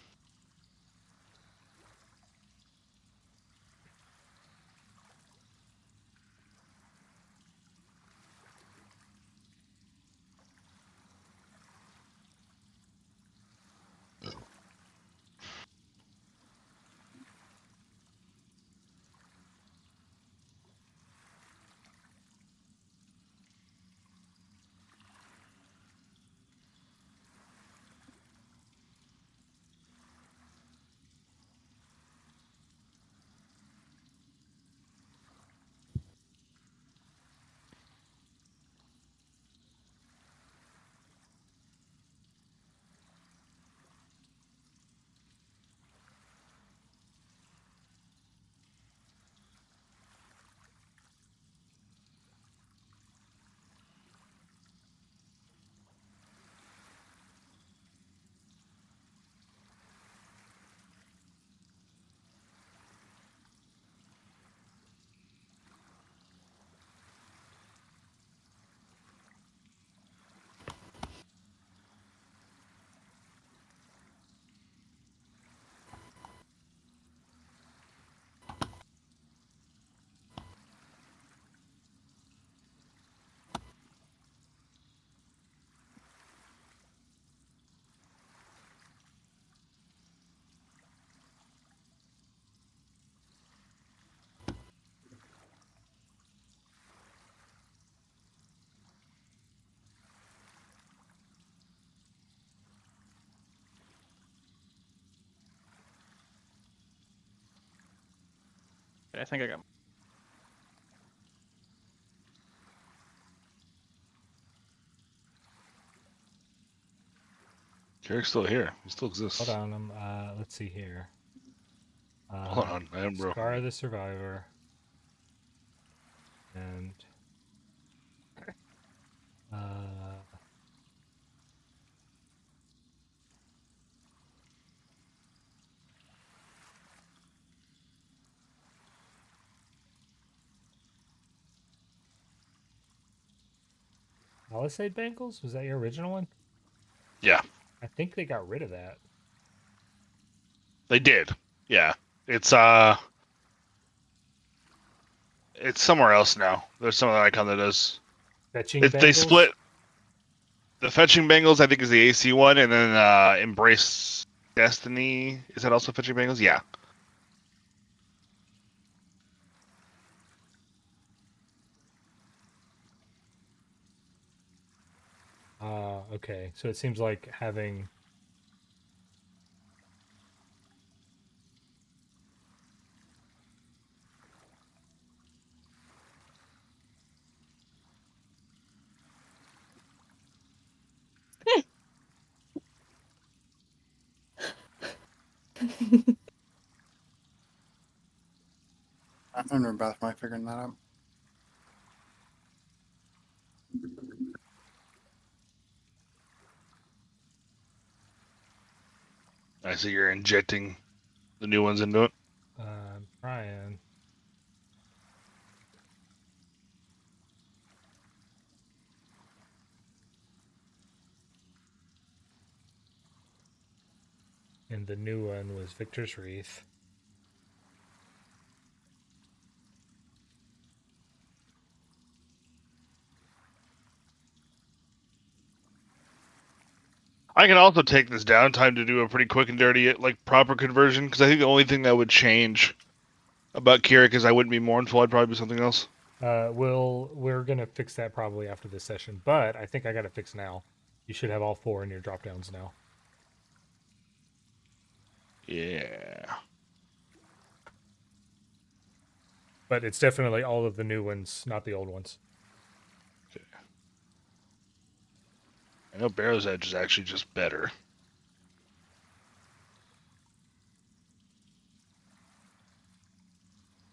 Okay, I think I got. Kirik's still here. He still exists. Hold on, let's see here. Hold on, I am broken. Scar the Survivor. And Palisade Bangles? Was that your original one? Yeah, I think they got rid of that. they did. Yeah, it's somewhere else now. There's some other icon that does. Fetching They Bangles? split. The Fetching Bangles, I think, is the AC one, and then Embrace Destiny. Is that also Fetching Bangles? Yeah. Okay. So it seems like having I don't know about my figuring that out. I see you're injecting the new ones into it. trying. And the new one was Victor's Wreath. I can also take this downtime to do a pretty quick and dirty, like, proper conversion, because I think the only thing that would change about Kirrik is I wouldn't be mournful. I'd probably be something else. We're gonna fix that probably after this session, but I think I got it fixed now. You should have all 4 in your drop downs now. Yeah. But it's definitely all of the new ones, not the old ones. Okay. I know Barrow's Edge is actually just better.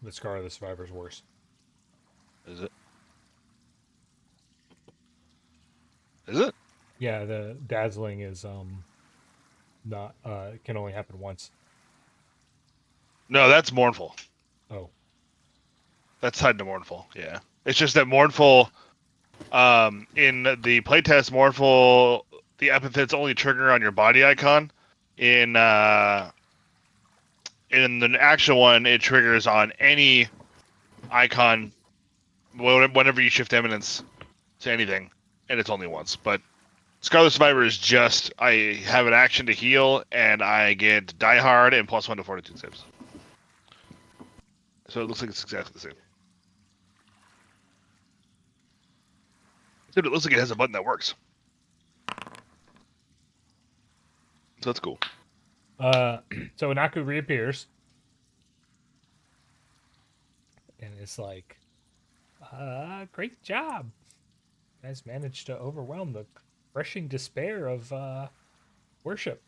The Scar of the Survivor's worse. Is it? Is it? Yeah, the dazzling is not can only happen once. No, that's mournful. Oh. That's tied to mournful. Yeah. It's just that mournful, in the playtest, mournful, the epithets only trigger on your body icon. In the actual one, it triggers on any icon whenever you shift eminence to anything, and it's only once. But Scarlet Survivor is just, I have an action to heal, and I get Die Hard and +1 to Fortitude saves. So it looks like it's exactly the same. Dude, it looks like it has a button that works. So that's cool. So Inaku reappears. And it's like, great job. You guys managed to overwhelm the crushing despair of worship.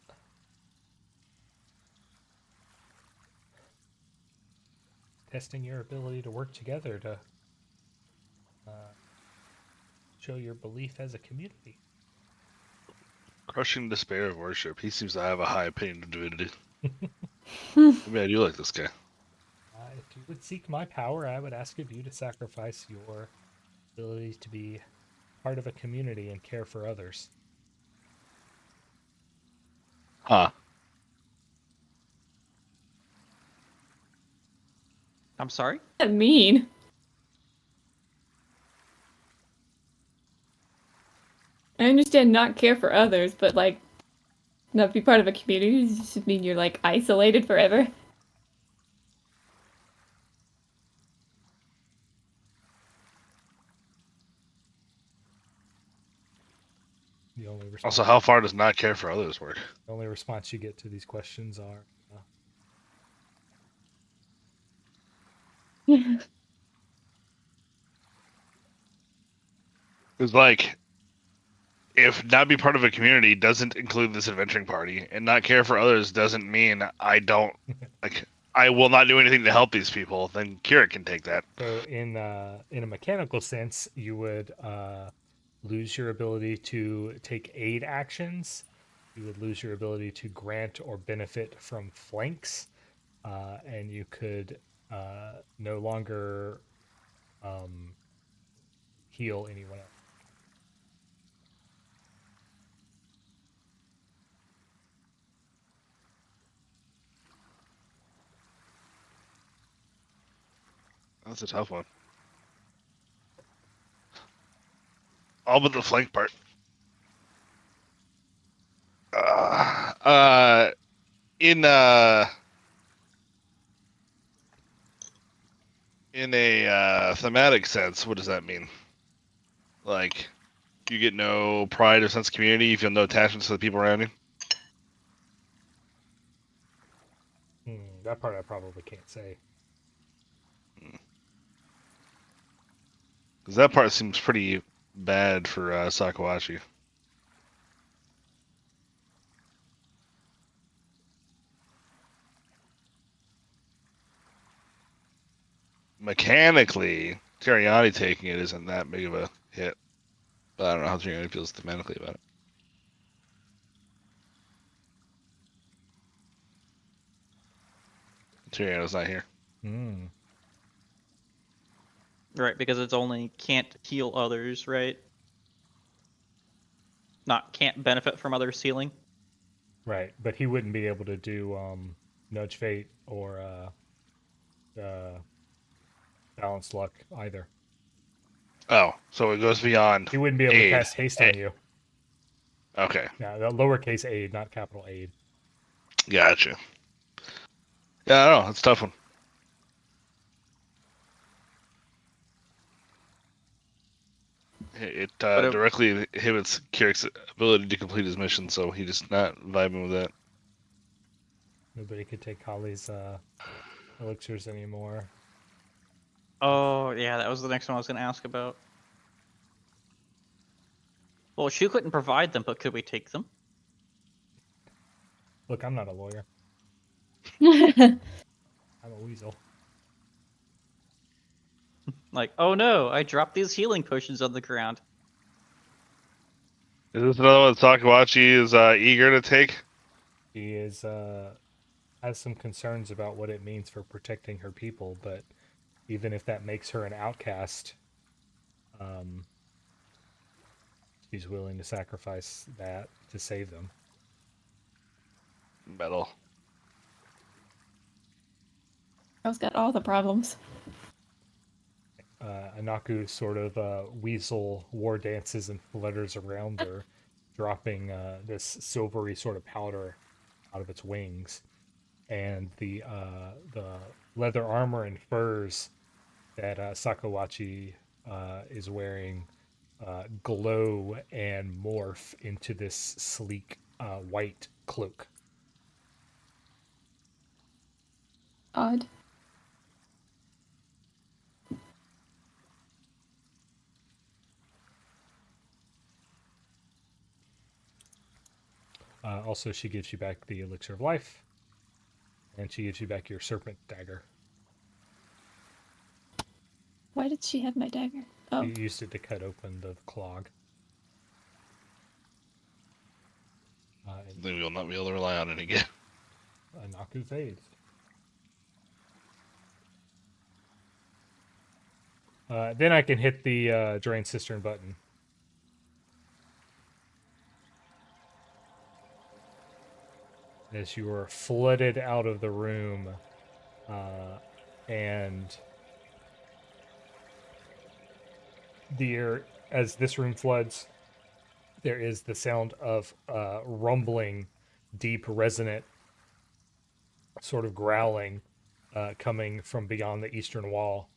Testing your ability to work together to show your belief as a community. Crushing despair of worship. He seems to have a high opinion of divinity. Maybe I do like this guy. If you would seek my power, I would ask of you to sacrifice your ability to be part of a community and care for others. Huh. I'm sorry? What does that mean? I understand not care for others, but like not be part of a community does just mean you're like isolated forever. The only response, Also, how far does not care for others work? the only response you get to these questions are, It's like, if not be part of a community doesn't include this adventuring party, and not care for others doesn't mean I don't like. I will not do anything to help these people. Then Kirrik can take that. So in a mechanical sense, you would lose your ability to take aid actions. You would lose your ability to grant or benefit from flanks, and you could no longer heal anyone else. That's a tough one. All but the flank part. In a thematic sense, what does that mean? Like, you get no pride or sense of community, you feel no attachment to the people around you? That part I probably can't say. Because that part seems pretty bad for Sakawachi. Mechanically, Teriani taking it isn't that big of a hit. But I don't know how Teriani feels thematically about it. Teriano's not here. Right, because it's only can't heal others, right? Not can't benefit from others healing. Right, but he wouldn't be able to do Nudge Fate or Balance Luck either. Oh, so it goes beyond. He wouldn't be able aid. to cast haste on you. Okay, Yeah, the lowercase aid, not capital aid. gotcha. Yeah, I don't know. It's a tough one. It directly inhibits Kirik's ability to complete his mission, so he's just not vibing with that. Nobody could take Khali's elixirs anymore. Oh, yeah, that was the next one I was going to ask about. Well, she couldn't provide them, but could we take them? Look, I'm not a lawyer. I'm a weasel. Like, oh no, I dropped these healing potions on the ground. Is this another one Sakawachi is eager to take? She is has some concerns about what it means for protecting her people, but even if that makes her an outcast, she's willing to sacrifice that to save them. Metal. Girl's got all the problems. Anaku sort of weasel war dances and flutters around her, dropping this silvery sort of powder out of its wings, and the leather armor and furs that Sakawachi is wearing glow and morph into this sleek white cloak. Odd. Also, she gives you back the elixir of life, and she gives you back your serpent dagger. Why did she have my dagger? Oh. You used it to cut open the clog. Then we'll not be able to rely on it again. Anaku fades. Then I can hit the drain cistern button. As you are flooded out of the room, and as this room floods, there is the sound of rumbling, deep, resonant, sort of growling coming from beyond the eastern wall.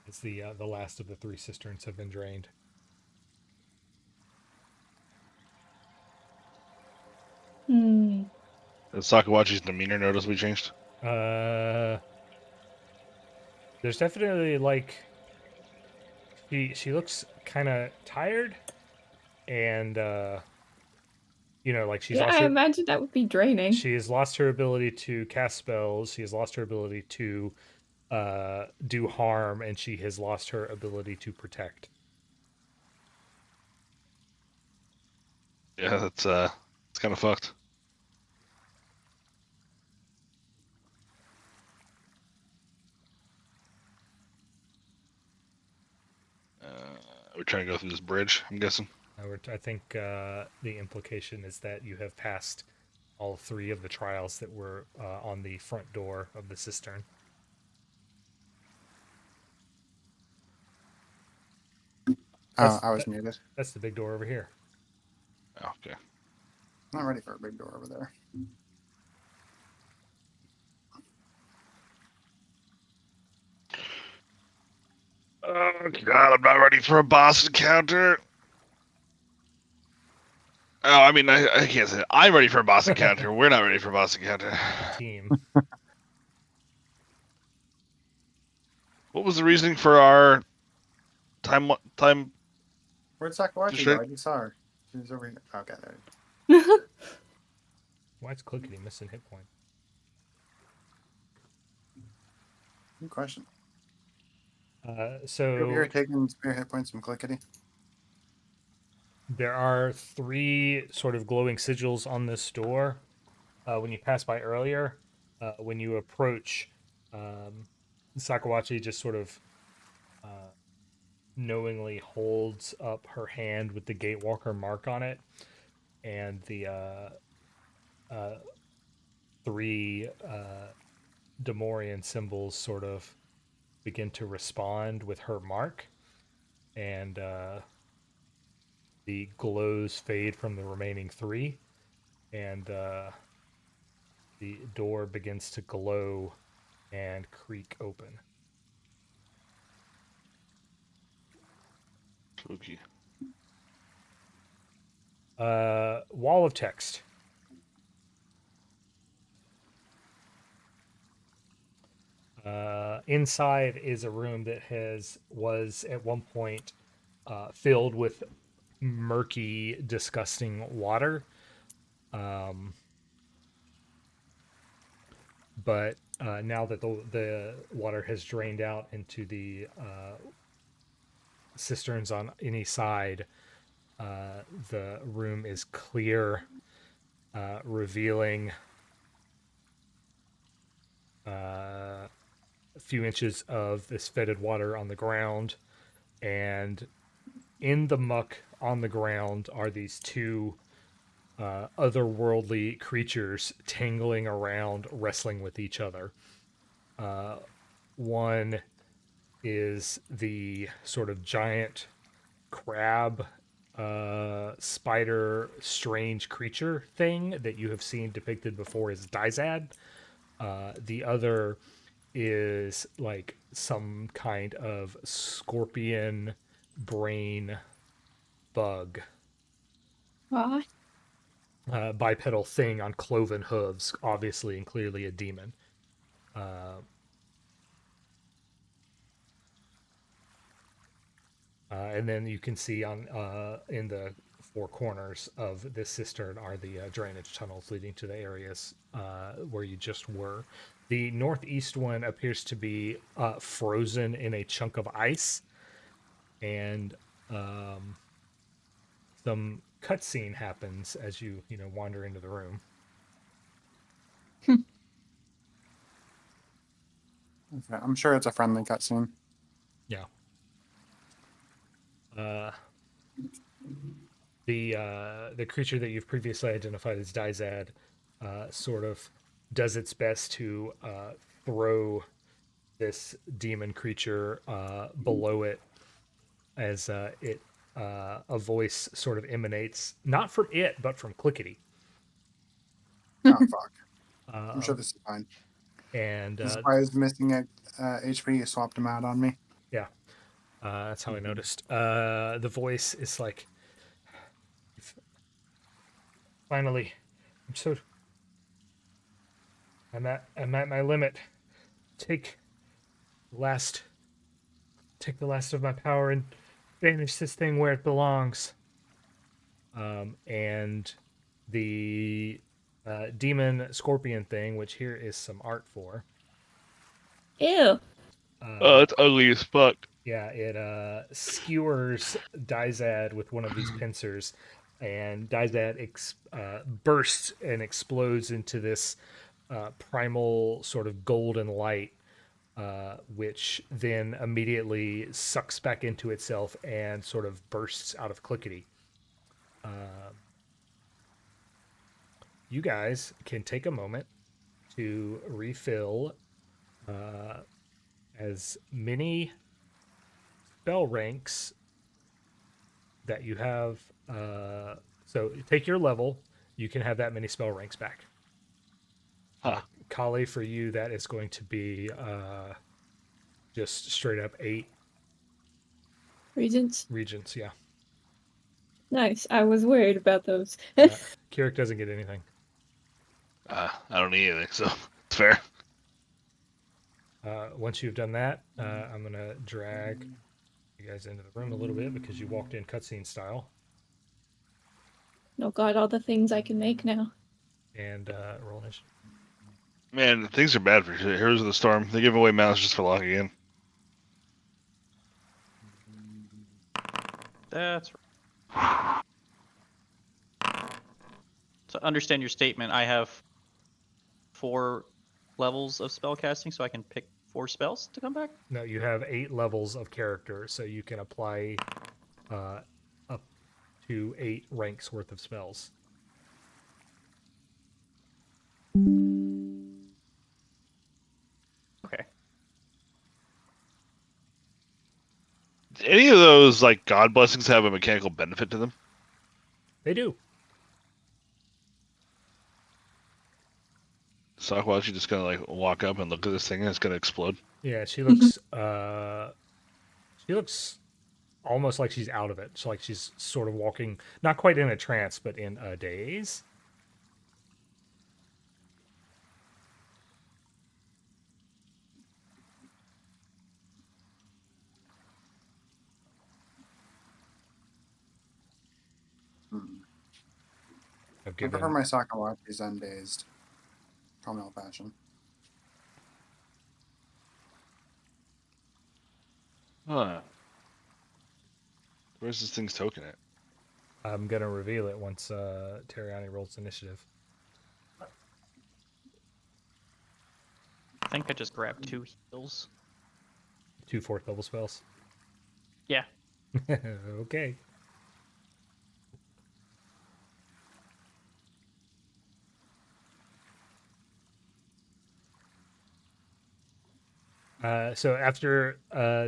As the last of the 3 cisterns have been drained. Does Sakawachi's demeanor noticeably changed? There's definitely like she looks kind of tired, and like Yeah, I imagine that would be draining. she has lost her ability to cast spells. She has lost her ability to do harm, and she has lost her ability to protect. Yeah, it's kind of fucked. We're trying to go through this bridge, I'm guessing. I think the implication is that you have passed all three of the trials that were on the front door of the cistern. I was muted. That's the big door over here. Oh, okay. Not ready for a big door over there. Oh god, I'm not ready for a boss encounter. Oh, I mean, I can't say that. I'm ready for a boss encounter. We're not ready for a boss encounter. Team. What was the reasoning for our time? Where'd Sakawachi Just right- go? I just saw her. She was over here. Okay, there. Why is Clickety missing hit point? Good question. So Over here taking spare hit points from Clickety. there are three sort of glowing sigils on this door. When you passed by earlier, when you approach, Sakawachi just sort of knowingly holds up her hand with the Gatewalker mark on it, and the three Demorian symbols sort of begin to respond with her mark, and the glows fade from the remaining three, and the door begins to glow and creak open. Spooky. Wall of text. Inside is a room that was at one point filled with murky, disgusting water. But now that the water has drained out into the cisterns on any side, the room is clear, revealing a few inches of this fetid water on the ground, and in the muck on the ground are these two otherworldly creatures tangling around, wrestling with each other. One is the sort of giant crab, spider, strange creature thing that you have seen depicted before as Dizad. The other is like some kind of scorpion brain bug. What? Bipedal thing on cloven hooves, obviously and clearly a demon. And then you can see on in the four corners of this cistern are the drainage tunnels leading to the areas where you just were. The northeast one appears to be frozen in a chunk of ice, and some cutscene happens as you wander into the room. Okay, I'm sure it's a friendly cutscene. Yeah. The creature that you've previously identified as Dizad sort of does its best to throw this demon creature below it, as a voice sort of emanates, not from it, but from Clickety. Oh, fuck. I'm sure this is fine. And This is why I was missing HP. You swapped him out on me. yeah, that's how I noticed. The voice is like, finally, I'm so I'm at my limit. Take the last of my power and banish this thing where it belongs. And the demon scorpion thing, which here is some art for. Ew. Oh, it's ugly as fuck. Yeah, it skewers Dizad with one of these pincers, and Dizad bursts and explodes into this primal sort of golden light, which then immediately sucks back into itself and sort of bursts out of Clickety. You guys can take a moment to refill as many spell ranks that you have. So take your level. You can have that many spell ranks back. Huh. Khali, for you, that is going to be just straight up 8 Regents. regents. Yeah. Nice. I was worried about those. Kirrik doesn't get anything. I don't need anything, so it's fair. Once you've done that, I'm going to drag you guys into the room a little bit because you walked in cutscene style. Oh god, all the things I can make now. And roll initiative. Man, things are bad for Heroes of the Storm. They give away mounts just for luck again. That's right. To understand your statement, I have 4 levels of spell casting, so I can pick 4 spells to come back? No, you have 8 levels of character, so you can apply up to 8 ranks worth of spells. Okay. Do any of those like god blessings have a mechanical benefit to them? They do. Sokwa, she just gonna like walk up and look at this thing and it's gonna explode. Yeah, she looks almost like she's out of it. So like she's sort of walking, not quite in a trance, but in a daze. I've I prefer given my Sakawachis undazed. Call me old fashioned. Huh. Where's this thing's token at? I'm gonna reveal it once Teriani rolls initiative. I think I just grabbed 2 heals. 2 4th level spells. Yeah. Okay. So after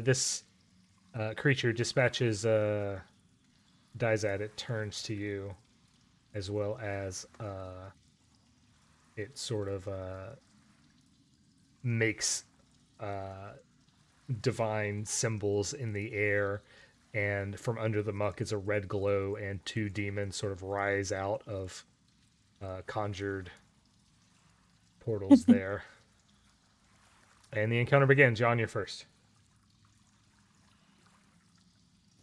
this creature dispatches Dizad, it turns to you, as well as it sort of makes divine symbols in the air, and from under the muck is a red glow, and 2 demons sort of rise out of conjured portals there. And the encounter begins. Yawn, you're first.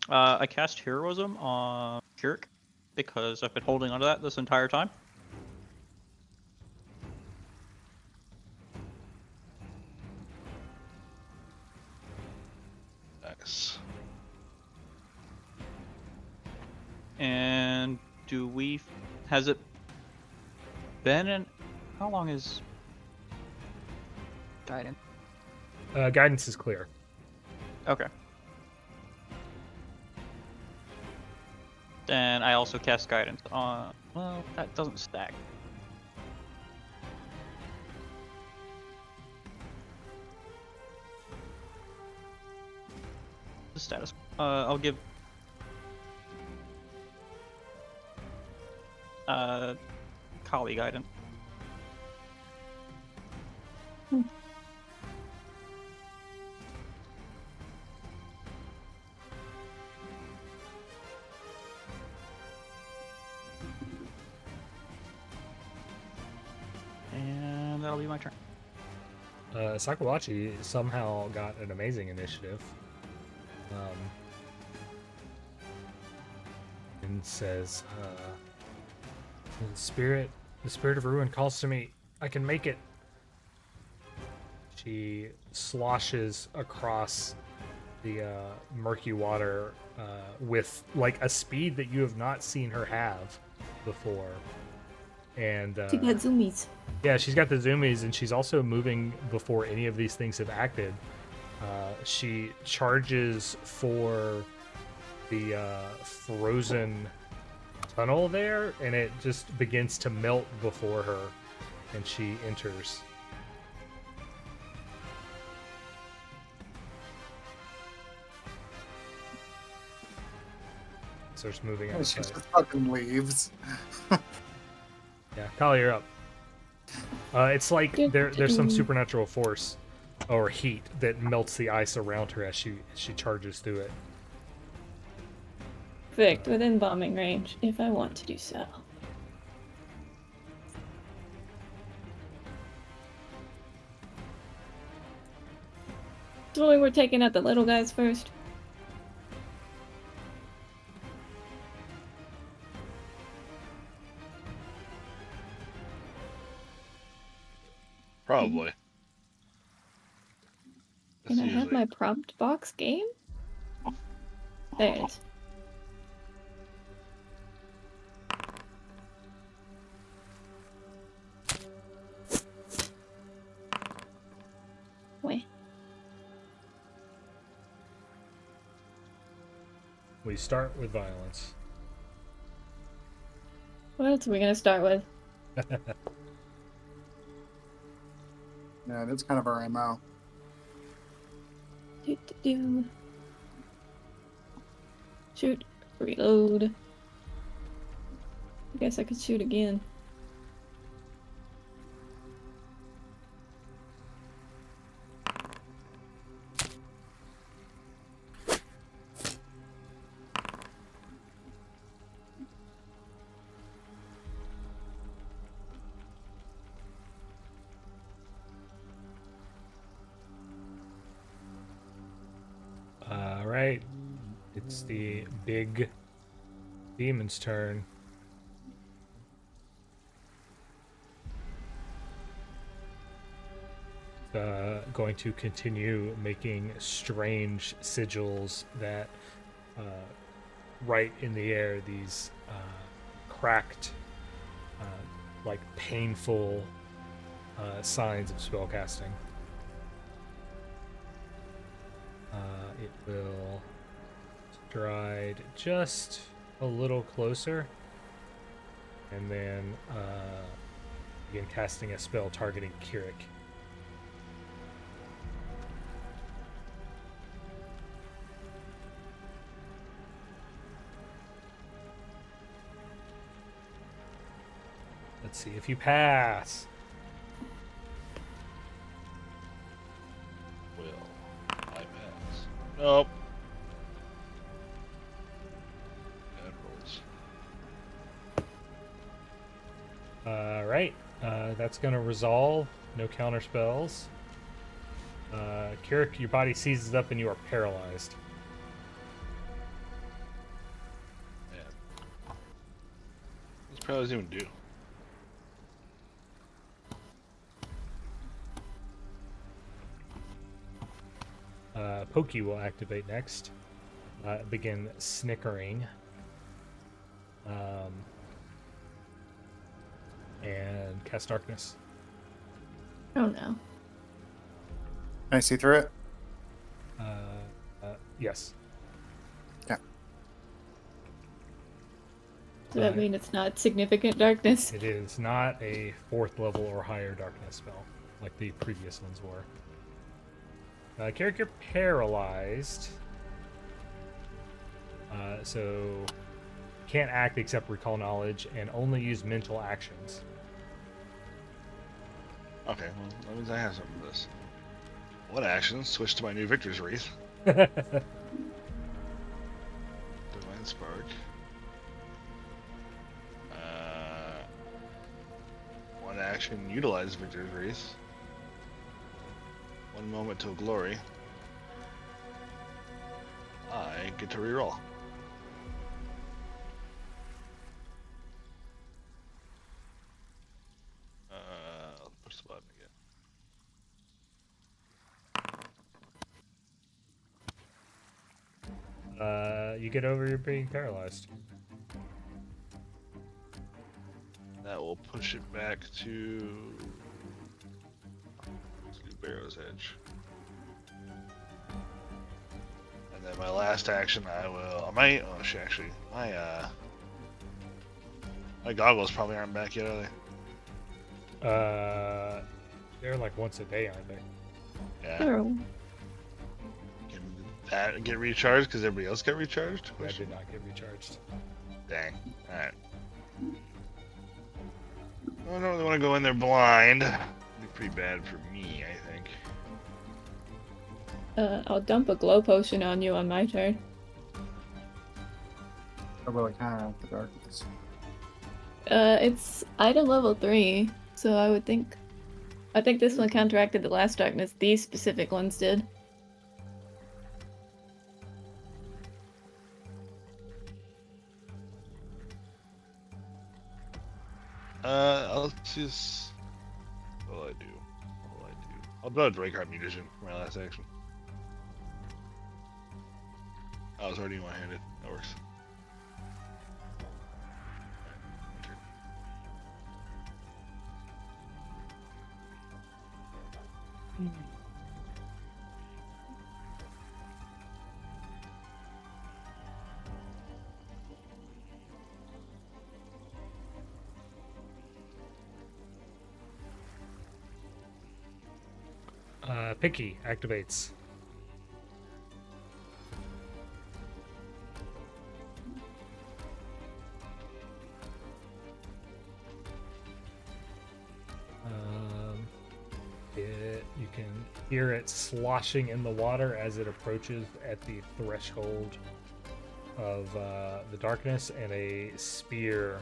I cast Heroism on Kirrik because I've been holding onto that this entire time. Nice. And has it been in, how long is guidance? Guidance is clear. Okay. Then I also cast guidance on, well, that doesn't stack. The status. I'll give Khali guidance. that'll be my turn. Sakawachi somehow got an amazing initiative. And says, the spirit of ruin calls to me. I can make it. She sloshes across the murky water with like a speed that you have not seen her have before. And She got zoomies. yeah, she's got the zoomies, and she's also moving before any of these things have acted. She charges for the frozen tunnel there, and it just begins to melt before her, and she enters. Starts moving She outside. just fucking leaves. Yeah, Khali, you're up. It's like there's some supernatural force or heat that melts the ice around her as she charges through it. Perfect, within bombing range, if I want to do so. So we're taking out the little guys first. Probably. Can That's I have usually- my prompt box game? There it is. Wait. We start with violence. What else are we gonna start with? Yeah, that's kind of our MO. Do. Shoot. Reload. I guess I could shoot again. Alright. It's the big demon's turn. Going to continue making strange sigils that right in the air, these cracked, like painful signs of spellcasting. It will stride just a little closer, and then begin casting a spell targeting Kirrik. Let's see if you pass. Will I pass? Nope. Bad rolls. Alright, that's going to resolve. No counter spells. Kirrik, your body seizes up and you are paralyzed. Man. What's paralyzed even do? Pokey will activate next. Begin snickering. And cast darkness. Oh no. Can I see through it? Yes. Does that mean it's not significant darkness? It is not a 4th level or higher darkness spell like the previous ones were. Kirrik, you're paralyzed. So can't act except recall knowledge and only use mental actions. Okay, well, that means I have some of this. What actions? Switch to my new Victor's Wreath. Divine Spark. One action, utilize Victor's Race. 1 moment till glory. I get to reroll. Let's push the button again. You get over your being paralyzed. That will push it back to Barrow's Edge. And then my last action, my goggles probably aren't back yet, are they? They're like once a day, aren't they? Yeah. Oh. Can that get recharged because everybody else got recharged? That did not get recharged. Dang. Alright. I don't really want to go in there blind. It'd be pretty bad for me, I think. I'll dump a glow potion on you on my turn. Or will it counteract the darkness? It's item level 3, so I think this one counteracted the last darkness. These specific ones did. I'll just... What will I do? I'll draw a Drakeheart Mutagen for my last action. Oh, it's already one-handed. That works. Picky activates. You can hear it sloshing in the water as it approaches at the threshold of the darkness, and a spear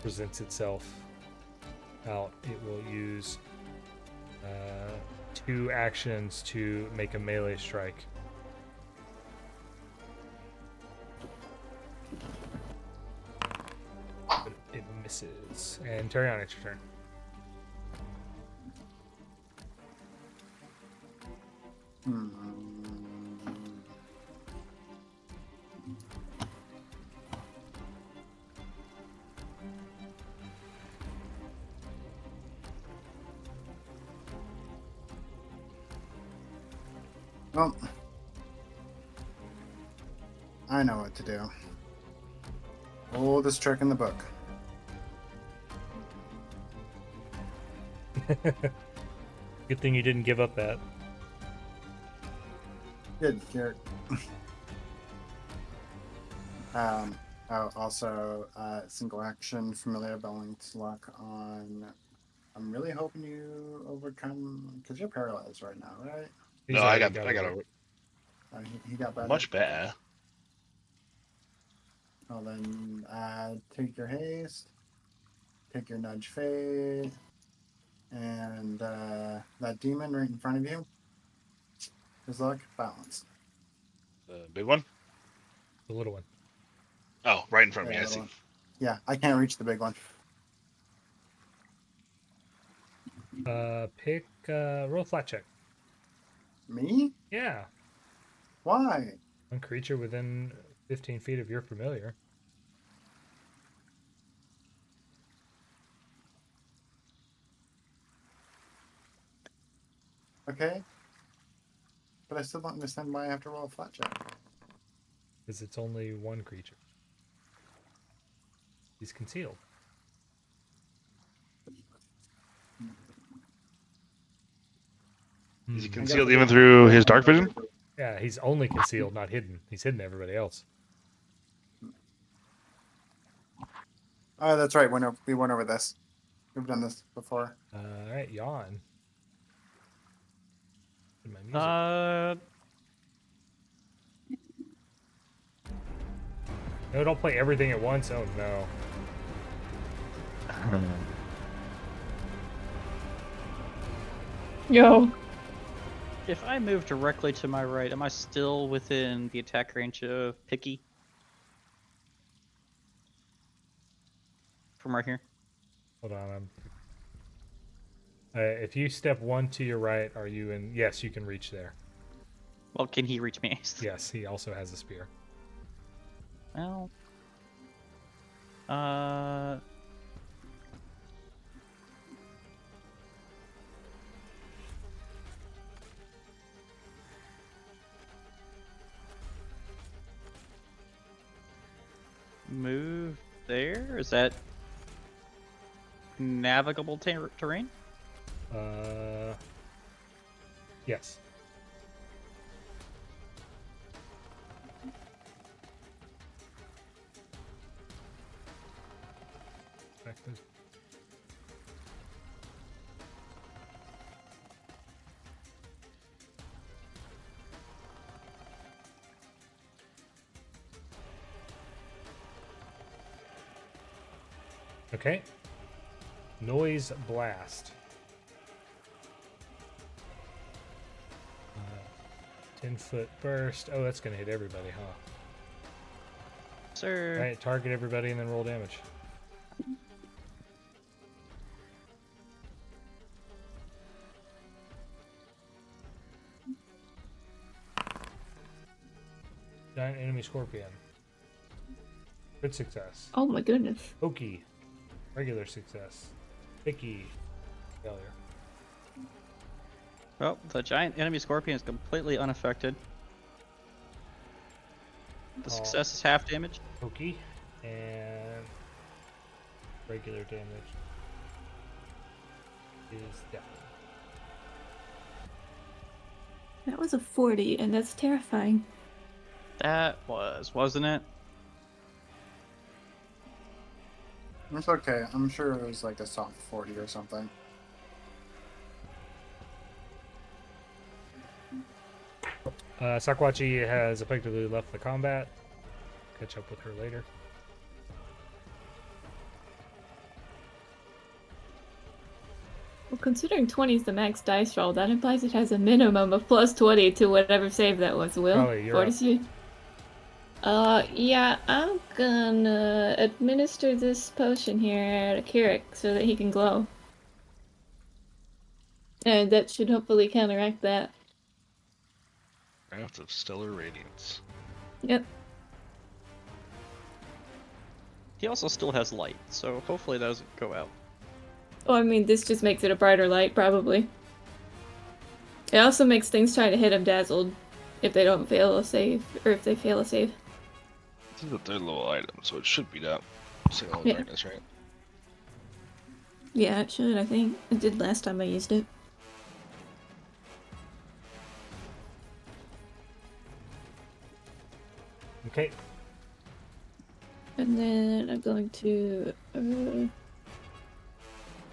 presents itself out. It will use 2 actions to make a melee strike. But it misses. And Teriani, it's your turn. Well, I know what to do. Oldest trick in the book. Good thing you didn't give up that. Good, Kirrik. Also, single action, familiar Belling's luck on. I'm really hoping you overcome, because you're paralyzed right now, right? He's No, I already got over. He got better. much better. Well, then take your haste, take your nudge fade, and that demon right in front of you. His luck balanced. The big one? The little one. Oh, right in front of Yeah, me, I the see. one. Yeah, I can't reach the big one. Roll flat check. Me? Yeah. Why? One creature within 15 feet of your familiar. Okay. But I still don't understand why I have to roll a flat check. Because it's only one creature. He's concealed. Is he Hmm. concealed even through his dark vision? Yeah, he's only concealed, not hidden. He's hidden to everybody else. Oh, that's right. We went over this. We've done this before. All right, Yawn. My music. No, don't play everything at once. Oh no. Yo. If I move directly to my right, am I still within the attack range of Picky? From right here? Hold on. If you step 1 to your right, are you in? Yes, you can reach there. Well, can he reach me? Yes, he also has a spear. Well, move there? Is that navigable terrain? Yes. Okay. Noise blast. 10-foot burst. Oh, that's going to hit everybody, huh? Sir. All right, target everybody and then roll damage. Giant enemy scorpion. Good success. Oh my goodness. Okie. Regular success. Picky. Failure. Well, the giant enemy scorpion is completely unaffected. The success is half damage. Okie. And regular damage is down. That was a 40, and that's terrifying. That was, wasn't it? It's okay. I'm sure it was like a soft 40 or something. Sakwachi has effectively left the combat. Catch up with her later. Well, considering 20 is the max dice roll, that implies it has a minimum of plus 20 to whatever save that was, Will. Khali, you're up. Fortitude. Yeah, I'm gonna administer this potion here to Kirrik so that he can glow. And that should hopefully counteract that. Craft of Stellar Radiance. Yep. He also still has light, so hopefully that doesn't go out. Oh, I mean, this just makes it a brighter light, probably. It also makes things trying to hit him dazzled if they don't fail a save, or if they fail a save. This is a third level item, so it should beat out Signal of Yeah. Darkness, right? Yeah, it should, I think. It did last time I used it. Okay. And then I'm going to... I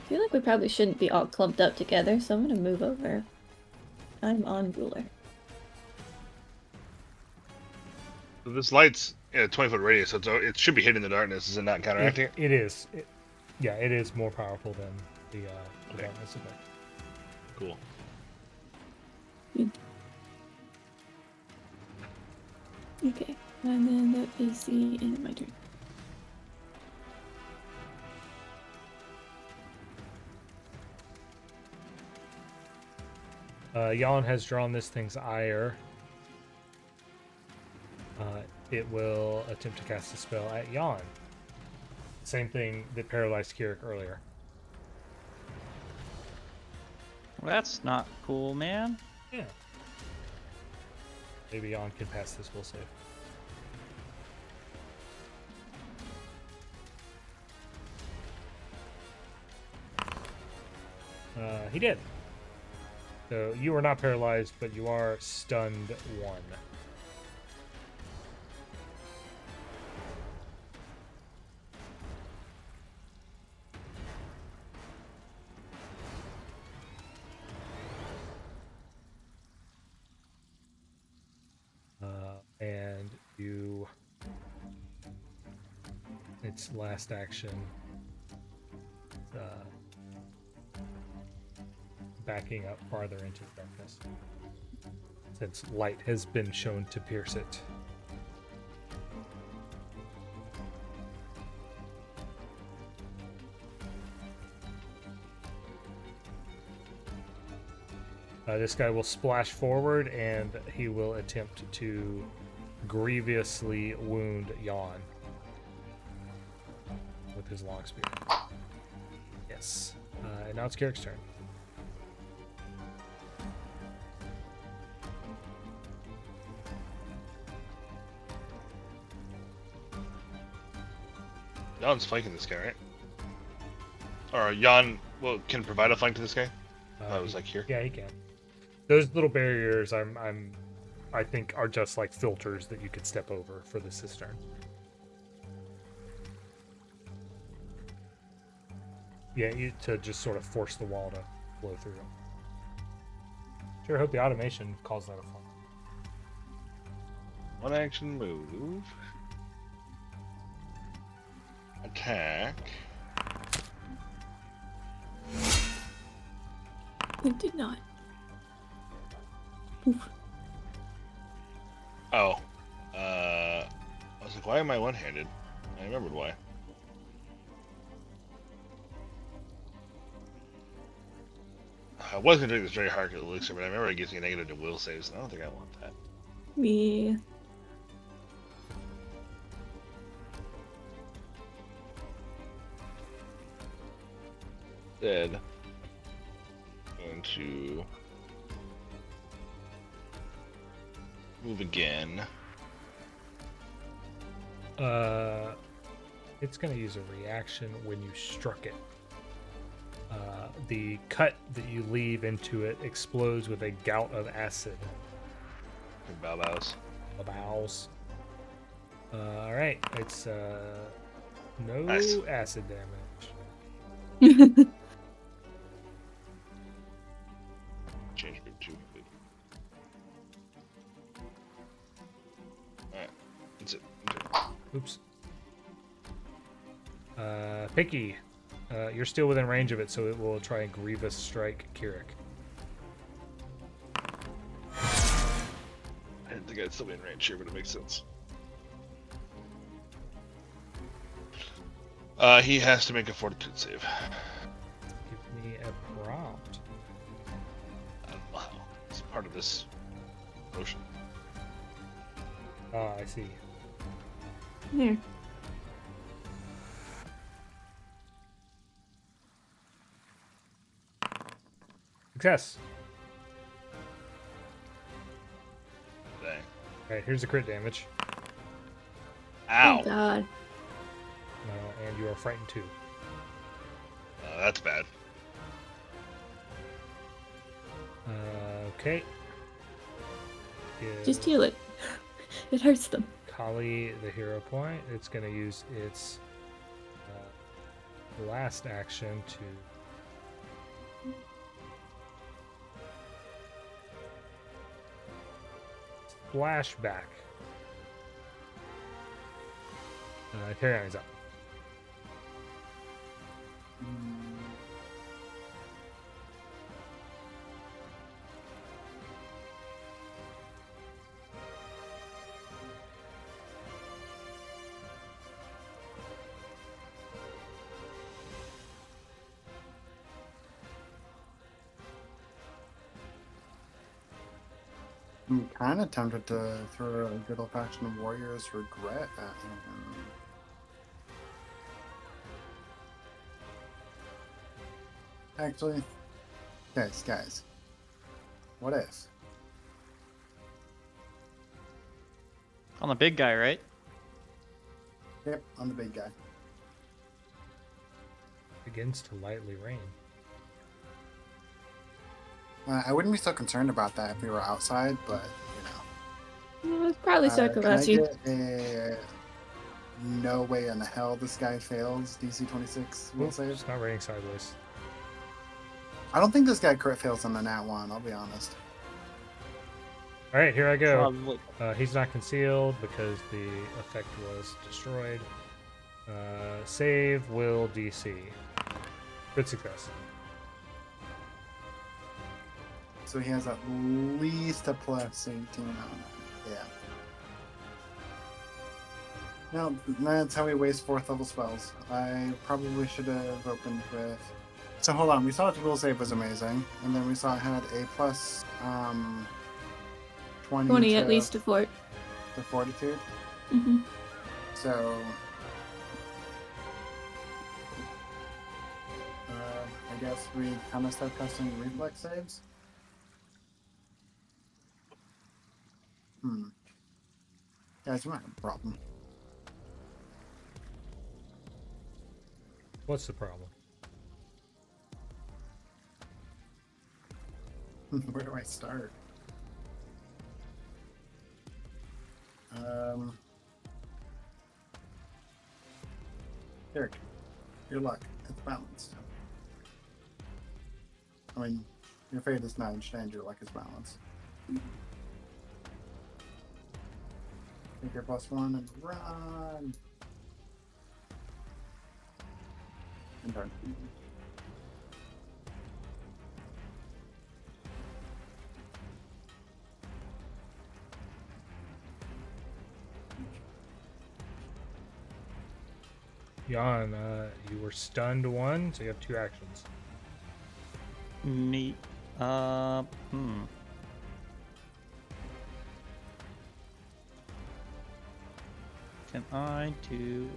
feel like we probably shouldn't be all clumped up together, so I'm going to move over. I'm on ruler. So this light's in a 20-foot radius, so it should be hitting the darkness. Is it not counteracting it? It is. Yeah, it is more powerful than the Okay. darkness effect. Cool. Okay, and then that is the end of my turn. Yawn has drawn this thing's ire. It will attempt to cast a spell at Yawn. Same thing that paralyzed Kirrik earlier. Well, that's not cool, man. Yeah. Maybe Yawn can pass this will save. He did. So you are not paralyzed, but you are stunned 1. And you... its last action... backing up farther into the darkness, since light has been shown to pierce it. This guy will splash forward, and he will attempt to grievously wound Yawn with his long spear. Yes. And now it's Kirrik's turn. Yawn's flanking this guy, right? Or Yawn can provide a flank to this guy? I was like here. Yeah, he can. Those little barriers, I think, are just like filters that you could step over for the cistern. Yeah, to just sort of force the wall to blow through them. Sure hope the automation calls that a fun. One action move. Attack. It did not. Oh. I was like, why am I one-handed? I remembered why. I was going to do this very hard at Elixir, but I remember it gives me a negative to will saves, and I don't think I want that. Yeah. Instead, going to move again. It's going to use a reaction when you struck it. The cut that you leave into it explodes with a gout of acid. Bows. All right, it's no Nice. acid damage. Change group 2. Alright, that's it. Oops. Picky, you're still within range of it, so it will try and grievous strike Kirrik. I didn't think I'd still be in range here, but it makes sense. He has to make a fortitude save. Give me a prompt. I don't know how. It's part of this potion. Ah, I see. Here. Success. Dang. Alright, here's the crit damage. Ow! Oh god. And you are frightened too. That's bad. Okay. Just heal it. It hurts them. Khali the hero point. It's going to use its last action to splash back. Teriani's up. I'm kind of tempted to throw a good old-fashioned warrior's regret at him. Actually, guys, what if? On the big guy, right? Yep, I'm the big guy. Begins to lightly rain. I wouldn't be so concerned about that if we were outside, but you know. It's probably Can I psychopathy. get a no way in the hell this guy fails DC 26 will Oops, save? it's not raining sideways. I don't think this guy crit fails on the nat 1, I'll be honest. All right, here I go. Probably. He's not concealed because the effect was destroyed. Save will DC. Good success. So he has at least a plus 18 on it. Yeah. No, that's how we waste 4th level spells. I probably should have opened with... So hold on, we saw its will save was amazing, and then we saw it had a plus 20 at least to fort. to fortitude. Mm-hmm. So I guess we kind of start casting reflex saves. Guys, you might have a problem. What's the problem? Where do I start? Kirrik, your luck. It's balanced. I mean, your fate is not unchanged, your luck is balanced. Take your +1 and run! And turn. Yawn, you were stunned 1, so you have 2 actions. Neat. Can I do?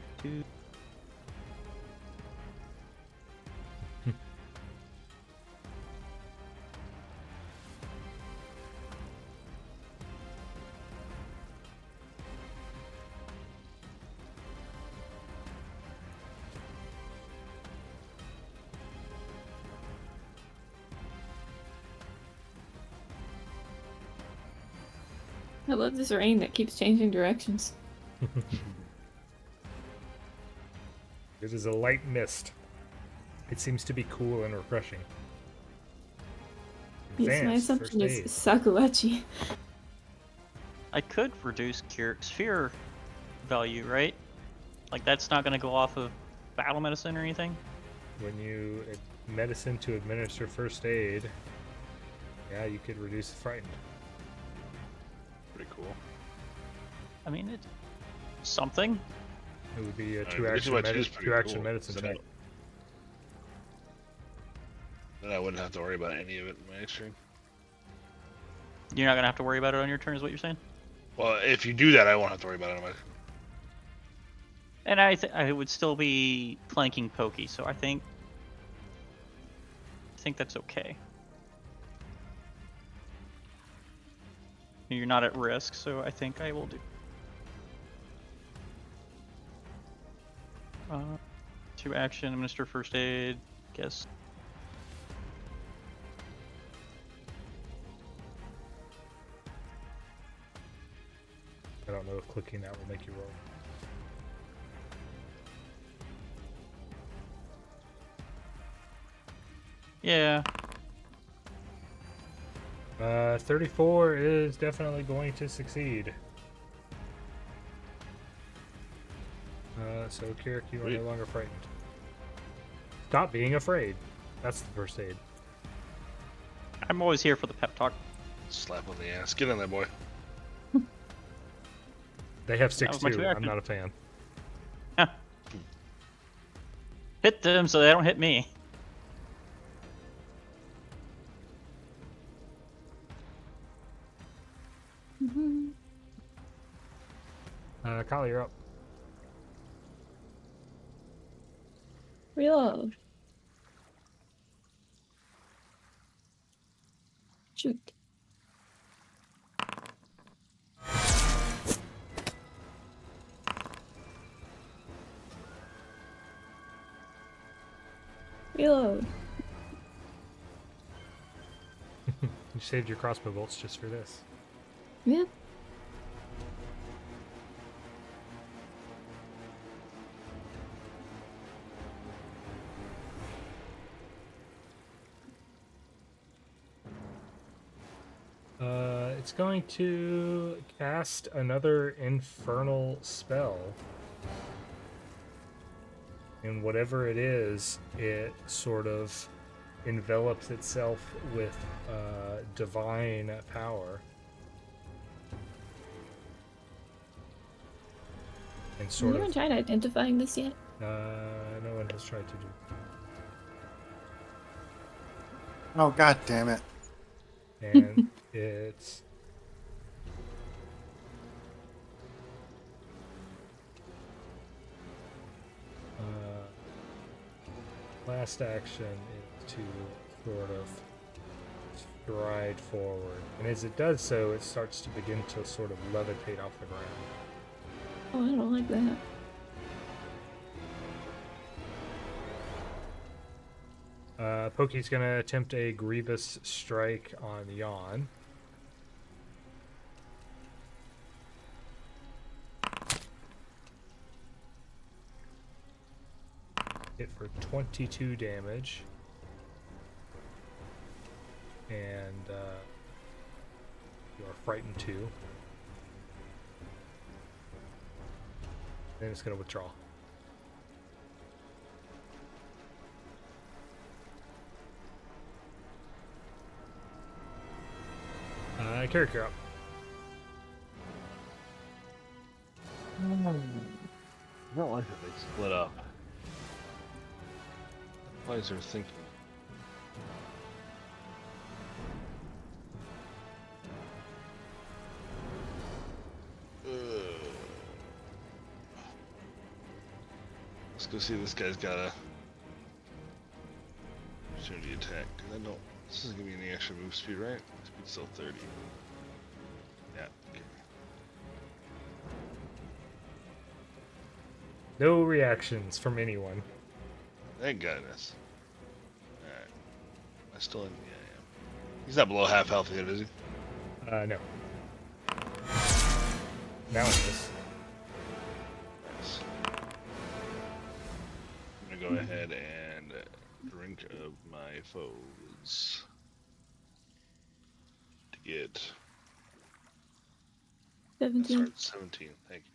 I love this rain that keeps changing directions. It is a light mist. It seems to be cool and refreshing. Yes, my Advanced assumption first is aid. Sakuachi. I could reduce Kirrik's fear value, right? Like that's not going to go off of battle medicine or anything. When you medicine to administer first aid, yeah, you could reduce frightened. Pretty cool. I mean, it's something. It would be a reducing by 2 is pretty two action cool. medicine So check. Then I wouldn't have to worry about any of it in my next turn. You're not going to have to worry about it on your turn, is what you're saying? Well, if you do that, I won't have to worry about it on my... And I would still be flanking Pokey, so I think that's okay. You're not at risk, so I think I will do. 2 action, administer first aid, guess. I don't know if clicking that will make you roll. Yeah. 34 is definitely going to succeed. So Kirrik, you are no longer frightened. Stop being afraid. That's the first aid. I'm always here for the pep talk. Slap on the ass. Get in there, boy. They have sticks was my too. 2 I'm action. not a fan. Hit them so they don't hit me. Khali, you're up. Reload. Shoot. Reload. You saved your crossbow bolts just for this. Yep. It's going to cast another infernal spell. And whatever it is, it sort of envelops itself with divine power. And Has sort anyone of. tried identifying this yet? No one has tried to do. Oh, god damn it. And it's. Last action is to sort of stride forward. And as it does so, it starts to begin to sort of levitate off the ground. Oh, I don't like that. Pokey's going to attempt a grievous strike on Yawn. Hit for 22 damage. And you are frightened too. Then it's going to withdraw. Kirrik, you're up. I don't like that they split up. Why is there thinking? Let's go see if this guy's got a opportunity attack. Cause I don't. This isn't gonna be any extra move speed, right? Speed's still 30. Yeah. Okay. No reactions from anyone. Thank goodness. Alright. I still in. Yeah, I am. He's not below half health yet, is he? No. Now it is. Nice. I'm gonna go ahead and drink of my foes to get 17. start 17. Thank you.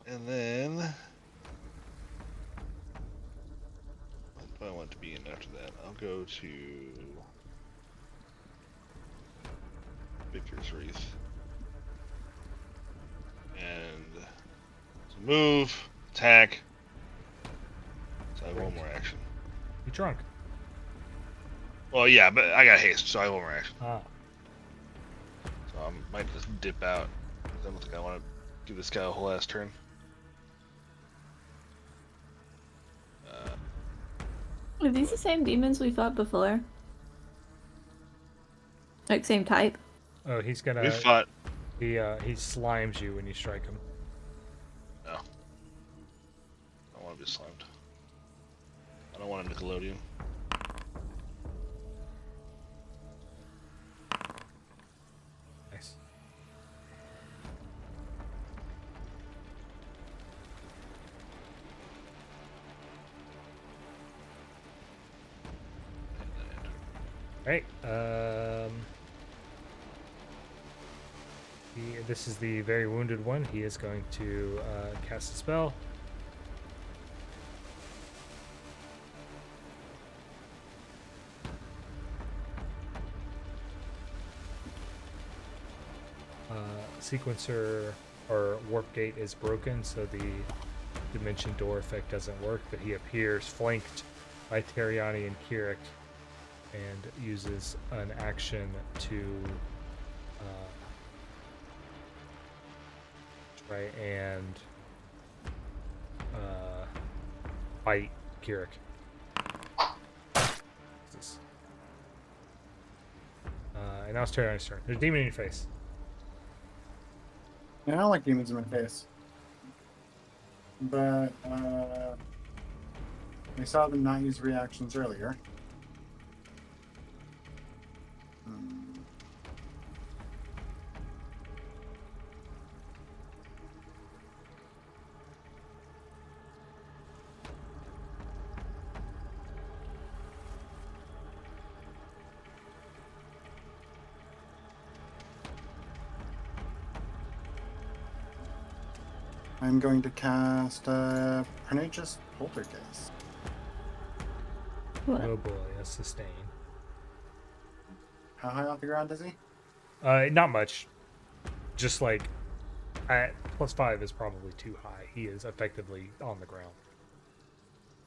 And then what do I want to be in after that? I'll go to Vicar's Wreath. And move, attack. So I have one more action. You drunk? Well, yeah, but I got haste, so I have one more action. Ah. So I might just dip out. I don't think I want to give this guy a whole ass turn. Are these the same demons we fought before? Like, same type? Oh, he's gonna. We fought. He slimes you when you strike him. No. I don't want to be slimed. I don't want a Nickelodeon. Nice. Right. This is the very wounded one. He is going to cast a spell. Sequencer or warp gate is broken, so the dimension door effect doesn't work, but he appears flanked by Teriani and Kirrik and uses an action to try and fight Kirrik. And now it's Teriani's turn. There's a demon in your face. Yeah, I don't like demons in my face. But, we saw them not use reactions earlier. I'm going to cast Pernicious Poltergeist. What? Oh boy, a sustain. How high off the ground is he? Not much. Just like at +5 is probably too high. He is effectively on the ground.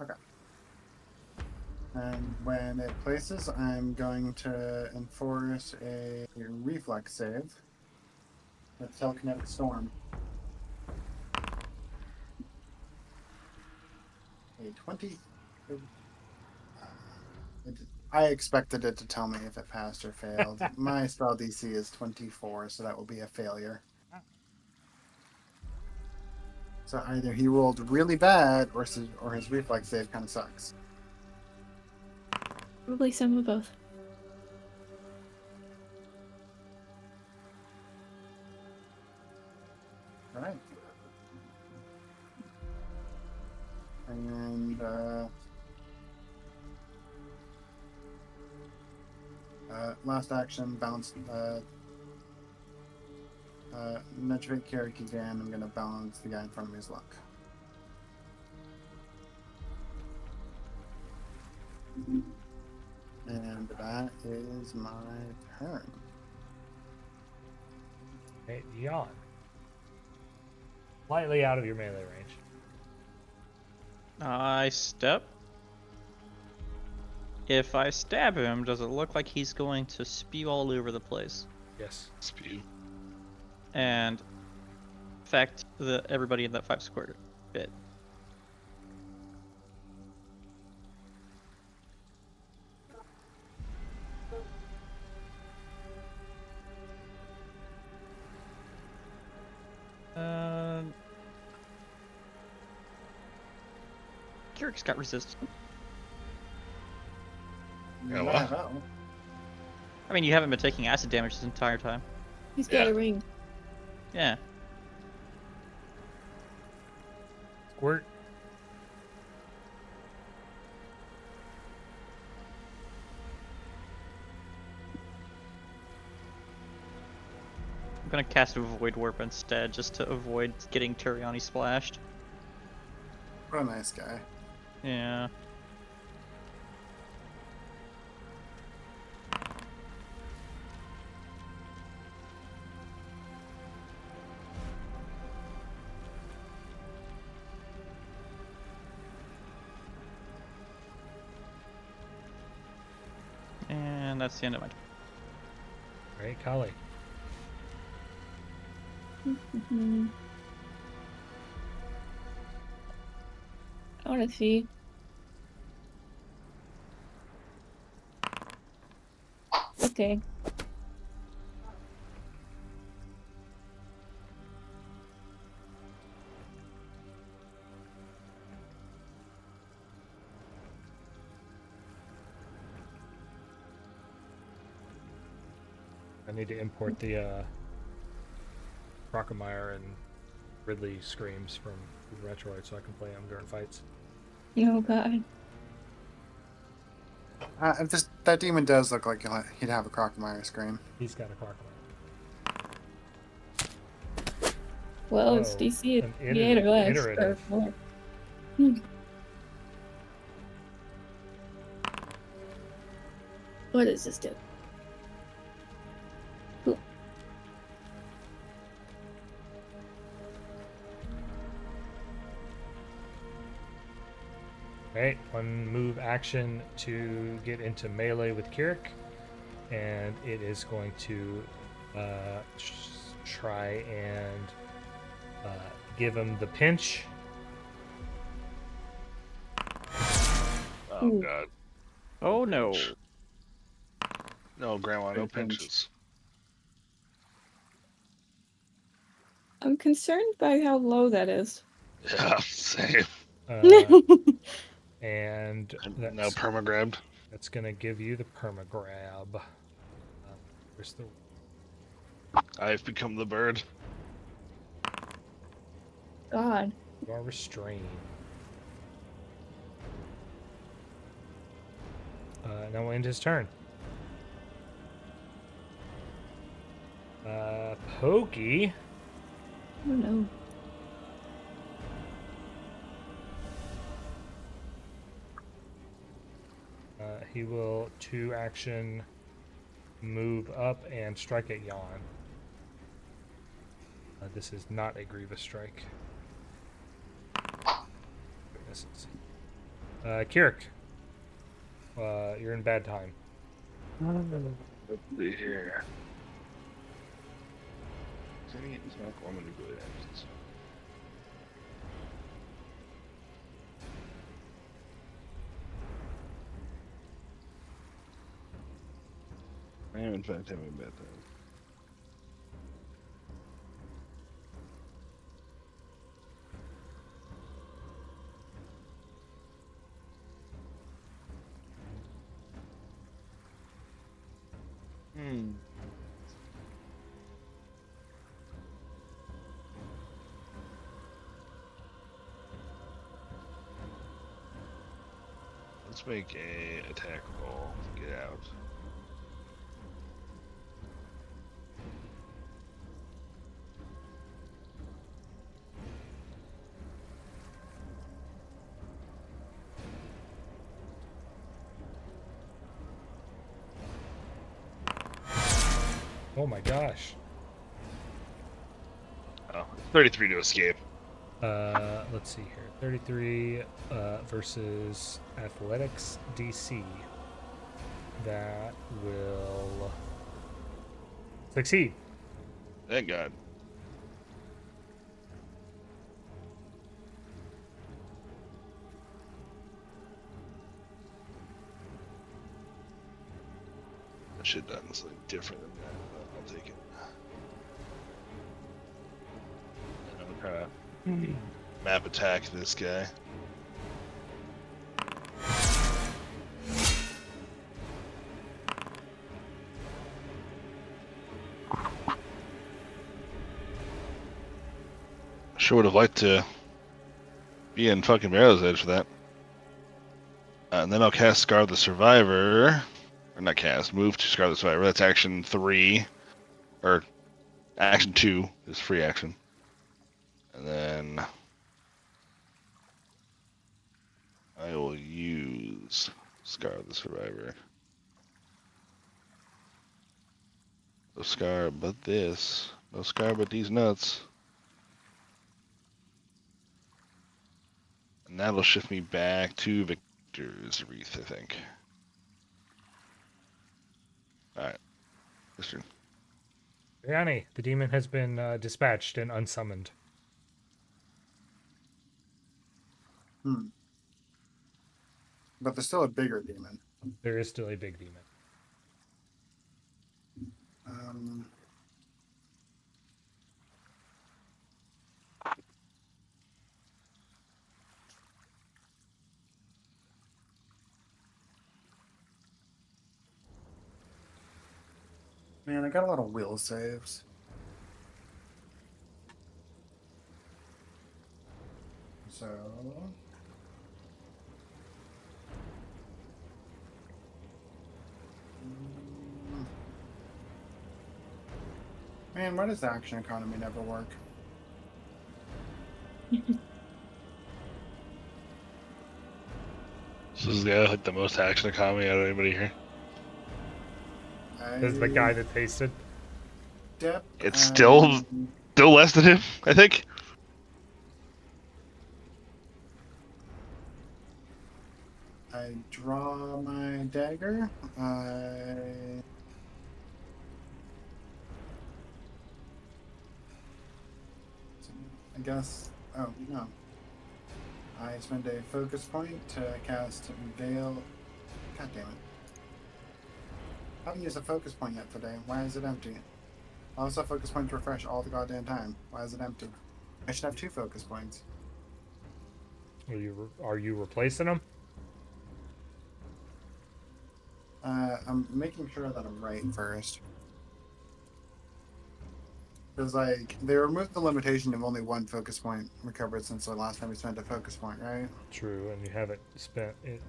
Okay. And when it places, I'm going to enforce a reflex save with Telekinetic Storm. A 20. I expected it to tell me if it passed or failed. My spell DC is 24, so that will be a failure. So either he rolled really bad, or his reflex save kind of sucks. Probably some of both. All right. And last action, bounce. Nudge Kirrik again. I'm going to balance the guy in front of me's luck. And that is my turn. Hey, Yawn. Slightly out of your melee range. I step. If I stab him, does it look like he's going to spew all over the place Yes. Spew. and affect everybody in that 5 square bit? Kirik's got resist. Yeah, what? Well, I mean, you haven't been taking acid damage this entire time. He's got Yeah. a ring. Yeah. Squirt. I'm gonna cast a Void Warp instead, just to avoid getting Teriani splashed. what a nice guy. Yeah. And that's the end of my turn. Right, Khali. Mhm. I want to see. Okay. I need to import the Crocomire and Ridley screams from Retroid so I can play them during fights. Oh god. That demon does look like he'd have a Crocomire scream. He's got a Crocomire. Well, it's Oh, DC an 8 or less. Or iterative. more. What does this do? Cool. Right, one move action to get into melee with Kirrik, and it is going to try and give him the pinch. Oh Ooh. god. Oh no. No, Grandma, no Great pinch. pinches. I'm concerned by how low that is. Yeah, same. And Now that's, permagrabbed. that's going to give you the permagrab. Where's the... I've become the bird. God. You are restrained. Now we'll end his turn. Pokey. Oh no. he will 2-action move up and strike at Yawn. This is not a grievous strike. Goodnesses. Kirrik, you're in bad time. Let's see here. It's not going to be good actions. I am in fact having a bad time. Let's make a attack roll to get out. Oh my gosh. Oh, 33 to escape. Let's see here. 33 versus athletics DC. That will succeed. Thank God. I should have done something different than that, but I'll take it. I'm gonna try to map attack this guy. Sure would have liked to be in fucking Barrow's Edge for that. And then I'll cast Scar the Survivor. Or not cast, move to Scar the Survivor. That's action 3. Or action 2 is free action. And then I will use Scar the Survivor. No Scar but this. No Scar but these nuts. And that'll shift me back to Victor's Wreath, I think. Alright. This turn. Teriani, the demon has been dispatched and unsummoned. But there's still a bigger demon. There is still a big demon. Man, I got a lot of will saves. So... Man, why does the action economy never work? So this is the guy with like the most action economy out of anybody here. This is the guy that tasted. It's still less than him, I think. I draw my dagger. I guess. Oh no. I spend a focus point to cast Veil. God damn it. I haven't used a focus point yet today. Why is it empty? I also have focus point to refresh all the goddamn time. Why is it empty? I should have 2 focus points. Are you replacing them? I'm making sure that I'm right first. Because, like, they removed the limitation of only 1 focus point recovered since the last time we spent a focus point, right? True, and you haven't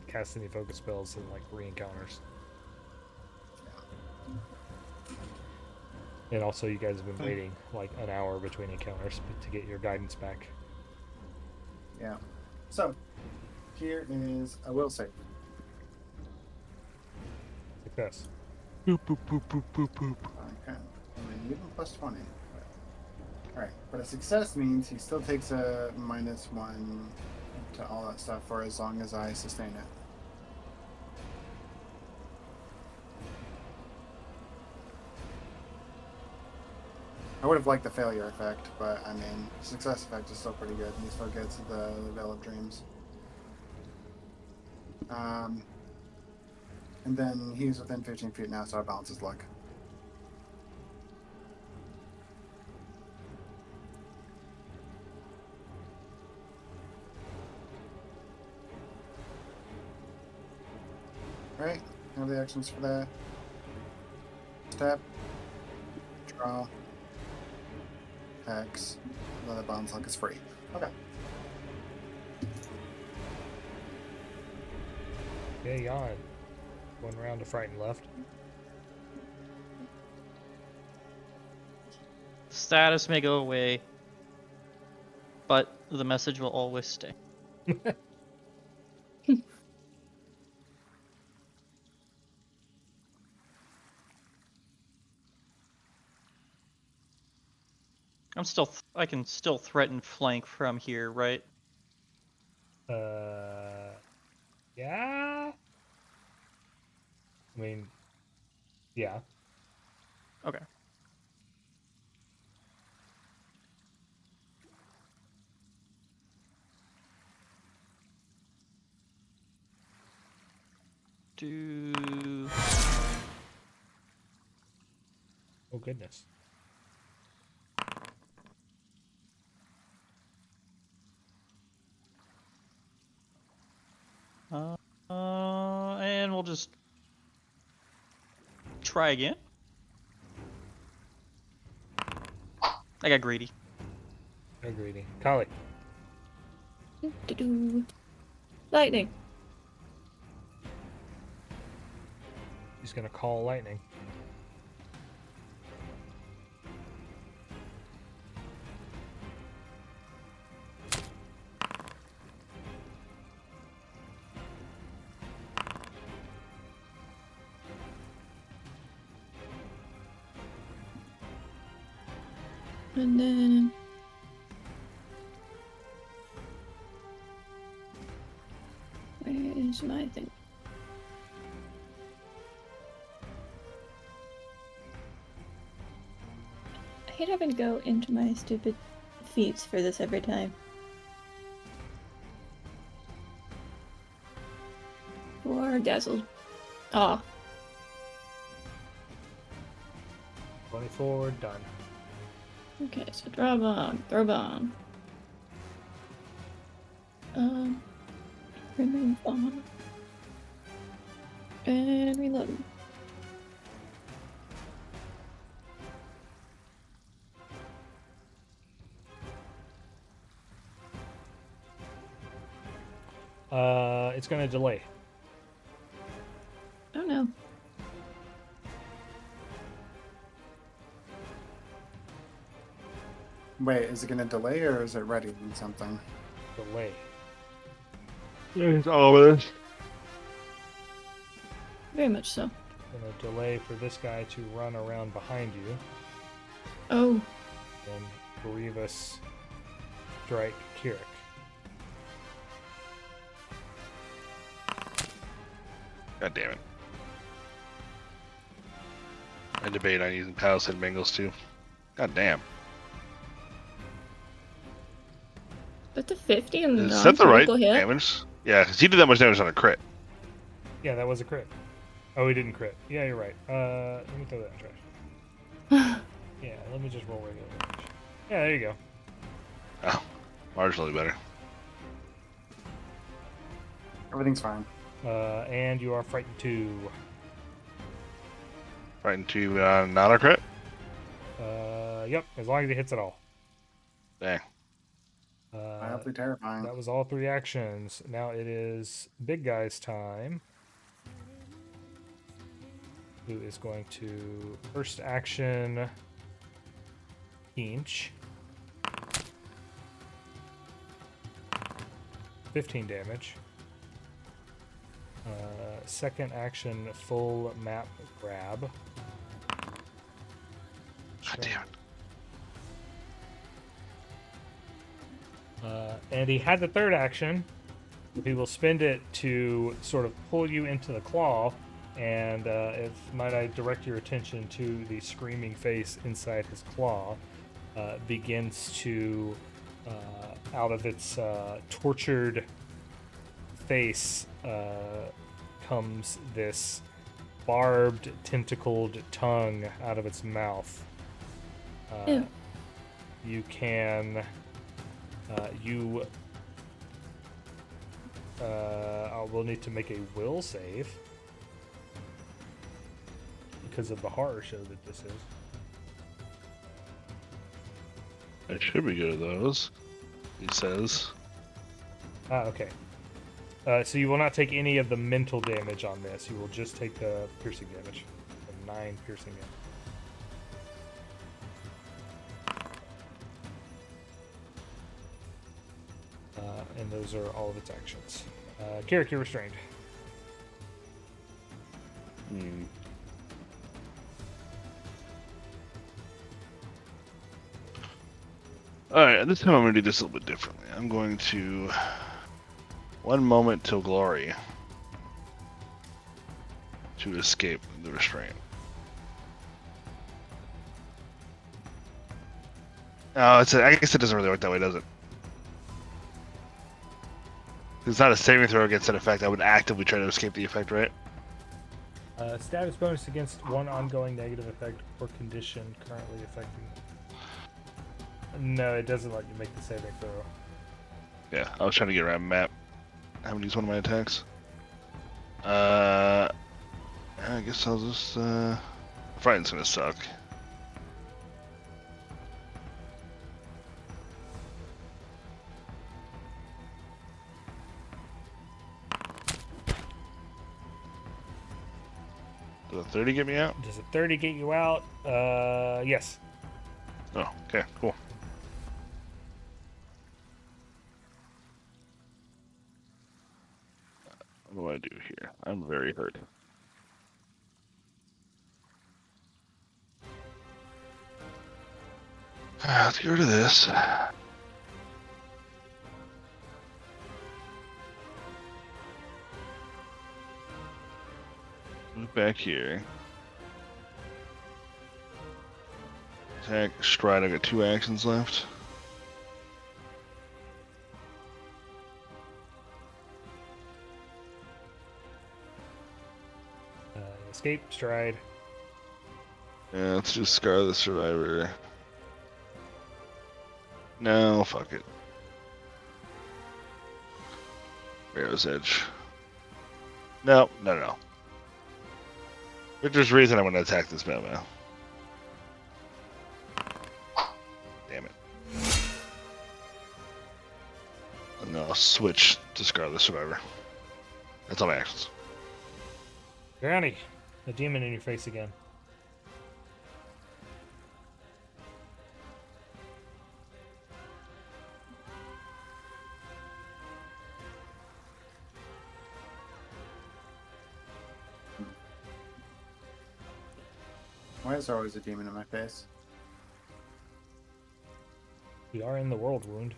cast any focus spells in, like, re-encounters. And also, you guys have been waiting, like, an hour between encounters to get your guidance back. Yeah. So, here is a will save. Yes. Boop, boop, boop, boop, boop, boop. Okay. And then even plus 20. Alright, but a success means he still takes a -1 to all that stuff for as long as I sustain it. I would have liked the failure effect, but I mean, success effect is still pretty good. He still gets the Veil of Dreams. And then he's within 15 feet now, so I balance his luck. Right, have the actions for that. Step, draw, hex, another balance luck is free. Okay. Yeah, Yawn. One round to frighten left. Status may go away, but the message will always stay. I can still threaten flank from here, right? Yeah. I mean, yeah. Okay. Do Oh goodness. and we'll just try again. I got greedy. Agreed. Khali. Do-do-do. Lightning. He's gonna call lightning. And then where is my thing? I hate having to go into my stupid feats for this every time. Or dazzled. Ah. 24, done. Okay, so draw bomb, throw bomb. Remove bomb. And reload. It's gonna delay. Oh no. Wait, is it going to delay or is it ready to do something? Delay. It's ominous. Very much so. Gonna delay for this guy to run around behind you. Oh. And Grievous strike Kirrik. God damn it. I debate on using Palisade Bengals too. God damn. But the 50 and the Is that the right non-critical hit? damage? Yeah, because he did that much damage on a crit. Yeah, that was a crit. Oh, he didn't crit. Yeah, you're right. Let me throw that in trash. Yeah, let me just roll regular damage. Yeah, there you go. Oh, marginally better. Everything's fine. And you are frightened 2. Frightened to not a crit? Yep, as long as he hits it all. Dang. Mildly terrifying. That was all 3 actions. Now it is big guy's time. Who is going to first action inch. 15 damage. Second action, full map grab. God damn it. And he had the third action. He will spend it to sort of pull you into the claw, and if might I direct your attention to the screaming face inside his claw, begins to, out of its tortured face, comes this barbed, tentacled tongue out of its mouth. Ew. You can, will need to make a will save because of the horror show that this is. I should be good at those, he says. Okay. So you will not take any of the mental damage on this. You will just take the piercing damage. The 9 piercing damage. And those are all of its actions. Kirrik, you're restrained. Alright, this time I'm going to do this a little bit differently. I'm going to... 1 moment till glory. To escape the restraint. Oh, I guess it doesn't really work that way, does it? It's not a saving throw against that effect. I would actively try to escape the effect, right? Status bonus against one ongoing negative effect or condition currently affecting. No, it doesn't let you make the saving throw. Yeah, I was trying to get around map. I haven't used one of my attacks. I guess I'll just. Frighten's gonna suck. Does a 30 get me out? Does a 30 get you out? Yes. Oh, okay, cool. What do I do here? I'm very hurt. Let's get rid of this. Move back here. Attack, stride. I've got 2 actions left. Escape, stride. Yeah, let's just scar the survivor. No, fuck it. Arrow's edge. No. If there's reason I want to attack this mailman. Damn it. And then I'll switch to scar the survivor. That's all my actions. Teriani, the demon in your face again. Why is there always a demon in my face? We are in the world wound.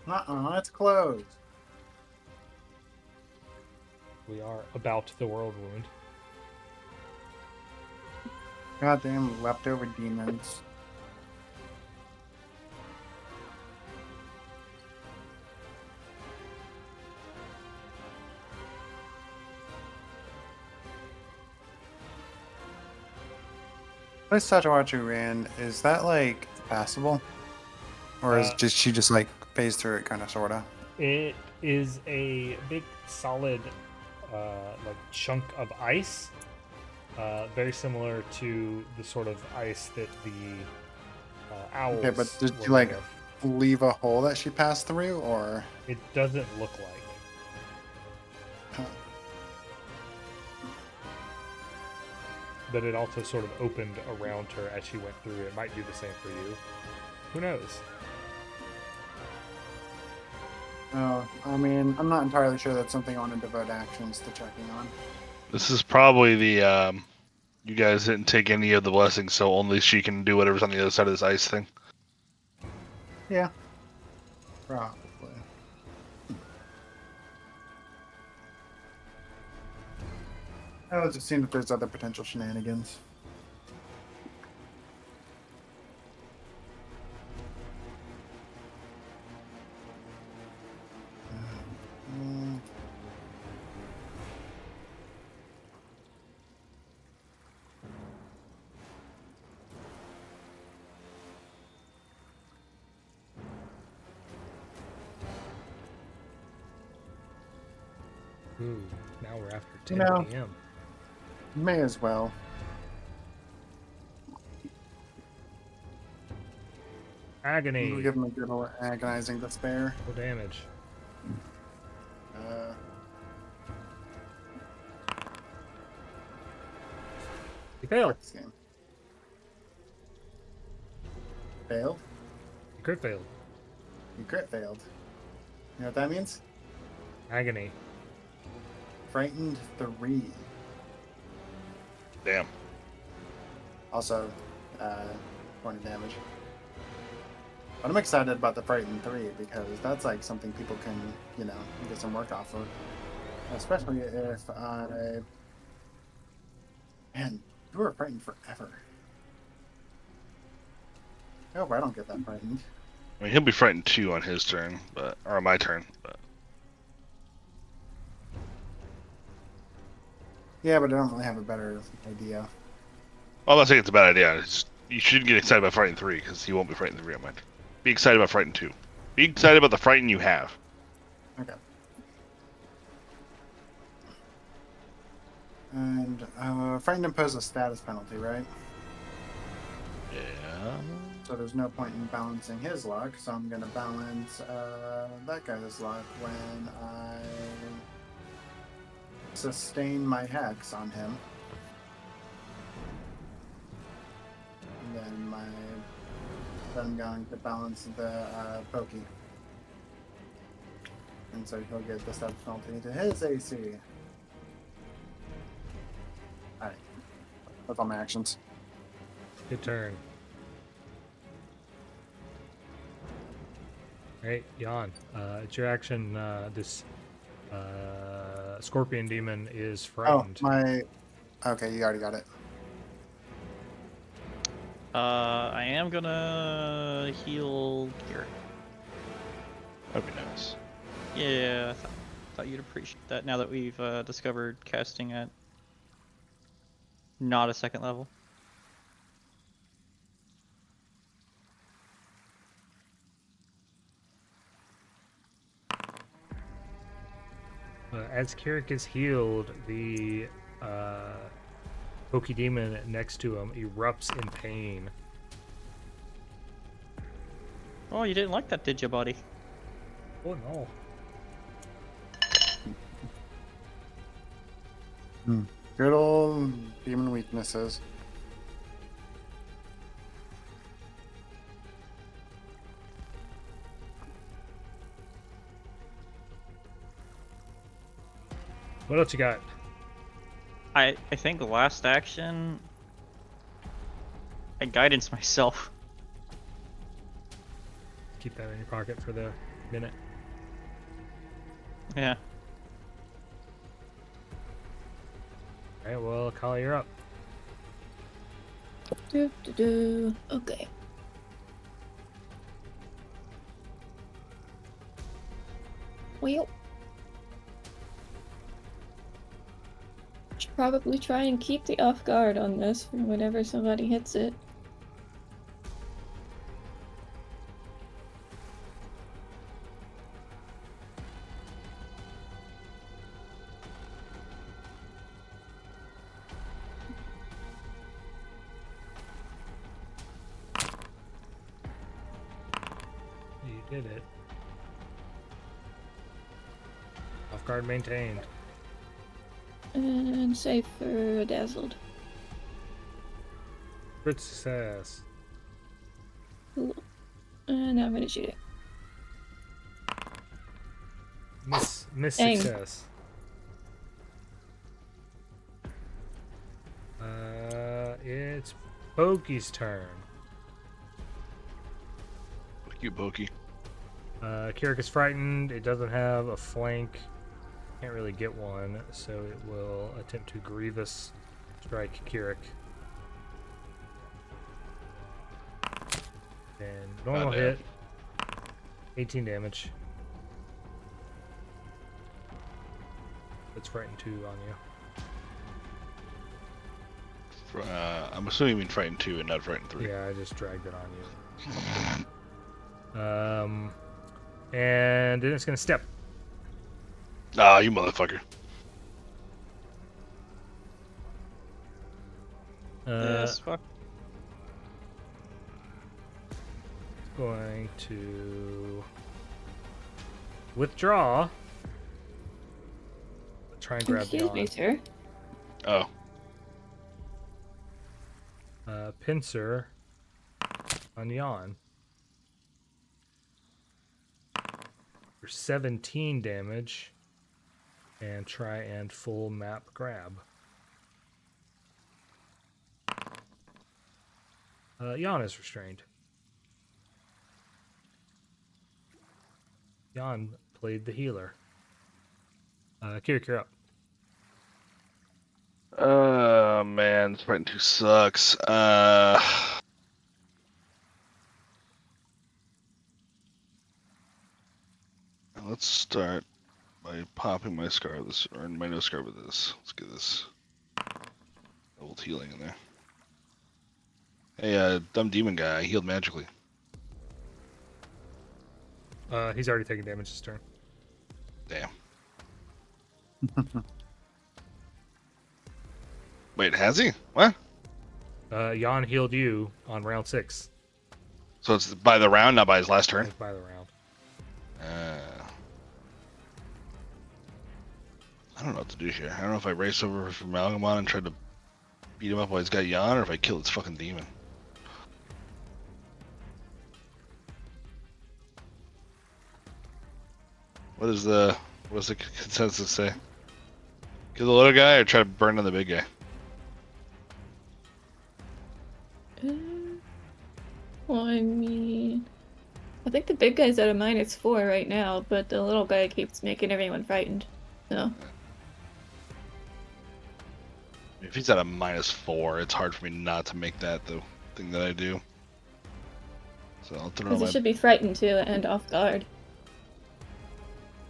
It's closed. We are about the world wound. Goddamn leftover demons. Let's touch watch you ran. Is that like passable? Or is she just like phase through it kinda sorta? It is a big solid like chunk of ice. Very similar to the sort of ice that the owls. Okay, but did you were like made of. leave a hole that she passed through, or? It doesn't look like. But it also sort of opened around her as she went through. It might do the same for you. Who knows? Oh, I mean, I'm not entirely sure that's something I want to devote actions to checking on. This is probably the you guys didn't take any of the blessings, so only she can do whatever's on the other side of this ice thing. Yeah. Probably. I'll just see if there's other potential shenanigans. Mm. Ooh, now we're after 10 No. p.m. May as well. Agony. We'll give him a good old agonizing despair. Full damage. Uh, You failed. fuck this game. Failed? You crit failed. You crit failed. You know what that means? Agony. Frightened 3. Damn. Also, point of damage. But I'm excited about the Frightened 3 because that's like something people can, you know, get some work off of. Especially if I... Man, you were frightened forever. I hope I don't get that frightened. I mean, he'll be frightened too on his turn, or on my turn. But Yeah, but I don't really have a better idea. well, I'm not saying it's a bad idea. It's just, you shouldn't get excited about Frightened 3 because he won't be Frightened 3 on my turn. Be excited about Frightened 2. Be excited about the Frighten you have. Okay. And frightened imposes a status penalty, right? Yeah. So there's no point in balancing his luck, so I'm going to balance that guy's luck when I sustain my hex on him. And then I'm going to balance the pokey. And so he'll get the status penalty to his AC. Alright. That's all my actions. Good turn. Alright, Yawn. It's your action. This scorpion demon is frightened. Oh, my... Okay, you already got it. I am gonna heal Kirrik. That'd be nice. Yeah, thought you'd appreciate that now that we've discovered casting at not a second level. As Kirrik is healed, the pokey demon next to him erupts in pain. Oh, you didn't like that, did you, buddy? Oh no. Good old demon weaknesses. What else you got? I think the last action, I guidance myself. Keep that in your pocket for the minute. Yeah. Alright, well, Khali, you're up. Okay. Well, should probably try and keep the off guard on this for whenever somebody hits it. You did it. Off guard maintained. And save for dazzled. Good success. Cool. And now I'm gonna shoot it. Miss Dang. success. It's Pokey's turn. Fuck you, Pokey. Kirrik is frightened. It doesn't have a flank. Can't really get one, so it will attempt to Grievous strike Kirrik. And normal Not bad. hit. 18 damage. It's frightened 2 on you. I'm assuming you mean Frightened 2 and not Frightened 3. Yeah, I just dragged it on you. And then it's gonna step. Ah, you motherfucker. Yes, fuck. Going to withdraw. Try and grab Excuse me, Yawn. sir. Oh. Pincer on Yawn. For 17 damage. And try and full map grab. Yawn is restrained. Yawn played the healer. Kirrik, you're up. Man, this Frightened 2 sucks. Let's start by popping my scar with this, or my no scar with this. Let's get this old healing in there. Hey, dumb demon guy, I healed magically. He's already taken damage this turn. Damn. Wait, has he? What? Yawn healed you on round 6. So it's by the round, not by his last turn? By the round. I don't know what to do here. I don't know if I race over from Amalgamon and try to beat him up while he's got Yawn, or if I kill this fucking demon. What's the consensus say? Kill the little guy or try to burn on the big guy? Well, I mean, I think the big guy's at a -4 right now, but the little guy keeps making everyone frightened. So, If he's at a -4, it's hard for me not to make that the thing that I do. So I'll throw because my... it should be frightened too and off guard.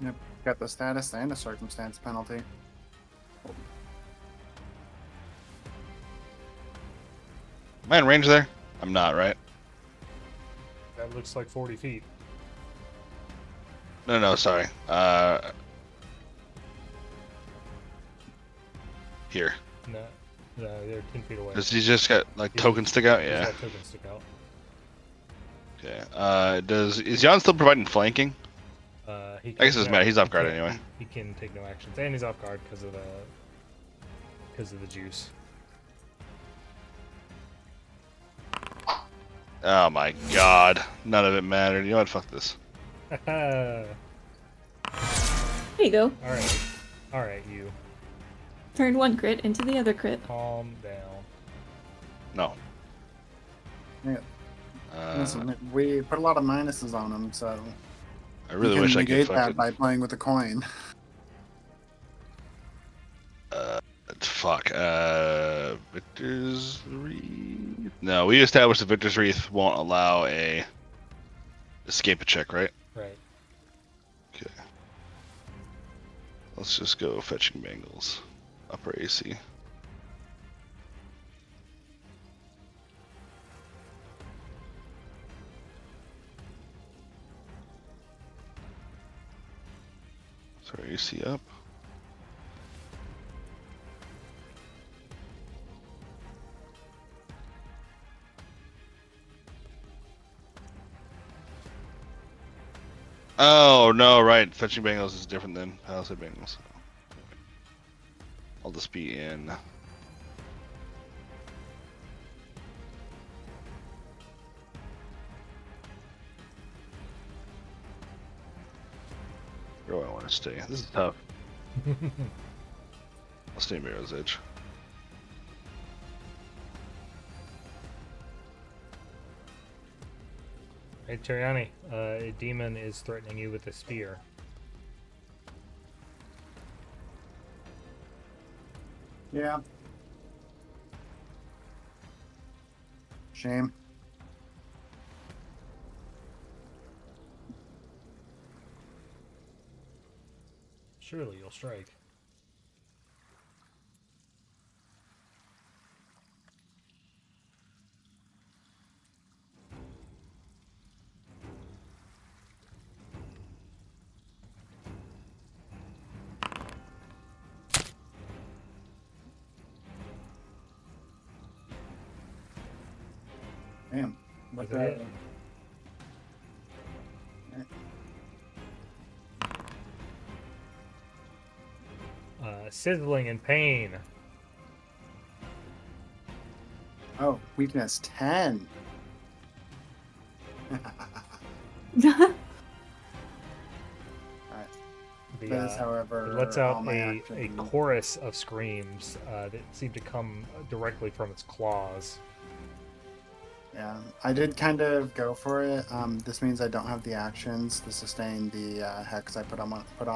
Yep. Got the status and a circumstance penalty. Am I in range there? I'm not, right? That looks like 40 feet. No, sorry. Here. No, they're 10 feet away. Does he just got like He's- tokens stick out? He's Yeah. got tokens stick out. Okay. Is Yawn still providing flanking? He I guess it doesn't matter. He's off guard can't- anyway. He can take no actions, and he's off guard because of the juice. Oh my god. None of it mattered. You know what? Fuck this. All There you go. right, you Turned one crit into the other crit. calm down. No. Yeah. Listen, we put a lot of minuses on him, so I really you wish can I could negate that fucking... by playing with a coin. Fuck. Victor's Wreath? No, we established the Victor's Wreath won't allow a escape a check, right? Right. Okay. Let's just go fetching bangles. Upper AC. Sorry, AC up. Oh, no, right. Fetching bangles is different than Palisade bangles. I'll just be in. Where do I want to stay? This is tough. I'll stay Mirror's Edge. Hey, Teriani, a demon is threatening you with a spear. Yeah. Shame. Surely you'll strike. Damn. What Is it? Sizzling in pain. Oh, weakness 10. Alright. The, This, however, it lets all out my a actions- chorus of screams that seem to come directly from its claws. Yeah, I did kind of go for it. This means I don't have the actions to sustain the hex I put on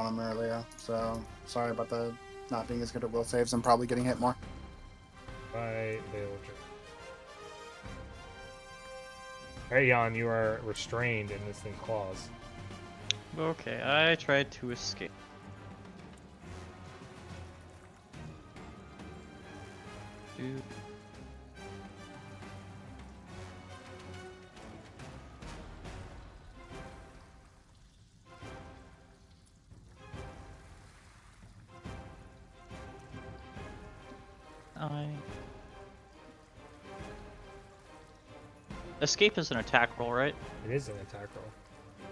him earlier. So sorry about the not being as good at will saves. I'm probably getting hit more. By Villager. Hey, Yawn, you are restrained in this thing's claws. Okay, I tried to escape. Dude. Escape is an attack roll, right? It is an attack roll.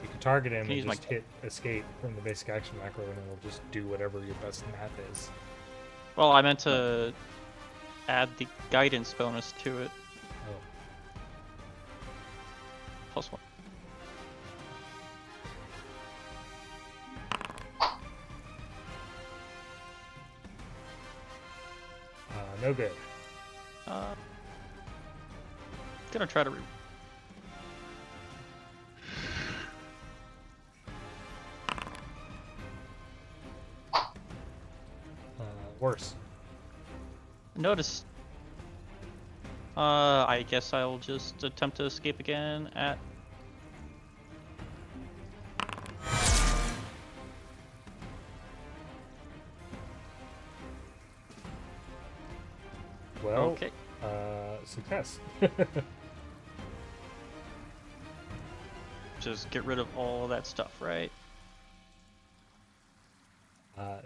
You can target him Can and use my- just hit escape from the basic action macro, and it'll just do whatever your best math is. Well, I meant to add the guidance bonus to it. Oh. +1. No good. Gonna try to Worse. notice. I guess I'll just attempt to escape again at. Well, Okay. Success. Just get rid of all that stuff, right?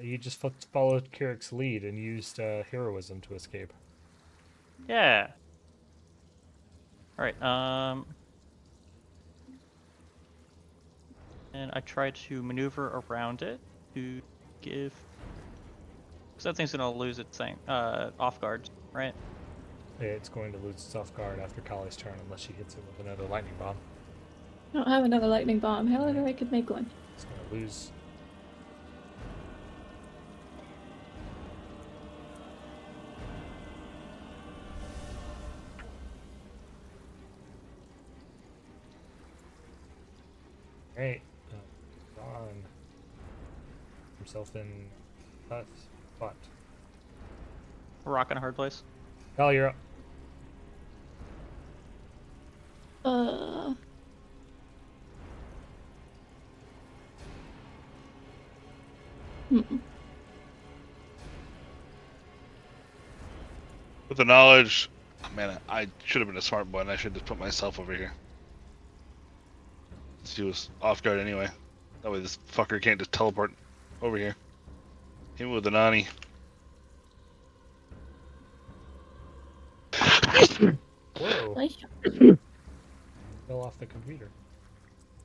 You just followed Kirrik's lead and used heroism to escape. Yeah. All right. And I try to maneuver around it to give. Because that thing's gonna lose its thing. Off guard, right? It's going to lose its off guard after Khali's turn unless she hits it with another lightning bomb. I don't have another lightning bomb. However, I could make one. It's going to lose. Right. Ron. Himself in tough spot. Rock in a hard place. Khali, you're up. With the knowledge, man, I should have been a smart boy and I should just put myself over here. Since he was off guard anyway. That way this fucker can't just teleport over here. Hit me with the Nani. Whoa. Nice. Fell off the computer.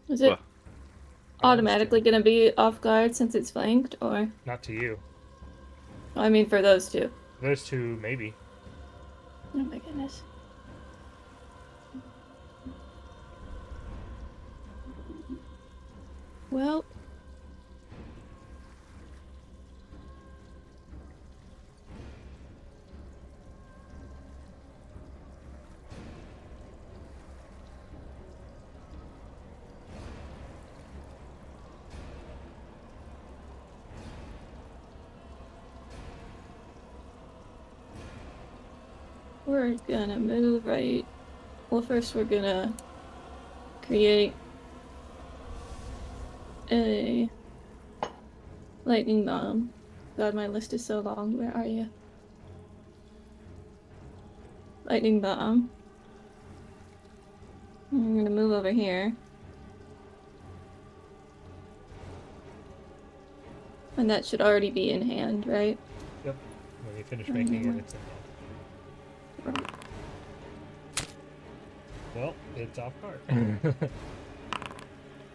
Is it What? automatically gonna be off guard since it's flanked, or? Not to you. I mean, for those two. Those two, maybe. Oh my goodness. Well, We're gonna move right. Well, first we're gonna create a lightning bomb. God, my list is so long. Where are you? Lightning bomb. I'm gonna move over here. And that should already be in hand, right? Yep. When you finish making it, it's in hand. Well, it's off guard.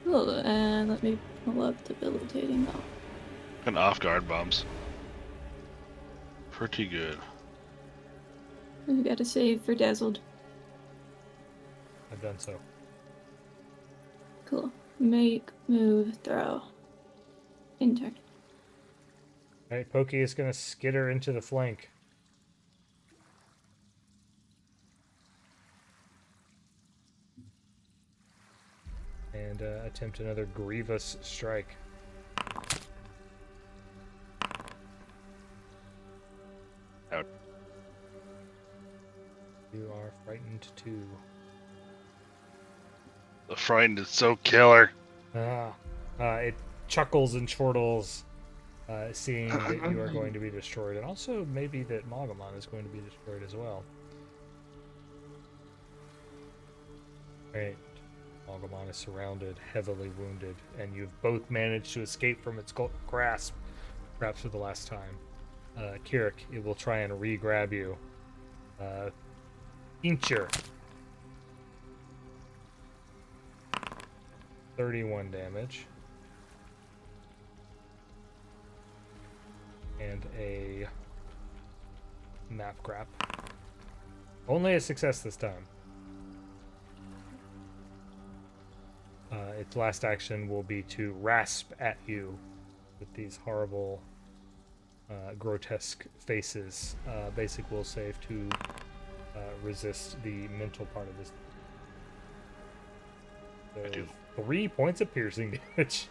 Cool, and let me pull up debilitating bomb. And off guard bombs. Pretty good. We gotta save for dazzled. I've done so. Cool. Make, move, throw. Intern. Alright, Pokey is going to skitter into the flank. And attempt another grievous strike. Out. You are frightened too. The frightened is so killer. It chuckles and chortles, seeing that you are going to be destroyed, and also maybe that Magamon is going to be destroyed as well. Right. Magamon is surrounded, heavily wounded, and you've both managed to escape from its grasp, perhaps for the last time. Kirrik, it will try and re-grab you. Pincher. 31 damage. And a map grab. Only a success this time. Its last action will be to rasp at you with these horrible, grotesque faces. Basic will save to resist the mental part of this. I do. 3 points of piercing damage.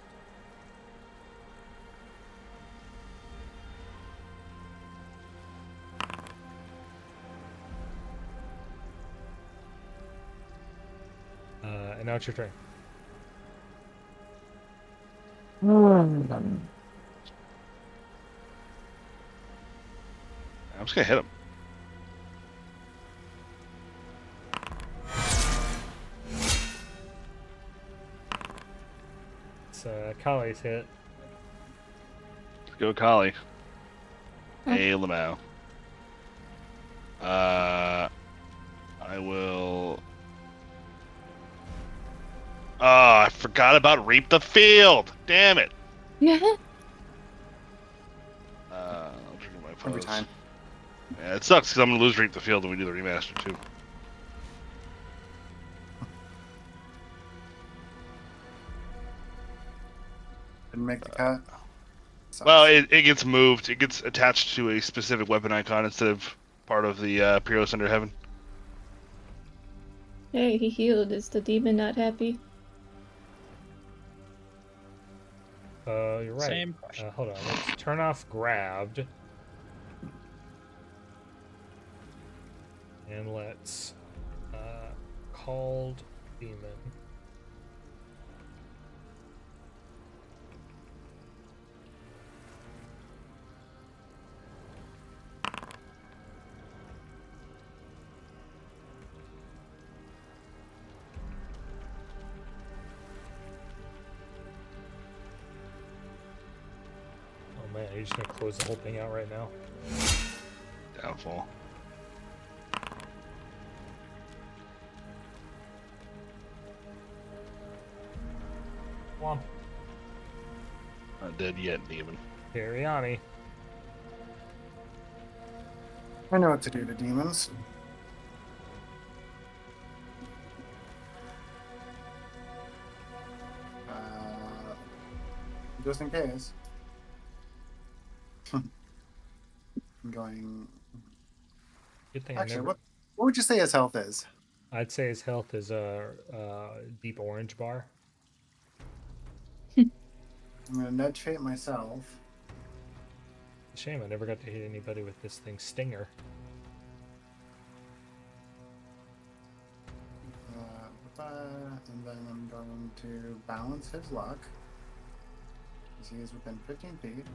And now it's your turn. I'm just gonna hit him. It's Khali's hit. Let's go, Khali. Oh. Hey, Lamau. I will. Oh, I forgot about Reap the Field. Damn it. Yeah. I'll trigger my Every pose. time. Yeah, it sucks because I'm gonna lose Reap the Field when we do the remaster too. Didn't make the cut. Sucks. Well, it gets moved. It gets attached to a specific weapon icon instead of part of the Pyros Under Heaven. Hey, he healed. Is the demon not happy? You're right. Same question. Hold on. Let's turn off grabbed. And let's called demon. Oh man, are you just gonna close the whole thing out right now? Downfall. Womp. Not dead yet, even. Teriani. I know what to do to demons. Just in case. I'm going. Good thing Actually, I never. what would you say his health is? I'd say his health is a deep orange bar. I'm gonna nudge fate myself. Shame I never got to hit anybody with this thing Stinger. and then I'm going to balance his luck. Because he is within 15 feet.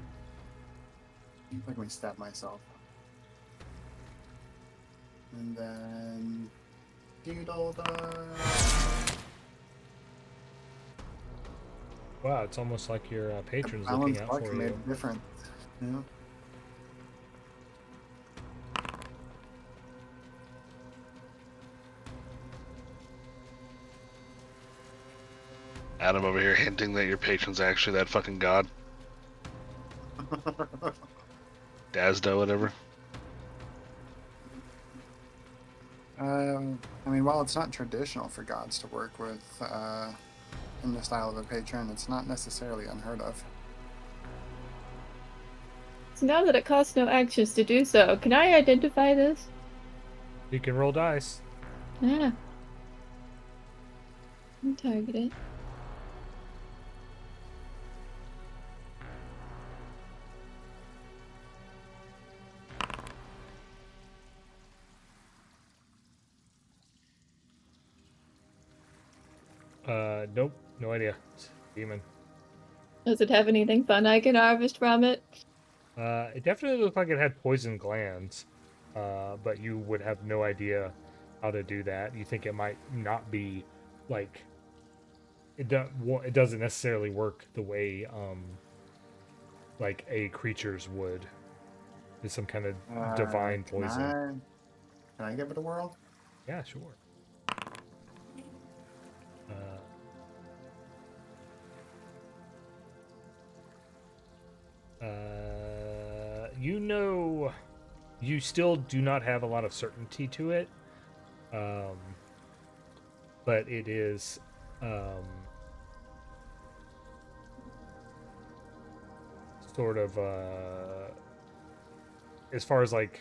Let me stab myself. And then Doodle Wow, it's almost like your patron's balance looking out luck for made you. a difference. You know? Adam over here hinting that your patron's actually that fucking god. Dazda, whatever. I mean, while it's not traditional for gods to work with in the style of a patron, it's not necessarily unheard of. So now that it costs no actions to do so, can I identify this? You can roll dice. Yeah. And target it. Nope, no idea. It's a demon. Does it have anything fun I can harvest from it? It definitely looked like it had poison glands, but you would have no idea how to do that. You think it might not be like it doesn't necessarily work the way like a creature's would. It's some kind of divine poison. Can I give it a whirl? Yeah, sure. You know, you still do not have a lot of certainty to it, but it is sort of as far as like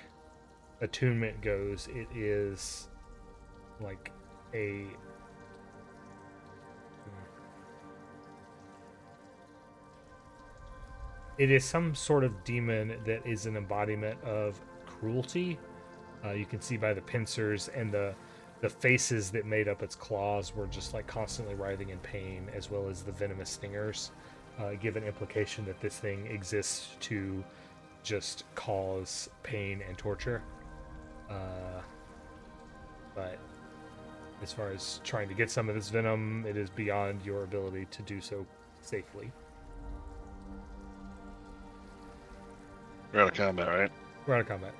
attunement goes, it is like a it is some sort of demon that is an embodiment of cruelty. You can see by the pincers and the faces that made up its claws were just like constantly writhing in pain, as well as the venomous stingers, give an implication that this thing exists to just cause pain and torture. But as far as trying to get some of this venom, it is beyond your ability to do so safely. We're out of combat, right? We're out of combat.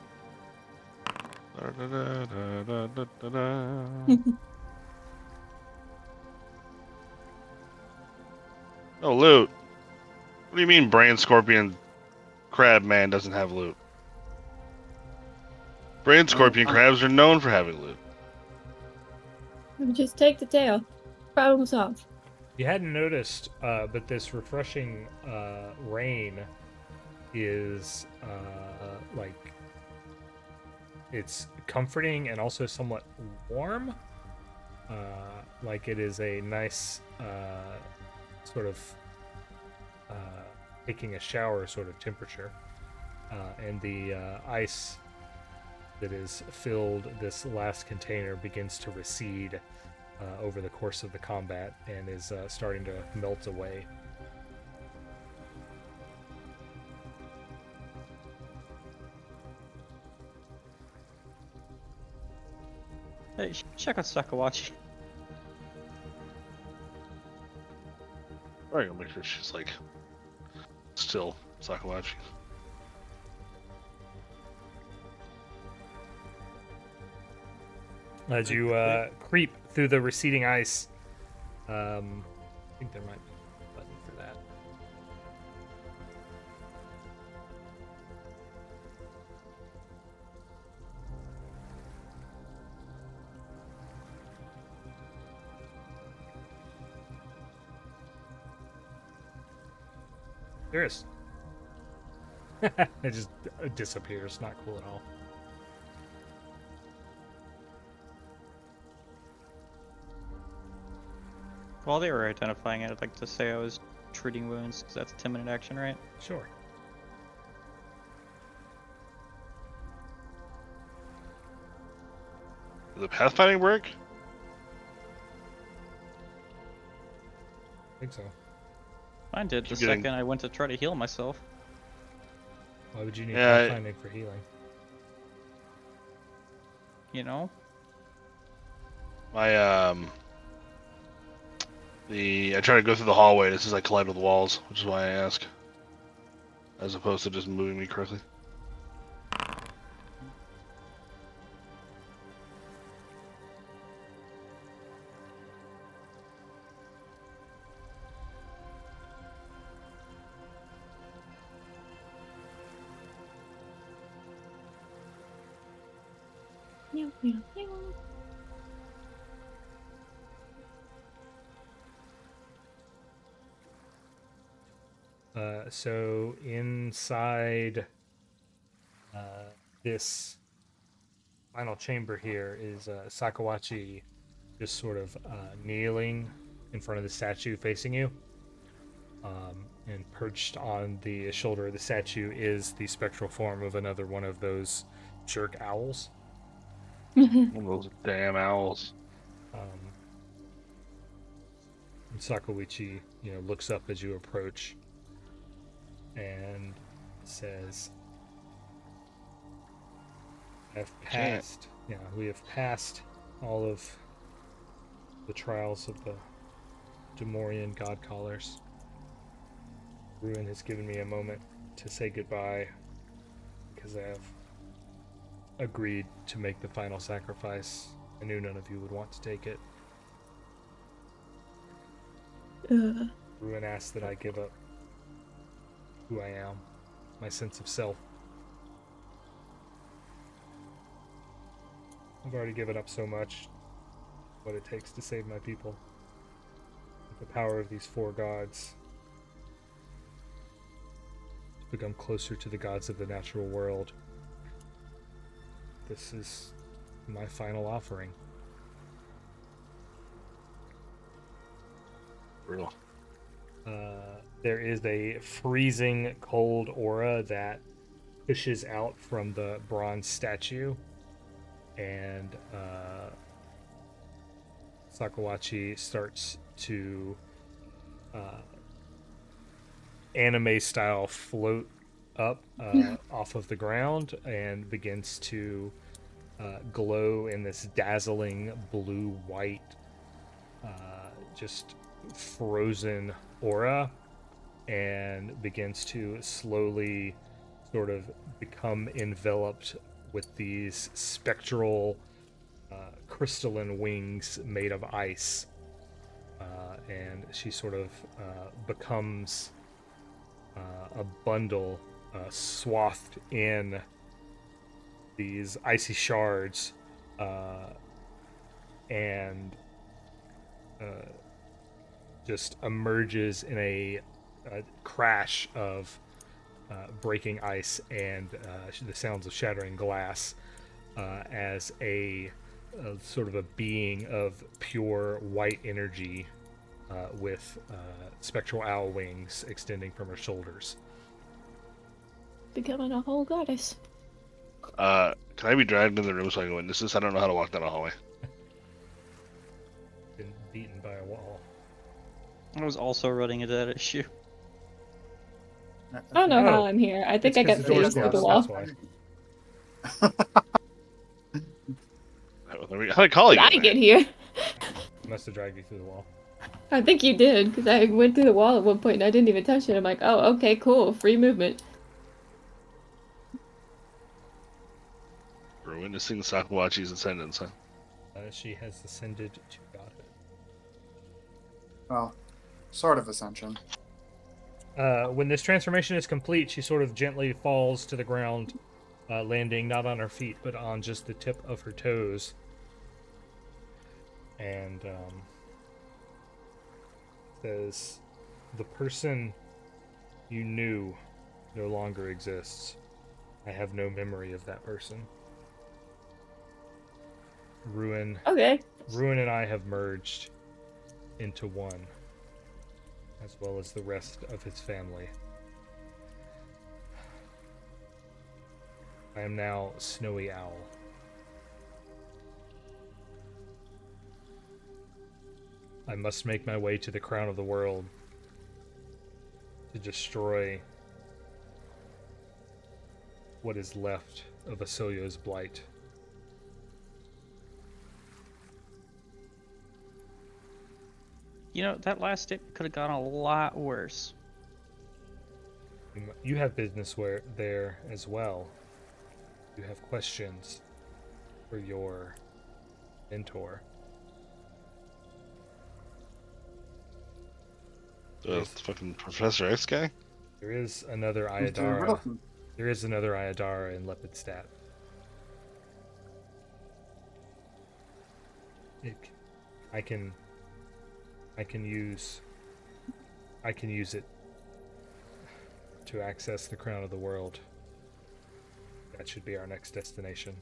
Oh, loot. What do you mean Brain Scorpion Crab Man doesn't have loot? Brain Scorpion crabs are known for having loot. Just take the tail. Problem solved. You hadn't noticed, but this refreshing rain is like it's comforting and also somewhat warm. Like it is a nice sort of taking a shower sort of temperature, and the ice that is filled this last container begins to recede over the course of the combat and is starting to melt away. Hey, check out Sakawachi. I'm gonna make sure she's like still Sakawachi. As you creep through the receding ice, I think there might be a button for that. There is. It just disappears. Not cool at all. While they were identifying it, I'd like to say I was treating wounds, because that's a 10-minute action, right? Sure. Does the pathfinding work? I think so. Mine did the Keep getting- second I went to try to heal myself. Why would you need Yeah, pathfinding for healing? You know? My I try to go through the hallway. This is I collide with walls, which is why I ask, as opposed to just moving me correctly. Meow, meow, meow. So inside this final chamber here is Sakawachi just sort of kneeling in front of the statue facing you. And perched on the shoulder of the statue is the spectral form of another one of those jerk owls. One of those damn owls. And Sakawichi, looks up as you approach and says, we have passed all of the trials of the Demorian Godcallers. Ruin has given me a moment to say goodbye because I have agreed to make the final sacrifice. I knew none of you would want to take it. Ruin asked that I give up who I am, my sense of self. I've already given up so much, what it takes to save my people. With the power of these 4 gods, to become closer to the gods of the natural world. This is my final offering. Brutal. There is a freezing cold aura that pushes out from the bronze statue, and Sakawachi starts to anime style float up off of the ground and begins to glow in this dazzling blue-white just frozen aura, and begins to slowly sort of become enveloped with these spectral crystalline wings made of ice, and she sort of becomes a bundle swathed in these icy shards, and just emerges in a crash of breaking ice and the sounds of shattering glass as a sort of a being of pure white energy with spectral owl wings extending from her shoulders. Becoming a whole goddess. Can I be dragged into the room so I can witness this? I don't know how to walk down a hallway. Been beaten by a wall. I was also running into that issue. I don't know Oh. how I'm here. I think It's I 'cause got the door's phased through the closed, wall. that's why. How did Khali How did I get here? I must have dragged you through the wall. I think you did, because I went through the wall at one point and I didn't even touch it. I'm like, oh, okay, cool, free movement. We're witnessing Sakawachi's ascendance, huh? She has ascended to godhood. Well, sort of ascension. When this transformation is complete, she sort of gently falls to the ground, landing not on her feet, but on just the tip of her toes. And says, "The person you knew no longer exists. I have no memory of that person. Ruin and I have merged into one, as well as the rest of his family. I am now Snowy Owl. I I must make my way to the crown of the world to destroy what is left of Asilio's blight. You know, that last statement could have gone a lot worse. You have business there as well. You have questions for your mentor. The fucking Professor X guy? There is another Mr. Aiudara. Riddleton. There is another Aiudara in Lepidstadt. I can use it to access the crown of the world. That should be our next destination.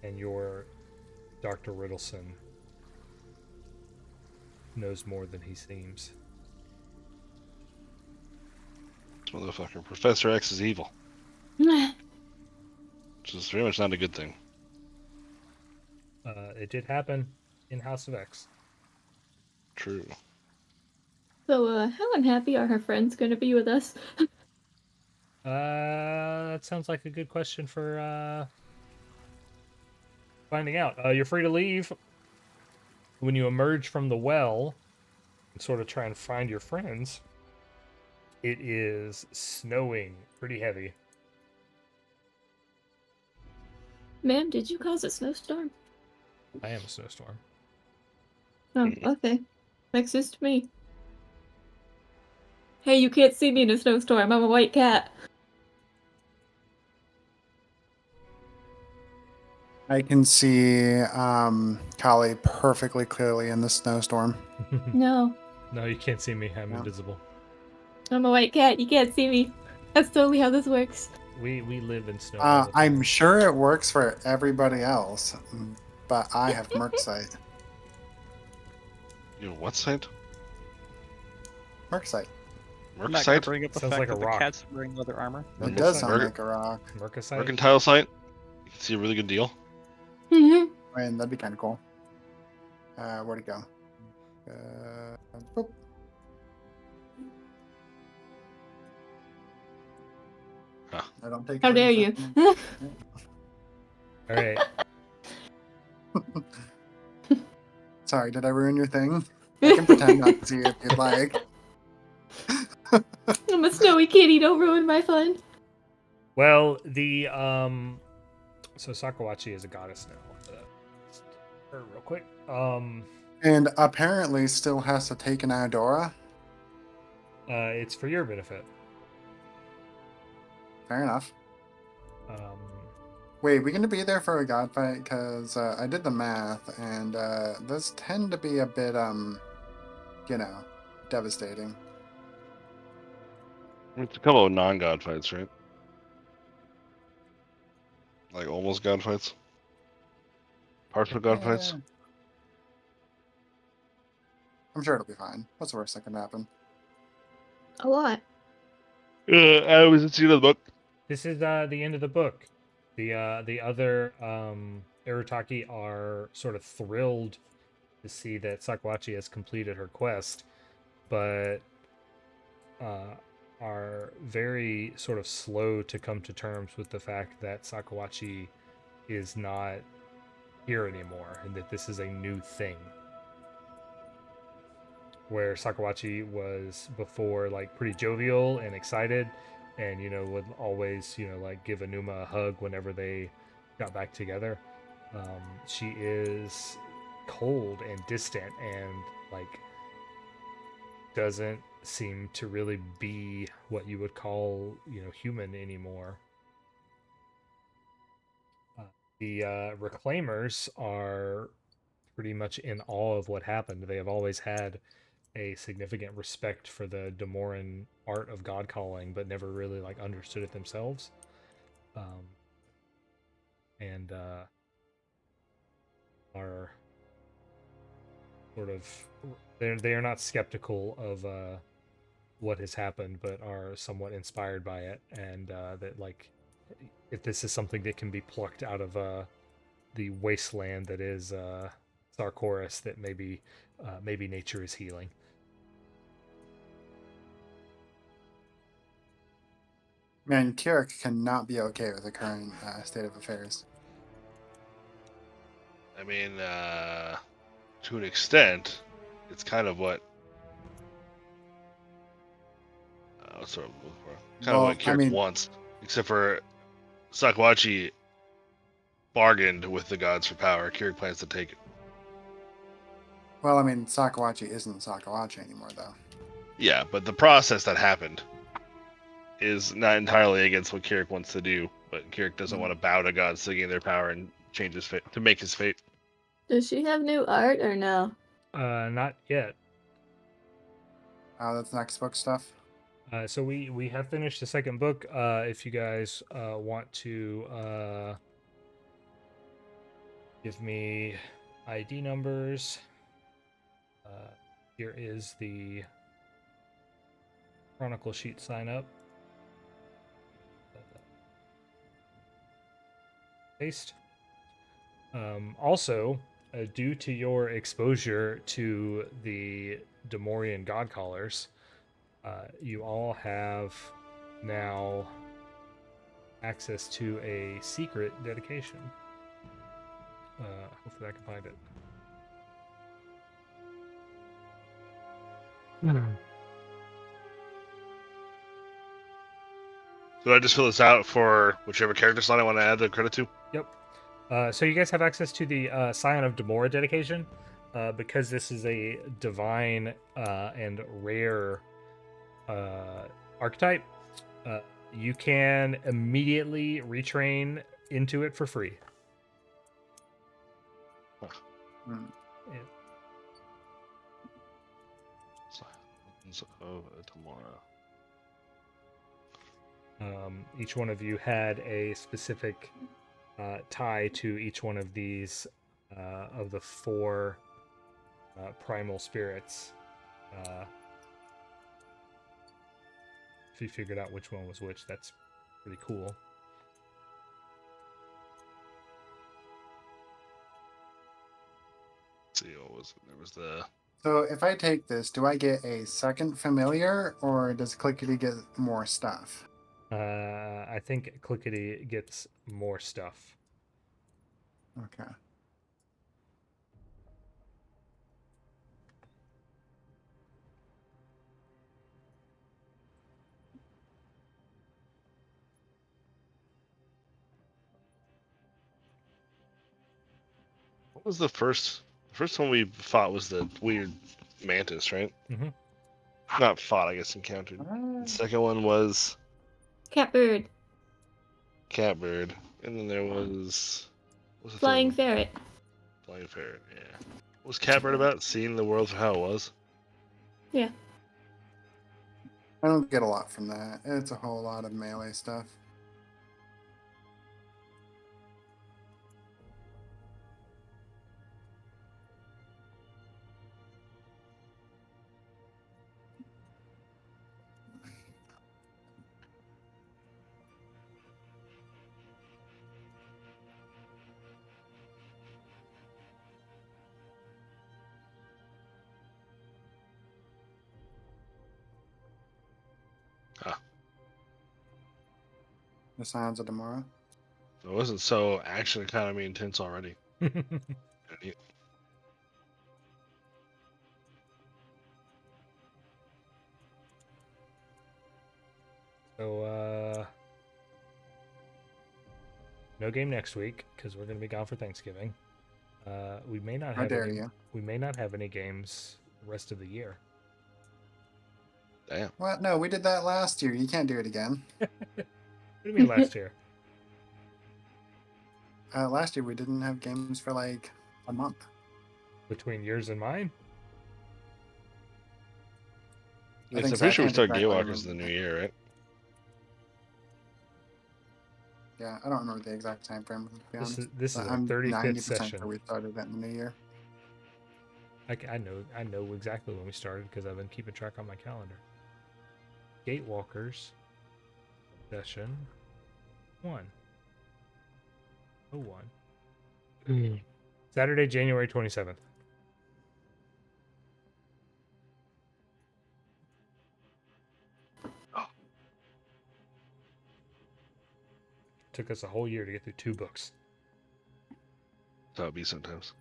And your Dr. Riddleson knows more than he seems. This motherfucker. Professor X is evil. Which is very much not a good thing. It did happen in House of X. True. So, how unhappy are her friends going to be with us? That sounds like a good question for finding out. You're free to leave. When you emerge from the well and sort of try and find your friends, it is snowing pretty heavy. Ma'am, did you cause a snowstorm? I am a snowstorm. Oh, okay. Makes sense to me. Hey, you can't see me in a snowstorm. I'm a white cat. I can see Khali perfectly clearly in the snowstorm. No, No, you can't see me. I'm No. invisible. I'm a white cat. You can't see me. That's totally how this works. We live in snow. all the I'm time. sure it works for everybody else, but I have Merc sight. You know what site? Merc sight. I'm Merc not gonna site? bring up the Sounds fact like a that the rock. cat's wearing leather armor. It does sound Merc- like a rock. Mercosite? Mercantile site? You can see a really good deal. Mhm. And that'd be kind of cool. Where'd it go? Boop. Huh. I don't take. How it dare as you? that. All right. Sorry, did I ruin your thing? I can pretend not to see if you'd like. I'm a snowy kitty. Don't ruin my fun. Well, so Sakawachi is a goddess now. Her real quick. And apparently still has to take an Aiudara. It's for your benefit. Fair enough. Um, Wait, we gonna be there for a god fight? Because I did the math, and those tend to be a bit, devastating. It's a couple of non-god fights, right? Like almost god fights? Partial god fights? Eh, I'm sure it'll be fine. What's the worst that can happen? A lot. I was at the end of the book. this is the end of the book. The other Irutaki are sort of thrilled to see that Sakawachi has completed her quest, but are very sort of slow to come to terms with the fact that Sakawachi is not here anymore and that this is a new thing. Where Sakawachi was before like pretty jovial and excited and would always like give Anuma a hug whenever they got back together. She is cold and distant and like doesn't seem to really be what you would call human anymore. The Reclaimers are pretty much in awe of what happened. They have always had a significant respect for the Demoran art of god calling, but never really like understood it themselves. And are sort of they are not skeptical of what has happened, but are somewhat inspired by it, and that like if this is something that can be plucked out of the wasteland that is Sarkoris that maybe nature is healing. Man, Kirrik cannot be okay with the current state of affairs. I mean, to an extent, it's kind of what. What's what I'm looking for? Kind of what Kirrik wants, except for Sakawachi bargained with the gods for power. Kirrik plans to take it. Well, I mean, Sakawachi isn't Sakawachi anymore, though. Yeah, but the process that happened is not entirely against what Kirrik wants to do. But Kirrik doesn't want to bow to gods to gain their power and change his fate, to make his fate. Does she have new art or no? Not yet. Oh, that's next book stuff. So we have finished the second book. If you guys want to give me ID numbers, here is the Chronicle sheet sign up. Paste. Also, due to your exposure to the Demorian Godcallers, you all have now access to a secret dedication. Hopefully I can find it. So I just fill this out for whichever character slot I want to add the credit to? Yep. So you guys have access to the Scion of Demora dedication. Because this is a divine and rare archetype, you can immediately retrain into it for free. Yeah. Each one of you had a specific tie to each one of these of the four primal spirits. If you figured out which one was which, that's pretty cool. Let's see, what was it? There was the. So if I take this, do I get a second familiar, or does Clickety get more stuff? I think Clickety gets more stuff. Okay. What was the first? The first one we fought was the weird mantis, right? Mm-hmm. Not fought, I guess encountered. The second one was Catbird. Catbird, and then there was. What was the Flying third one? ferret. Flying ferret, yeah. What was Catbird about? Seeing the world for how it was? Yeah. I don't get a lot from that. It's a whole lot of melee stuff. The Signs of Tomorrow. It wasn't so action economy intense already. So, no game next week because we're going to be gone for Thanksgiving. We may not have any. We may not have any games the rest of the year. Damn. What? No, we did that last year. You can't do it again. What do you mean last year? Last year we didn't have games for like a month. Between yours and mine? I'm pretty sure we start Gatewalkers in the new year, right? Yeah, I don't remember the exact time frame, to be honest. This is a I'm 35th session. sure we started that in the new year. I know exactly when we started because I've been keeping track on my calendar. Gatewalkers Session 1. Saturday, January 27th. Took us a whole year to get through 2 books. That's how it be sometimes.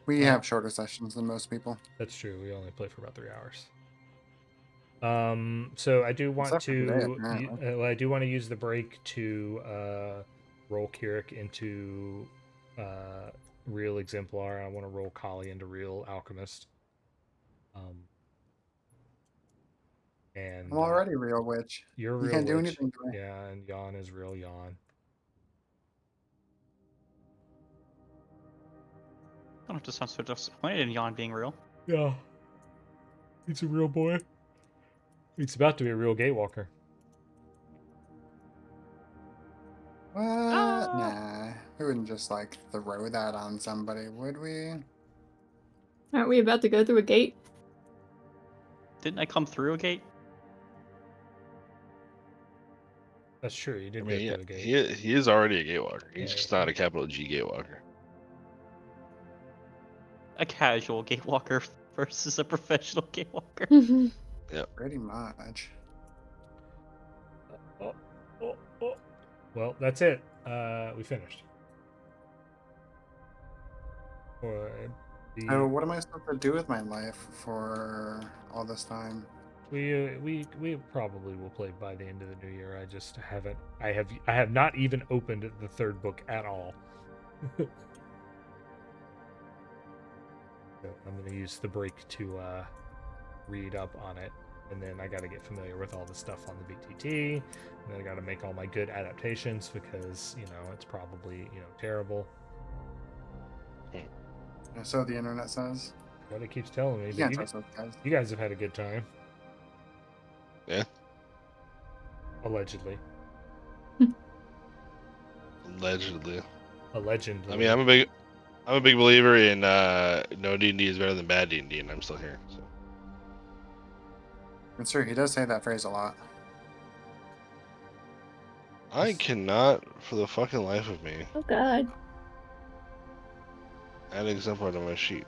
We have shorter sessions than most people. That's true. We only play for about 3 hours. So I do want Except for today, to. apparently. Well, I do want to use the break to roll Kirrik into real Exemplar. I want to roll Khali into real Alchemist. And I'm already real witch. you're You real can't do witch. anything to me. Yeah, and Yawn is real Yawn. Don't have to sound so disappointed in Yawn being real. Yeah, he's a real boy. He's about to be a real Gatewalker. What? Nah. We wouldn't just like throw that on somebody, would we? Aren't we about to go through a gate? Didn't I come through a gate? That's true. You I did mean, go yeah, through a gate. he is already a Gatewalker. He's Yeah, just not a capital G Gatewalker. A casual gatewalker versus a professional gatewalker. Pretty much. Oh. Well, that's it. We finished. For So what am I supposed to do with my life for all this time? we probably will play by the end of the new year. I just haven't. I have not even opened the 3rd book at all. So I'm going to use the break to read up on it, and then I got to get familiar with all the stuff on the BTT, and then I got to make all my good adaptations because it's probably terrible. So the internet says. What it keeps telling me. You But can't trust those guys. you guys have had a good time. Yeah. Allegedly. Allegedly. Allegedly. I mean, I'm a big believer in no D&D is better than bad D&D, and I'm still here. So. It's true. He does say that phrase a lot. I cannot, for the fucking life of me, Oh god. add an Exemplar to my sheet.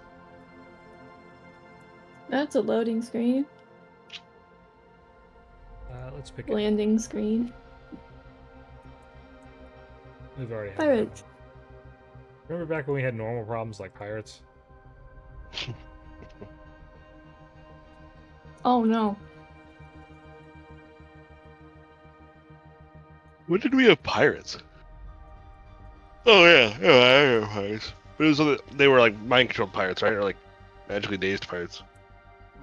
That's a loading screen. Let's pick it. Landing screen. We've already had Pirates. that. Remember back when we had normal problems like pirates? Oh no. When did we have pirates? Oh yeah, I have pirates. But it was, they were like mind-controlled pirates, right? Or like magically dazed pirates.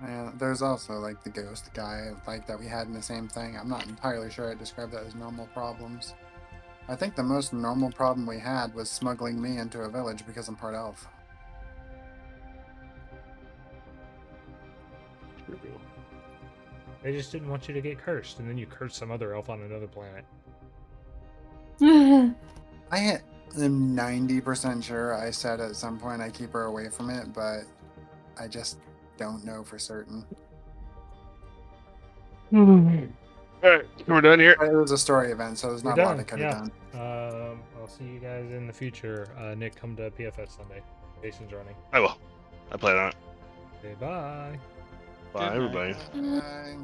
Yeah, there's also like the ghost guy like that we had in the same thing. I'm not entirely sure I described that as normal problems. I think the most normal problem we had was smuggling me into a village because I'm part elf. They just didn't want you to get cursed, and then you cursed some other elf on another planet. I am 90% sure I said at some point I keep her away from it, but I just don't know for certain. Alright, we're done here. But it was a story event, so there's We're not a lot done, I could have yeah. done. I'll see you guys in the future. Nick, come to PFS Sunday. Jason's running. I will. I played on it. Okay, bye. Bye, Good night. everybody. Bye.